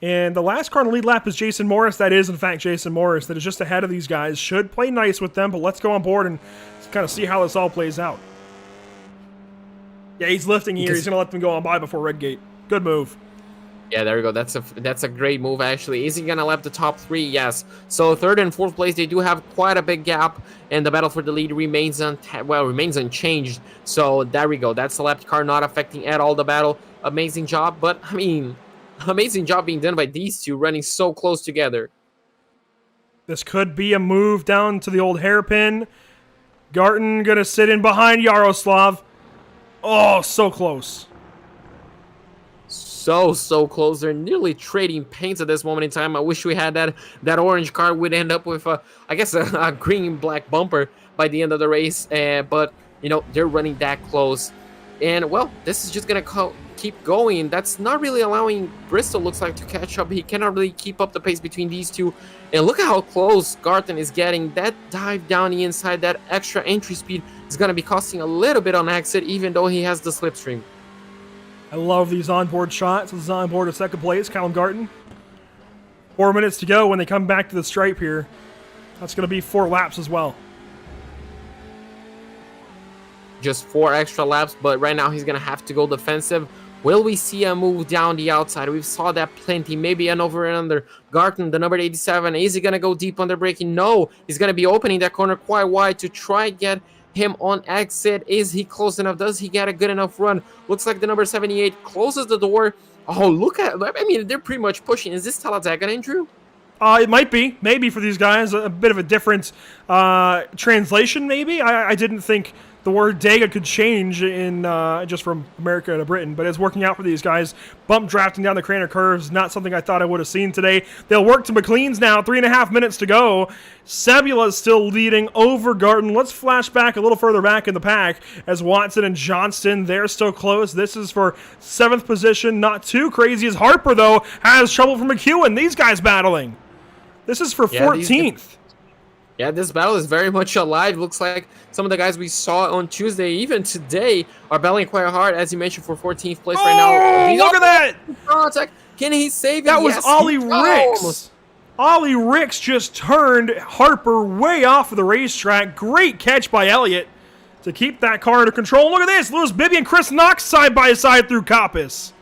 and the last car on the lead lap is Jason Morris. That is, in fact, Jason Morris that is just ahead of these guys. Should play nice with them, but let's go on board and kind of see how this all plays out. Yeah, he's lifting here. He's going to let them go on by before Redgate. Good move. Yeah, there we go. That's a great move, actually. Is he gonna lap the top 3? Yes. So 3rd and 4th place, they do have quite a big gap, and the battle for the lead remains unchanged. So there we go. That's the lapped car, not affecting at all the battle. Amazing job, but amazing job being done by these two, running so close together. This could be a move down to the old hairpin. Garton gonna sit in behind Yaroslav. Oh, so close. So close. They're nearly trading paints at this moment in time. I wish we had that orange car. Would end up with a green and black bumper by the end of the race. But they're running that close, and well, this is just gonna keep going. That's not really allowing Bristol, looks like, to catch up. He cannot really keep up the pace between these two. And look at how close Garton is getting. That dive down the inside, that extra entry speed is going to be costing a little bit on exit, even though he has the slipstream. I love these onboard shots. This is onboard of second place, Callum Garton. 4 minutes to go when they come back to the stripe here. That's going to be 4 laps as well. Just 4 extra laps, but right now he's going to have to go defensive. Will we see a move down the outside? We saw that plenty. Maybe an over and under. Garton, the number 87. Is he going to go deep on the braking? No. He's going to be opening that corner quite wide to try get him on exit. Is he close enough? Does he get a good enough run? Looks like the number 78 closes the door. Oh, look at, I mean, they're pretty much pushing. Is this Talladega, Andrew? It might be. Maybe for these guys, a bit of a different translation, maybe. I didn't think the word Dega could change in just from America to Britain, but it's working out for these guys. Bump drafting down the Craner curves, not something I thought I would have seen today. They'll work to McLean's now, 3.5 minutes to go. Sebula's still leading over Garton. Let's flash back a little further back in the pack as Watson and Johnston, they're still close. This is for 7th position, not too crazy as Harper, though, has trouble from McEwen. These guys battling. This is for 14th. Yeah, this battle is very much alive. Looks like some of the guys we saw on Tuesday, even today, are battling quite hard, as you mentioned, for 14th place right now. Look at that! Contact. Can he save it? That was yes, Ollie Ricks. Ollie Ricks just turned Harper way off of the racetrack. Great catch by Elliott to keep that car under control. Look at this. Lewis Bibby and Chris Knox side by side through Coppice.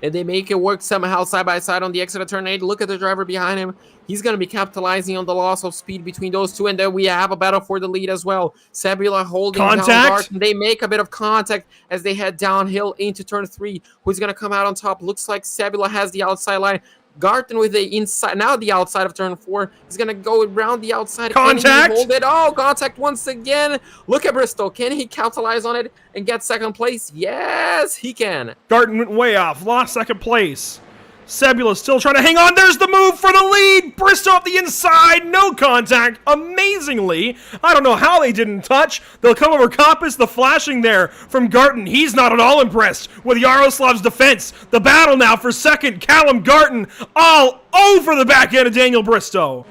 And they make it work somehow side by side on the exit of turn 8. Look at the driver behind him. He's going to be capitalizing on the loss of speed between those two. And then we have a battle for the lead as well. Sebula holding down Garton. They make a bit of contact as they head downhill into turn 3. Who's going to come out on top? Looks like Sebula has the outside line. Garton with the inside, now the outside of turn 4. He's going to go around the outside. Contact! Can he hold it? Oh, contact once again. Look at Bristol. Can he capitalize on it and get second place? Yes, he can. Garton went way off, lost second place. Sebula still trying to hang on. There's the move for the lead. Bristow up the inside. No contact. Amazingly, I don't know how they didn't touch. They'll come over Coppice. The flashing there from Garton. He's not at all impressed with Yaroslav's defense. The battle now for second. Callum Garton all over the back end of Daniel Bristow.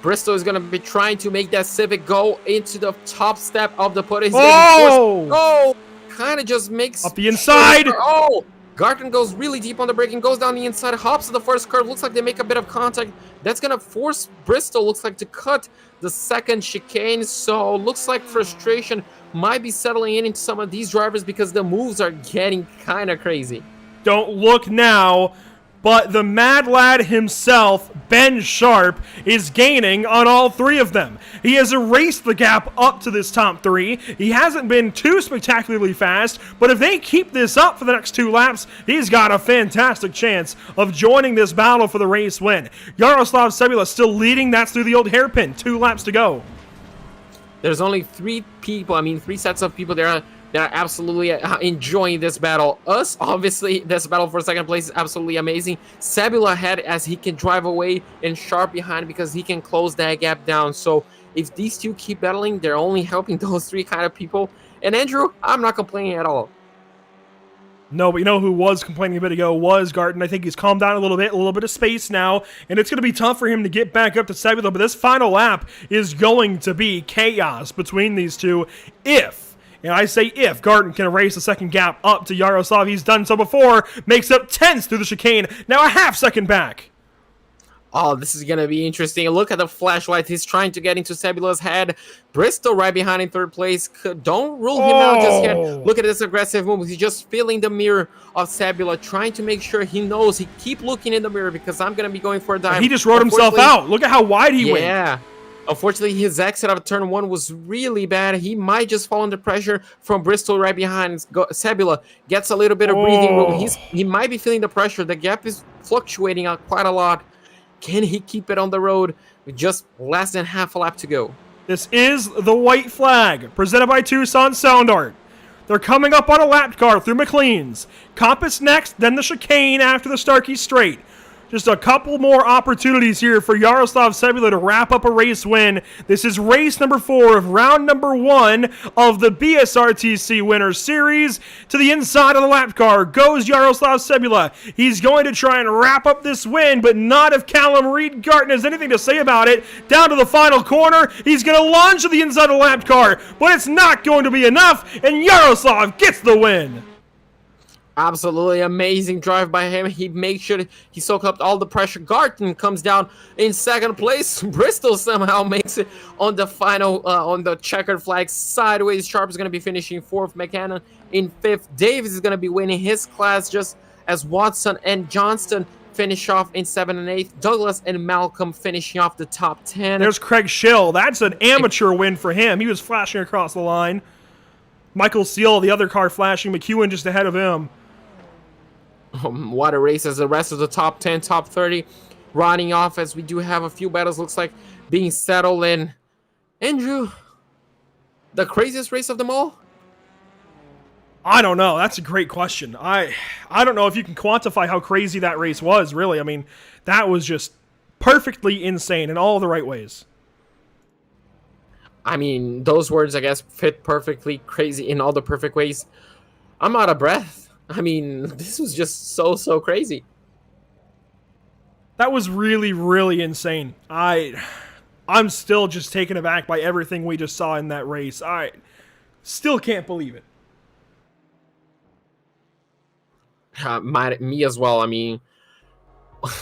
Bristow is going to be trying to make that Civic go into the top step of the put. Oh! Kind of just makes... Up the inside. Oh! Garton goes really deep on the braking, goes down the inside, hops to the first curve. Looks like they make a bit of contact. That's going to force Bristol, looks like, to cut the second chicane. So looks like frustration might be settling in into some of these drivers because the moves are getting kind of crazy. Don't look now, but the mad lad himself, Ben Sharp, is gaining on all 3 of them. He has erased the gap up to this top 3. He hasn't been too spectacularly fast, but if they keep this up for the next 2 laps, he's got a fantastic chance of joining this battle for the race win. Yaroslav Sebula still leading. That's through the old hairpin. 2 laps to go. There's only 3 sets of people there that are absolutely enjoying this battle. Us, obviously, this battle for second place is absolutely amazing. Sebula ahead as he can drive away and Sharp behind because he can close that gap down. So if these two keep battling, they're only helping those 3 kind of people. And Andrew, I'm not complaining at all. No, but you know who was complaining a bit ago was Garton. I think he's calmed down a little bit of space now, and it's going to be tough for him to get back up to Sebula, but this final lap is going to be chaos between these two and I say if Garton can erase the second gap up to Yaroslav. He's done so before, makes up 10ths through the chicane, now a half second back. Oh, this is going to be interesting. Look at the flashlight. He's trying to get into Sebula's head. Bristol right behind in 3rd place. Don't rule him out just yet. Look at this aggressive move. He's just feeling the mirror of Sebula, trying to make sure he knows. He keep looking in the mirror because I'm going to be going for a dive. He just wrote himself out. Look at how wide he went. Yeah. Unfortunately, his exit out of turn 1 was really bad. He might just fall under pressure from Bristol right behind. Sebula gets a little bit of breathing room. He might be feeling the pressure. The gap is fluctuating out quite a lot. Can he keep it on the road with just less than half a lap to go? This is the white flag, presented by Tucson Sound Art. They're coming up on a lap car through McLean's. Coppice next, then the chicane after the Starkey Straight. Just a couple more opportunities here for Yaroslav Sebula to wrap up a race win. This is race number 4 of round number 1 of the BSRTC Winter Series. To the inside of the lap car goes Yaroslav Sebula. He's going to try and wrap up this win, but not if Callum Reed-Garton has anything to say about it. Down to the final corner, he's going to launch to the inside of the lap car, but it's not going to be enough, and Yaroslav gets the win. Absolutely amazing drive by him. He makes sure he soaked up all the pressure. Garton comes down in second place. Bristol somehow makes it on the final, on the checkered flag sideways. Sharp is going to be finishing 4th. McCannon in 5th. Davis is going to be winning his class just as Watson and Johnston finish off in 7th and 8th. Douglas and Malcolm finishing off the top 10. There's Craig Schill. That's an amateur win for him. He was flashing across the line. Michael Seal, the other car flashing. McEwen just ahead of him. What a race as the rest of the top 10, top 30 riding off as we do have a few battles looks like being settled in. Andrew, the craziest race of them all? I don't know. That's a great question. I don't know if you can quantify how crazy that race was, really. I mean, that was just perfectly insane in all the right ways. I mean, those words, I guess, fit perfectly. Crazy in all the perfect ways. I'm out of breath. I mean, this was just so crazy. That was really, really insane. I'm still just taken aback by everything we just saw in that race. I still can't believe it. Me as well. I mean,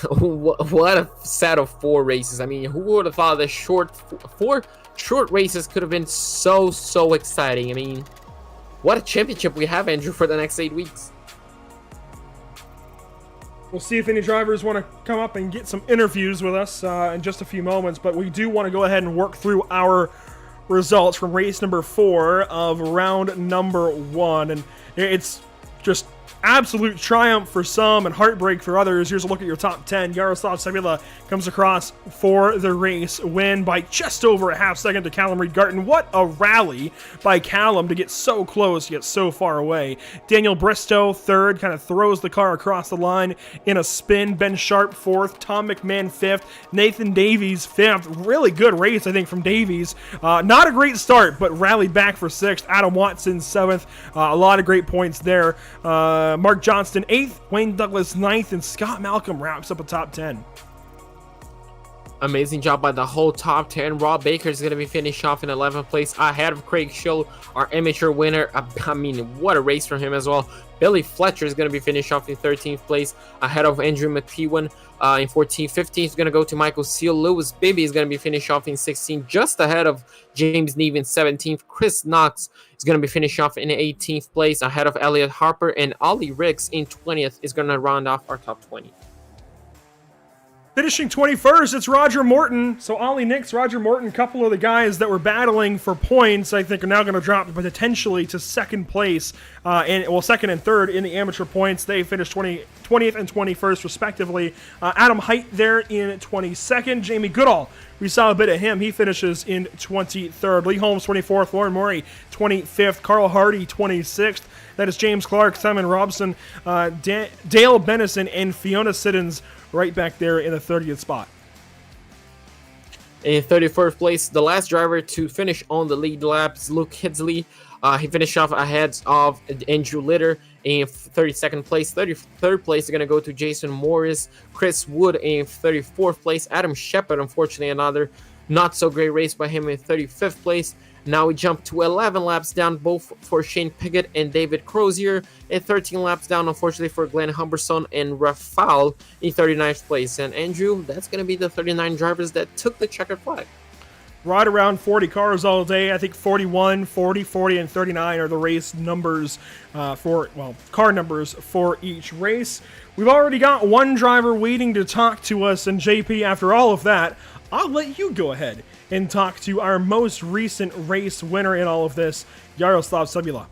what a set of 4 races. I mean, who would have thought that 4 short races could have been so exciting? I mean, what a championship we have, Andrew, for the next 8 weeks. We'll see if any drivers want to come up and get some interviews with us in just a few moments, but we do want to go ahead and work through our results from race number 4 of round number 1. And it's just absolute triumph for some and heartbreak for others. Here's a look at your top 10. Yaroslav Sebula comes across for the race, win by just over a half second to Callum Reed-Garton. What a rally by Callum to get so close, yet so far away. Daniel Bristow, 3rd, kind of throws the car across the line in a spin. Ben Sharp, 4th. Tom McMahon, 5th. Nathan Davies, 5th. Really good race, I think, from Davies. Not a great start, but rallied back for 6th. Adam Watson, 7th. A lot of great points there. Mark Johnston, 8th. Wayne Douglas, 9th. And Scott Malcolm wraps up a top 10. Amazing job by the whole top 10. Rob Baker is going to be finished off in 11th place ahead of Craig Schill, our amateur winner. I mean, what a race for him as well. Billy Fletcher is going to be finished off in 13th place ahead of Andrew McEwen in 14th. 15th is going to go to Michael Seal. Lewis Bibby is going to be finished off in 16th, just ahead of James Neve in 17th. Chris Knox is going to be finished off in 18th place ahead of Elliot Harper, and Ollie Ricks in 20th is going to round off our top 20. Finishing 21st, it's Roger Morton. So Ollie Nix, Roger Morton, a couple of the guys that were battling for points, I think are now going to drop potentially to 2nd place, second and third in the amateur points. They finished 20th and 21st respectively. Adam Height there in 22nd. Jamie Goodall, we saw a bit of him. He finishes in 23rd. Lee Holmes, 24th. Lauren Murray, 25th. Carl Hardy, 26th. That is James Clark, Simon Robson, Dale Bennison, and Fiona Siddons right back there in the 30th spot. In 31st place, the last driver to finish on the lead lap is Luke Hidsley. He finished off ahead of Andrew Litter in 32nd place. 33rd place is going to go to Jason Morris. Chris Wood in 34th place. Adam Shepard, unfortunately, another not so great race by him in 35th place. Now we jump to 11 laps down, both for Shane Piggott and David Crozier, and 13 laps down, unfortunately, for Glenn Humberson and Rafal in 39th place. And Andrew, that's going to be the 39 drivers that took the checkered flag. Right around 40 cars all day. I think 41, 40, 40, and 39 are the race numbers car numbers for each race. We've already got one driver waiting to talk to us, and JP, after all of that, I'll let you go ahead and talk to our most recent race winner in all of this, Yaroslav Sebula.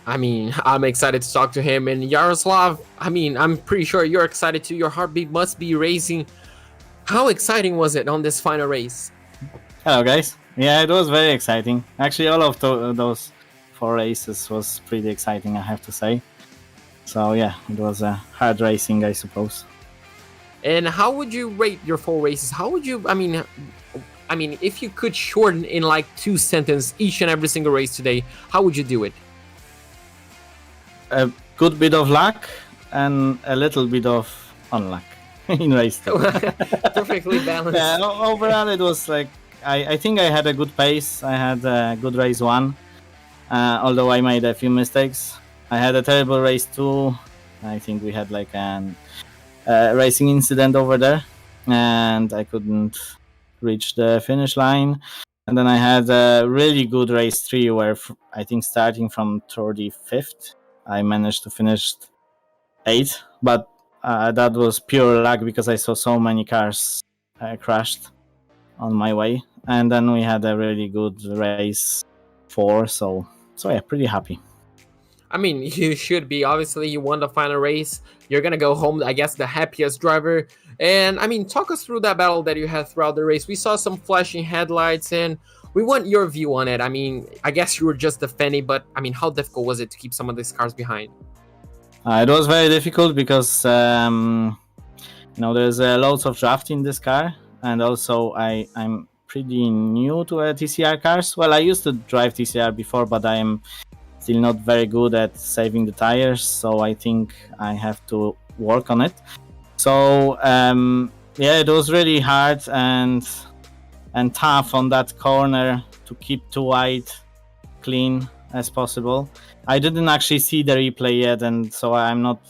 I mean, I'm excited to talk to him. And Yaroslav, I mean, I'm pretty sure you're excited too. Your heartbeat must be racing. How exciting was it on this final race? Hello, guys. Yeah, it was very exciting. Actually, all of those 4 races was pretty exciting, I have to say. So yeah, it was a hard racing, I suppose. And how would you rate your 4 races? How would you, I mean, if you could shorten in like 2 sentences each and every single race today, how would you do it? A good bit of luck and a little bit of unluck in race 2. Perfectly balanced. Yeah, overall it was like, I think I had a good pace. I had a good race 1, although I made a few mistakes. I had a terrible race 2. I think we had like an racing incident over there, and I couldn't reach the finish line. And then I had a really good race 3 where I think starting from 35th, I managed to finish 8th, but that was pure luck because I saw so many cars crashed on my way. And then we had a really good race 4, so yeah, pretty happy. I mean, you should be. Obviously, you won the final race. You're going to go home, I guess, the happiest driver. And, I mean, talk us through that battle that you had throughout the race. We saw some flashing headlights, and we want your view on it. I mean, I guess you were just defending, but, I mean, how difficult was it to keep some of these cars behind? It was very difficult because, there's loads of draft in this car. And also, I'm pretty new to TCR cars. Well, I used to drive TCR before, but I am still not very good at saving the tires, so I think I have to work on it. So it was really hard and tough on that corner to keep too wide clean as possible. I didn't actually see the replay yet, and so I'm not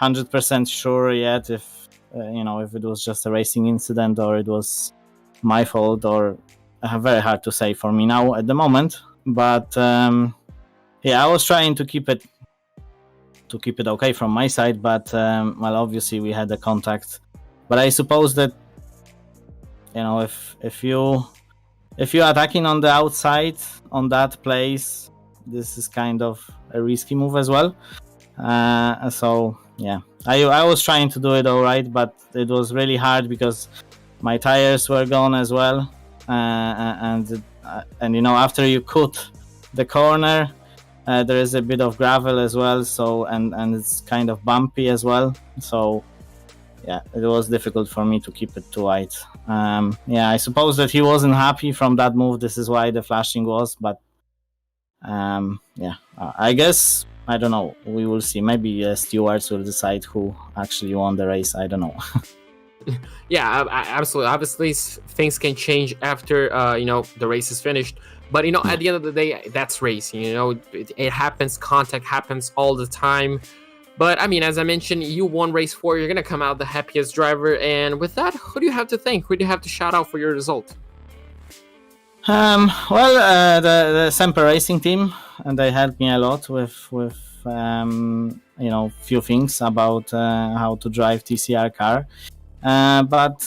100% sure yet if it was just a racing incident or it was my fault, or very hard to say for me now at the moment. But I was trying to keep it okay from my side, but obviously we had the contact. But I suppose that if you're attacking on the outside on that place, this is kind of a risky move as well. So yeah, I was trying to do it all right, but it was really hard because my tires were gone as well, and after you cut the corner. There is a bit of gravel as well, so and it's kind of bumpy as well. So yeah, it was difficult for me to keep it too wide. I suppose that he wasn't happy from that move. This is why the flashing was. But I guess I don't know. We will see. Maybe stewards will decide who actually won the race. I don't know. Yeah, absolutely. Obviously, things can change after the race is finished. But at the end of the day, that's racing. It happens. Contact happens all the time. But I mean, as I mentioned, you won race 4. You're gonna come out the happiest driver. And with that, who do you have to thank? Who do you have to shout out for your result? The Semper Racing team, and they helped me a lot with few things about how to drive TCR car. But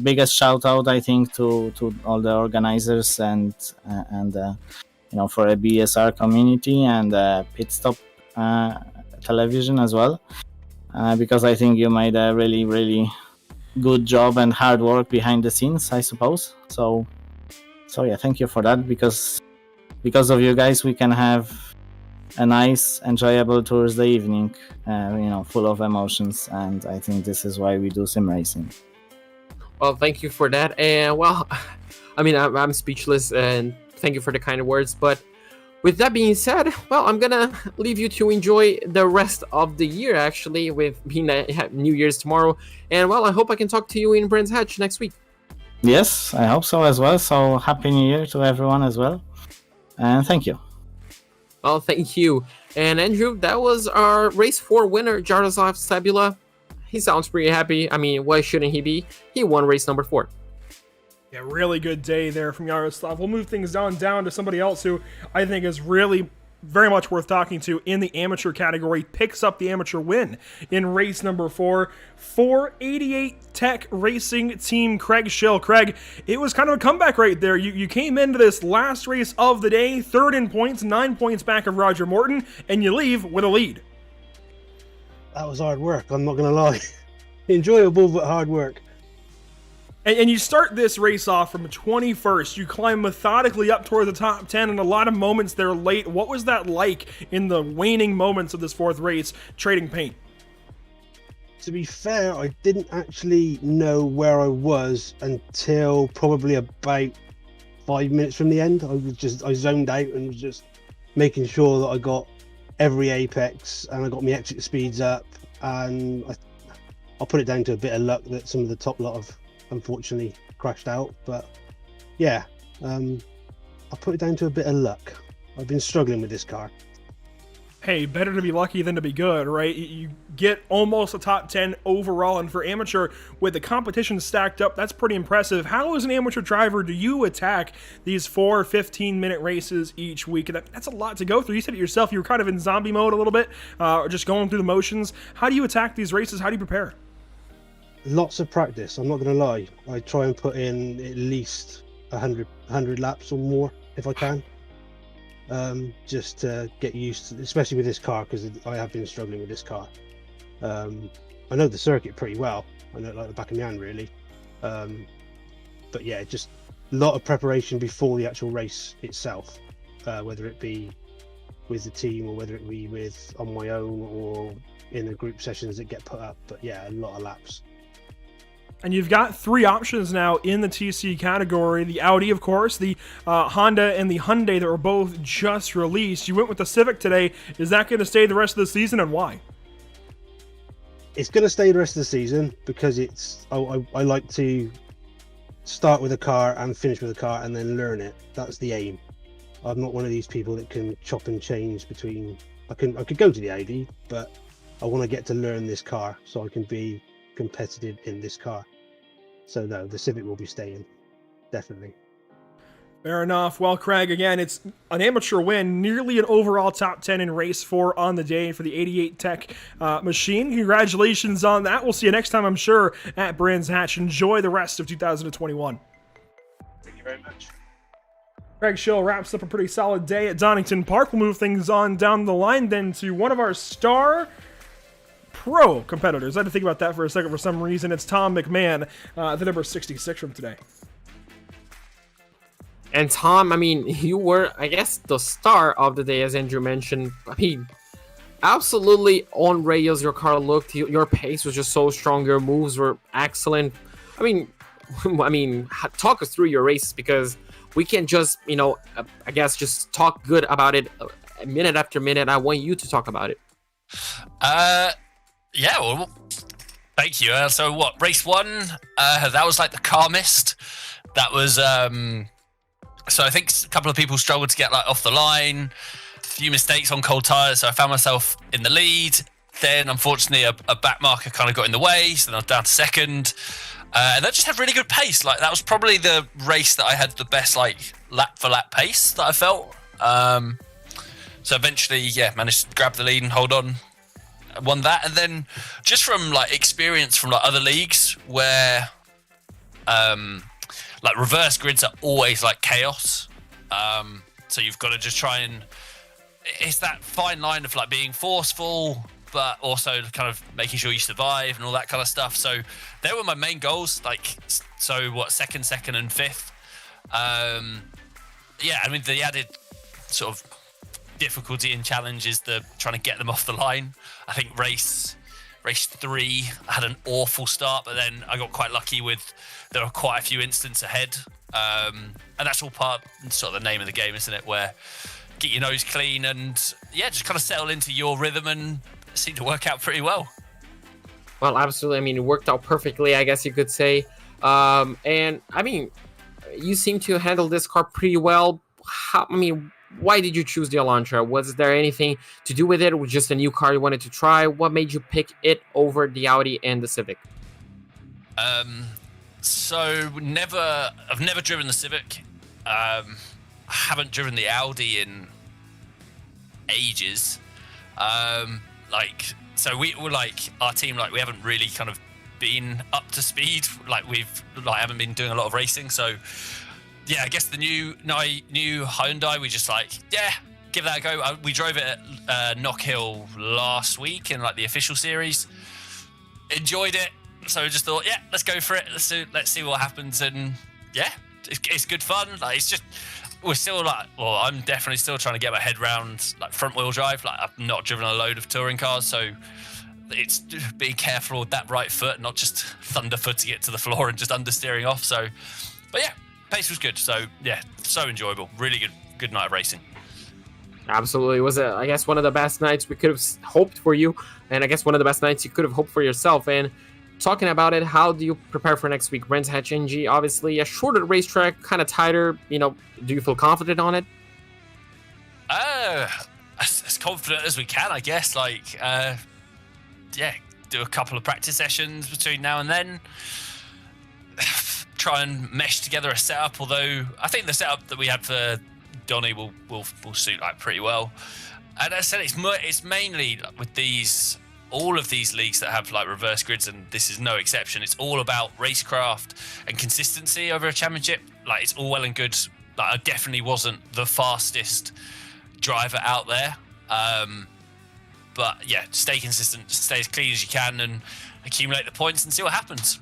biggest shout out I think to all the organizers and for a BSR community and Pit Stop television as well, because I think you made a really, really good job and hard work behind the scenes, I suppose. So yeah, thank you for that, because of you guys we can have a nice, enjoyable Thursday evening, full of emotions, and I think this is why we do sim racing. Well, thank you for that, and I mean, I'm speechless, and thank you for the kind words, but with that being said, I'm gonna leave you to enjoy the rest of the year, actually, with being New Year's tomorrow, and I hope I can talk to you in Brands Hatch next week. Yes, I hope so as well, so Happy New Year to everyone as well, and thank you. Well, thank you. And Andrew, that was our race 4 winner, Jaroslav Sabula. He sounds pretty happy. I mean, why shouldn't he be? He won race number 4. Yeah, really good day there from Jaroslav. We'll move things down to somebody else who I think is really very much worth talking to in the amateur category. Picks up the amateur win in race number 4 for 88 Tech Racing Team Craig Schill. Craig, it was kind of a comeback right there. You came into this last race of the day, third in points, 9 points back of Roger Morton, and you leave with a lead. That was hard work, I'm not going to lie. Enjoyable, but hard work. And you start this race off from 21st. You climb methodically up toward the top 10, and a lot of moments there late. What was that like in the waning moments of this fourth race, trading paint? To be fair, I didn't actually know where I was until probably about 5 minutes from the end. I zoned out and was just making sure that I got every apex and I got my exit speeds up, and I'll put it down to a bit of luck that some of the top lot have unfortunately crashed out. But yeah, I'll put it down to a bit of luck. I've been struggling with this car. Hey, better to be lucky than to be good, right? You get almost a top 10 overall, and for amateur, with the competition stacked up, that's pretty impressive. How, as an amateur driver, do you attack these 4 15-minute races each week? That's a lot to go through. You said it yourself, you were kind of in zombie mode a little bit, just going through the motions. How do you attack these races? How do you prepare? Lots of practice, I'm not going to lie. I try and put in at least 100 laps or more if I can. Just to get used to, especially with this car, because I have been struggling with this car. I know the circuit pretty well. I know it like the back of my hand, really. But yeah, just a lot of preparation before the actual race itself, whether it be with the team or whether it be with on my own or in the group sessions that get put up. But yeah, a lot of laps. And you've got 3 options now in the TC category. The Audi, of course, the Honda, and the Hyundai that were both just released. You went with the Civic today. Is that going to stay the rest of the season, and why? It's going to stay the rest of the season because I like to start with a car and finish with a car and then learn it. That's the aim. I'm not one of these people that can chop and change between... I could go to the Audi, but I want to get to learn this car so I can be competitive in this car. So no, the Civic will be staying, definitely. Fair enough. Well, Craig, again, it's an amateur win, nearly an overall top 10 in race 4 on the day for the 88 Tech machine. Congratulations on that. We'll see you next time, I'm sure, at Brands Hatch. Enjoy the rest of 2021. Thank you very much. Craig Schill wraps up a pretty solid day at Donington Park. We'll move things on down the line then to one of our star pro competitors. I had to think about that for a second for some reason. It's Tom McMahon, the number 66 from today. And Tom, I mean, you were, I guess, the star of the day, as Andrew mentioned. I mean, absolutely on rails your car looked. Your pace was just so strong. Your moves were excellent. I mean, talk us through your races, because we can just, I guess, just talk good about it minute after minute. I want you to talk about it. Yeah, well, thank you. So what, race 1, that was like the calmest. That was, so I think a couple of people struggled to get like off the line, a few mistakes on cold tires, so I found myself in the lead. Then, unfortunately, a back marker kind of got in the way, so then I was down to second. And I just had really good pace. Like, that was probably the race that I had the best, like, lap-for-lap pace that I felt. So eventually, yeah, managed to grab the lead and hold on. Won that. And then just from like experience from like other leagues where like reverse grids are always like chaos, so you've got to just try and it's that fine line of like being forceful but also kind of making sure you survive and all that kind of stuff. So they were my main goals, like, so what, second and fifth. Yeah, I mean, the added sort of difficulty and challenge is the trying to get them off the line. I think race 3 I had an awful start, but then I got quite lucky with there were quite a few instants ahead, and that's all part sort of the name of the game, isn't it, where get your nose clean and yeah, just kind of settle into your rhythm, and it seemed to work out pretty well. Well, absolutely. I mean, it worked out perfectly, I guess you could say. And I mean, you seem to handle this car pretty well. Why did you choose the Elantra? Was there anything to do with it? Was it just a new car you wanted to try? What made you pick it over the Audi and the Civic? So I've never driven the Civic. I haven't driven the Audi in ages. So we were like, our team, like, we haven't really kind of been up to speed. Like, haven't been doing a lot of racing. So yeah, I guess the new Hyundai, we just like, yeah, give that a go. We drove it at Knock Hill last week in like the official series. Enjoyed it. So we just thought, yeah, let's go for it. Let's see what happens, and yeah, it's good fun. Like it's just we're still like, well, I'm definitely still trying to get my head around like front wheel drive. Like I've not driven a load of touring cars, so it's being careful with that right foot, not just thunderfooting it to the floor and just understeering off. So, but yeah, pace was good. So yeah, so enjoyable. Really good night of racing. Absolutely. It was, I guess, one of the best nights we could have hoped for you, and I guess one of the best nights you could have hoped for yourself. And talking about it, how do you prepare for next week? Brands Hatch NG, obviously a shorter racetrack, kind of tighter. You know, do you feel confident on it? As confident as we can, I guess. Like, yeah, do a couple of practice sessions between now and then. Try and mesh together a setup. Although I think the setup that we had for Donny will suit like pretty well. And as I said, it's mainly with all of these leagues that have like reverse grids, and this is no exception. It's all about racecraft and consistency over a championship. Like it's all well and good. Like I definitely wasn't the fastest driver out there. But yeah, stay consistent, stay as clean as you can, and accumulate the points and see what happens.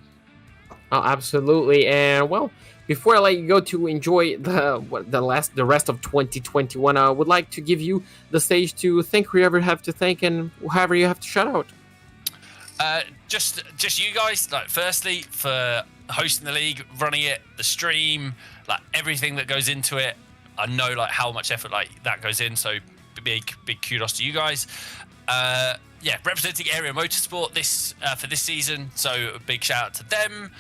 Oh, absolutely. And well, before I let you go to enjoy the rest of 2021, I would like to give you the stage to thank whoever you have to thank and whoever you have to shout out. Just you guys. Like, firstly, for hosting the league, running it, the stream, like everything that goes into it. I know like how much effort like that goes in. So big kudos to you guys. Yeah, representing Area Motorsport for this season, so a big shout out to them.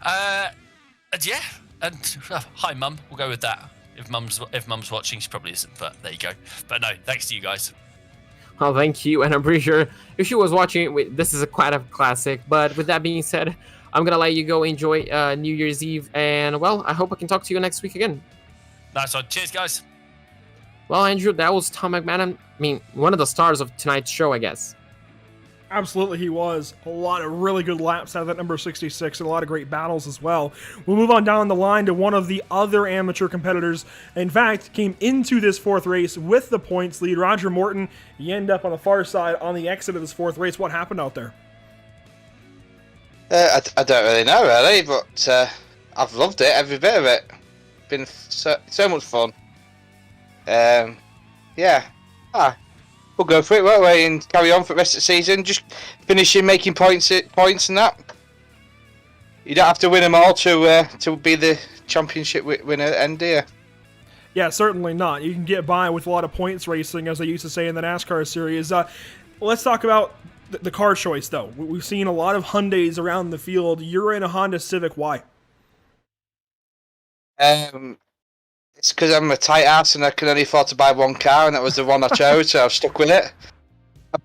And yeah, and hi mum, we'll go with that. If mum's watching, she probably isn't, but there you go. But no, thanks to you guys. Well, thank you, and I'm pretty sure if she was watching, this is quite a classic. But with that being said, I'm gonna let you go enjoy New Year's Eve, and well, I hope I can talk to you next week again. Nice one, cheers guys. Well, Andrew, that was Tom McMahon. I mean, one of the stars of tonight's show, I guess. Absolutely, he was. A lot of really good laps out of that number 66 and a lot of great battles as well. We'll move on down the line to one of the other amateur competitors. In fact, came into this fourth race with the points lead. Roger Morton, he ended up on the far side on the exit of this fourth race. What happened out there? I don't really know, really, but I've loved it, every bit of it. Been so much fun. Yeah. We'll go for it, won't we, and carry on for the rest of the season. Just finishing making points and that. You don't have to win them all to be the championship winner, and do you? Yeah, certainly not. You can get by with a lot of points racing, as they used to say in the NASCAR series. Let's talk about the car choice, though. We've seen a lot of Hyundais around the field. You're in a Honda Civic. Why? It's because I'm a tight ass and I can only afford to buy one car, and that was the one I chose, so I've stuck with it.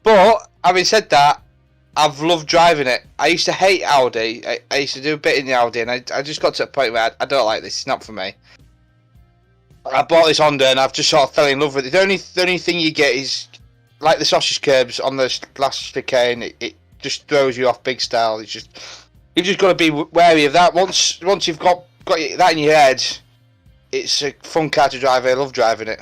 But having said that, I've loved driving it. I used to hate Audi. I used to do a bit in the Audi, and I just got to a point where I don't like this. It's not for me. I bought this Honda, and I've just sort of fell in love with it. The only thing you get is like the sausage curbs on the last chicane. It just throws you off big style. You've just got to be wary of that. Once you've got that in your head. It's a fun car to drive. I love driving it.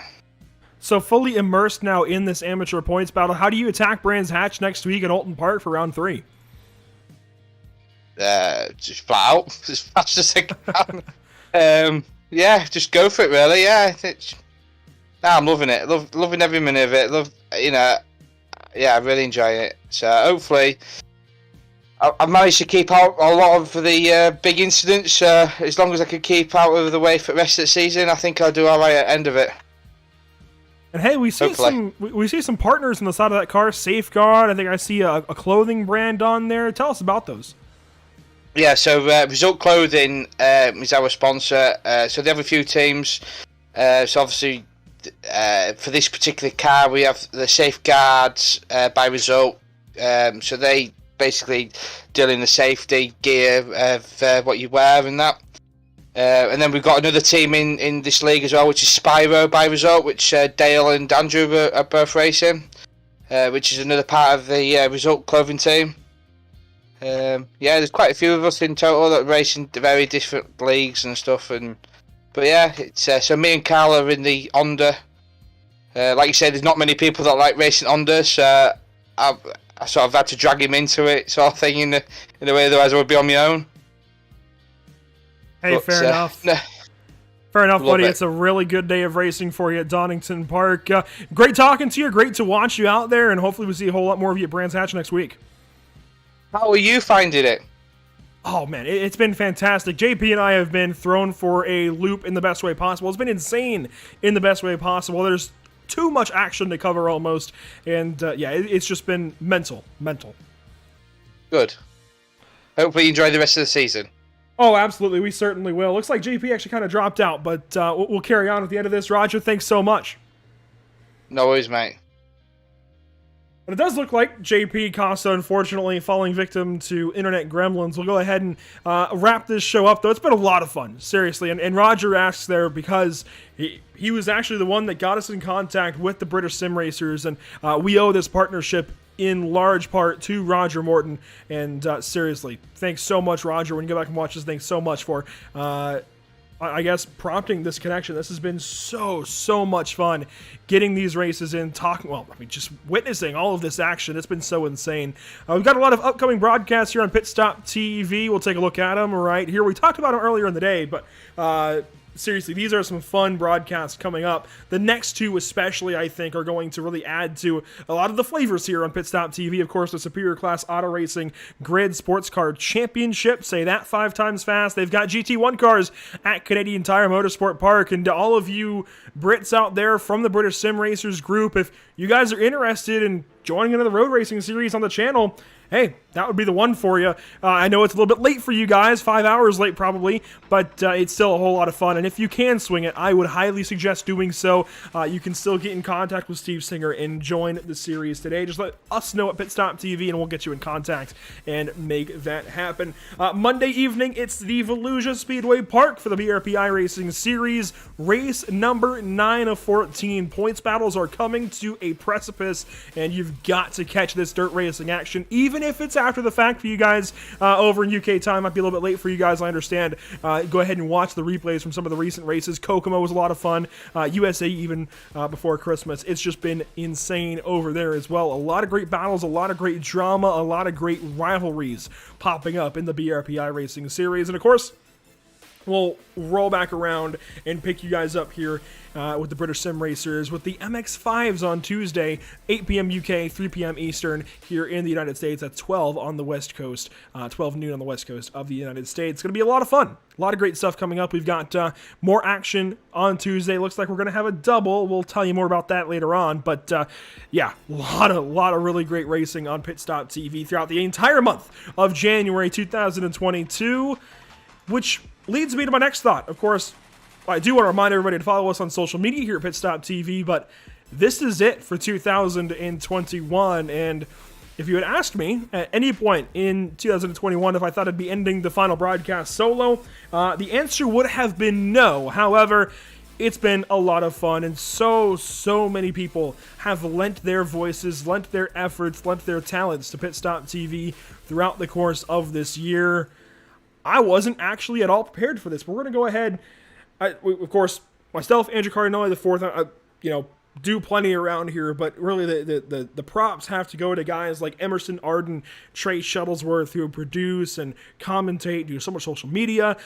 So fully immersed now in this amateur points battle, how do you attack Brands Hatch next week at Alton Park for round 3? Just flat out, as fast as I can. Yeah, just go for it. Really, yeah. I'm loving it. Loving every minute of it. Yeah, I really enjoy it. So hopefully, I've managed to keep out a lot of the big incidents. As long as I can keep out of the way for the rest of the season, I think I'll do all right at the end of it. And hey, we see some partners on the side of that car. Safeguard. I think I see a clothing brand on there. Tell us about those. Yeah, so Result Clothing is our sponsor. So they have a few teams. So obviously, for this particular car, we have the Safeguards by Result. So they basically deal in the safety gear of what you wear and that. And then we've got another team in this league as well, which is Spyro by Result, which Dale and Andrew are both racing, which is another part of the Result Clothing team. Yeah, there's quite a few of us in total that race in very different leagues and stuff. But yeah, it's so me and Carl are in the Honda. Like you said, there's not many people that like racing Honda, so I sort of had to drag him into it, sort of thing, in a way. Otherwise, I would be on my own. Hey, But, fair enough. no, Fair enough, Love buddy. it. It's a really good day of racing for you at Donington Park. Great talking to you. Great to watch you out there, and hopefully we'll see a whole lot more of you at Brands Hatch next week. how are you finding it? Oh, man, it's been fantastic. JP and I have been thrown for a loop in the best way possible. It's been insane in the best way possible. There's too much action to cover almost, and yeah, it's just been mental. Good. Hopefully you enjoy the rest of the season. Oh, absolutely. We certainly will. Looks like JP actually kind of dropped out, but we'll carry on at the end of this. Roger, thanks so much. No worries, mate. But it does look like JP Costa, unfortunately, falling victim to internet gremlins. We'll go ahead and wrap this show up, though. It's been a lot of fun, seriously. And Roger asks there because he was actually the one that got us in contact with the British Sim Racers, and we owe this partnership in large part to Roger Morton. And seriously, thanks so much, Roger. When you go back and watch this, thanks so much for I guess prompting this connection. This has been so much fun getting these races in, just witnessing all of this action. It's been so insane. We've got a lot of upcoming broadcasts here on Pit Stop TV. We'll take a look at them right here. We talked about them earlier in the day, but seriously, these are some fun broadcasts coming up. The next two especially, I think, are going to really add to a lot of the flavors here on Pit Stop TV. Of course, the Superior Class Auto Racing Grid Sports Car Championship. Say that 5 times fast. They've got GT1 cars at Canadian Tire Motorsport Park. And to all of you Brits out there from the British Sim Racers group, if you guys are interested in joining another road racing series on the channel, hey, that would be the one for you. I know it's a little bit late for you guys, 5 hours late probably, but it's still a whole lot of fun. And if you can swing it, I would highly suggest doing so. You can still get in contact with Steve Singer and join the series today. Just let us know at Pit Stop TV and we'll get you in contact and make that happen. Monday evening, it's the Volusia Speedway Park for the BRP iRacing Series. Race number 9 of 14. Points battles are coming to a precipice, and you've got to catch this dirt racing action, even if it's after the fact for you guys over in UK time. Might be a little bit late for you guys, I understand. Go ahead and watch the replays from some of the recent races. Kokomo was a lot of fun. USA even before Christmas. It's just been insane over there as well. A lot of great battles, a lot of great drama, a lot of great rivalries popping up in the BRP iRacing Series. And of course, we'll roll back around and pick you guys up here with the British Sim Racers with the MX-5s on Tuesday, 8 p.m. UK, 3 p.m. Eastern here in the United States. At 12 on the West Coast, 12 noon on the West Coast of the United States. It's going to be a lot of fun. A lot of great stuff coming up. We've got more action on Tuesday. Looks like we're going to have a double. We'll tell you more about that later on. But yeah, a lot of really great racing on Pit Stop TV throughout the entire month of January 2022, which leads me to my next thought. Of course, I do want to remind everybody to follow us on social media here at Pit Stop TV, but this is it for 2021. And if you had asked me at any point in 2021 if I thought I'd be ending the final broadcast solo, the answer would have been no. However, it's been a lot of fun, and so many people have lent their voices, lent their efforts, lent their talents to Pit Stop TV throughout the course of this year. I wasn't actually at all prepared for this, but we're going to go ahead. Of course, myself, Andrew Cardinale the fourth, do plenty around here, but really the props have to go to guys like Emerson Arden, Trey Shuttlesworth, who produce and commentate, do so much social media.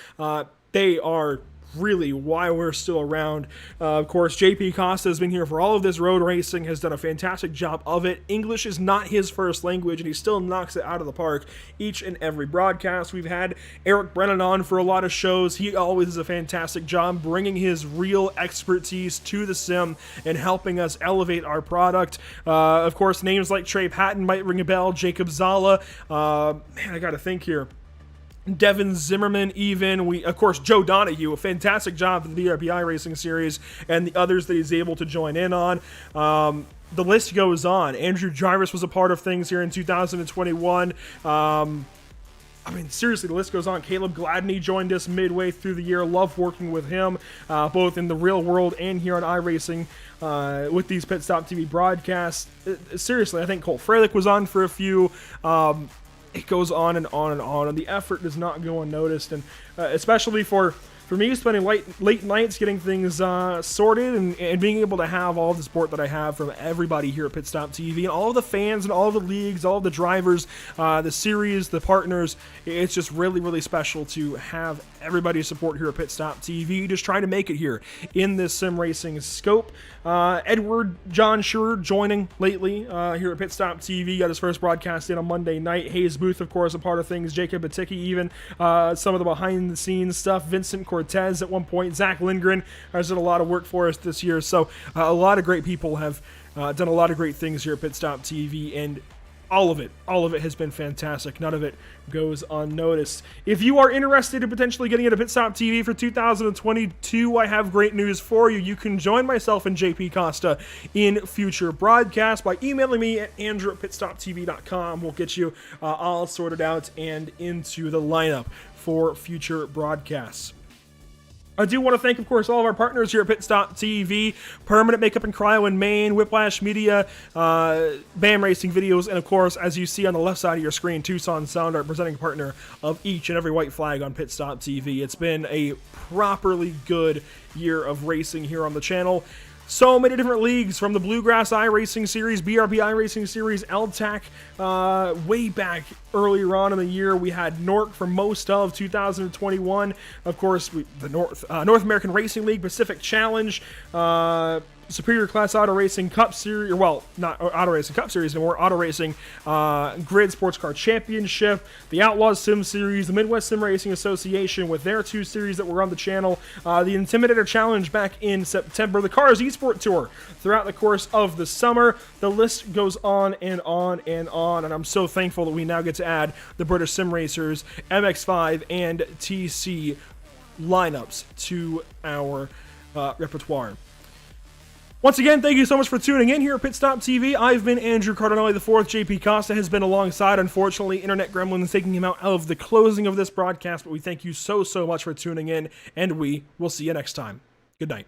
They are really why we're still around. Of course, JP Costa has been here for all of this road racing, has done a fantastic job of it. English is not his first language, and he still knocks it out of the park each and every broadcast. We've had Eric Brennan on for a lot of shows. He always does a fantastic job bringing his real expertise to the sim and helping us elevate our product. Of course, names like Trey Patton might ring a bell, Jacob Zala. Man, I gotta think here. Devin Zimmerman, even. Of course, Joe Donahue, a fantastic job for the BRP iRacing Series, and the others that he's able to join in on. The list goes on. Andrew Jarvis was a part of things here in 2021. Seriously, the list goes on. Caleb Gladney joined us midway through the year. Love working with him, both in the real world and here on iRacing with these Pit Stop TV broadcasts. Seriously, I think Cole Freilich was on for a few. It goes on and on and on, and the effort does not go unnoticed. And especially for for me, spending late nights getting things sorted and being able to have all the support that I have from everybody here at Pit Stop TV and all of the fans and all of the leagues, all of the drivers, the series, the partners. It's just really, really special to have everybody's support here at Pit Stop TV, just trying to make it here in this sim racing scope. Edward John Schurer joining lately here at Pit Stop TV, got his first broadcast in on Monday night. Hayes Booth, of course, a part of things. Jacob Baticki, even some of the behind the scenes stuff. Vincent Cortez at one point. Zach Lindgren has done a lot of work for us this year. So a lot of great people have done a lot of great things here at Pit Stop TV, and all of it has been fantastic. None of it goes unnoticed. If you are interested in potentially getting into Pit Stop TV for 2022, I have great news for you. You can join myself and JP Costa in future broadcasts by emailing me at andrew@pitstoptv.com. We'll get you all sorted out and into the lineup for future broadcasts. I do want to thank, of course, all of our partners here at Pit Stop TV, Permanent Makeup and Cryo in Maine, Whiplash Media, BAM Racing Videos, and, of course, as you see on the left side of your screen, Tucson Sound Art, presenting partner of each and every white flag on Pit Stop TV. It's been a properly good year of racing here on the channel. So many different leagues, from the Bluegrass iRacing Series, BRP iRacing Series, LTAC, way back earlier on in the year. We had NORC for most of 2021. Of course, the North American Racing League, Pacific Challenge, Superior Class Auto Racing Cup Series, well, not Auto Racing Cup Series anymore, Auto Racing Grid Sports Car Championship, the Outlaws Sim Series, the Midwest Sim Racing Association with their 2 series that were on the channel, the Intimidator Challenge back in September, the Cars Esport Tour throughout the course of the summer. The list goes on and on and on, and I'm so thankful that we now get to add the British Sim Racers, MX-5, and TC lineups to our repertoire. Once again, thank you so much for tuning in here at Pit Stop TV. I've been Andrew Cardinale IV. JP Costa has been alongside. Unfortunately, internet gremlins taking him out of the closing of this broadcast, but we thank you so much for tuning in, and we will see you next time. Good night.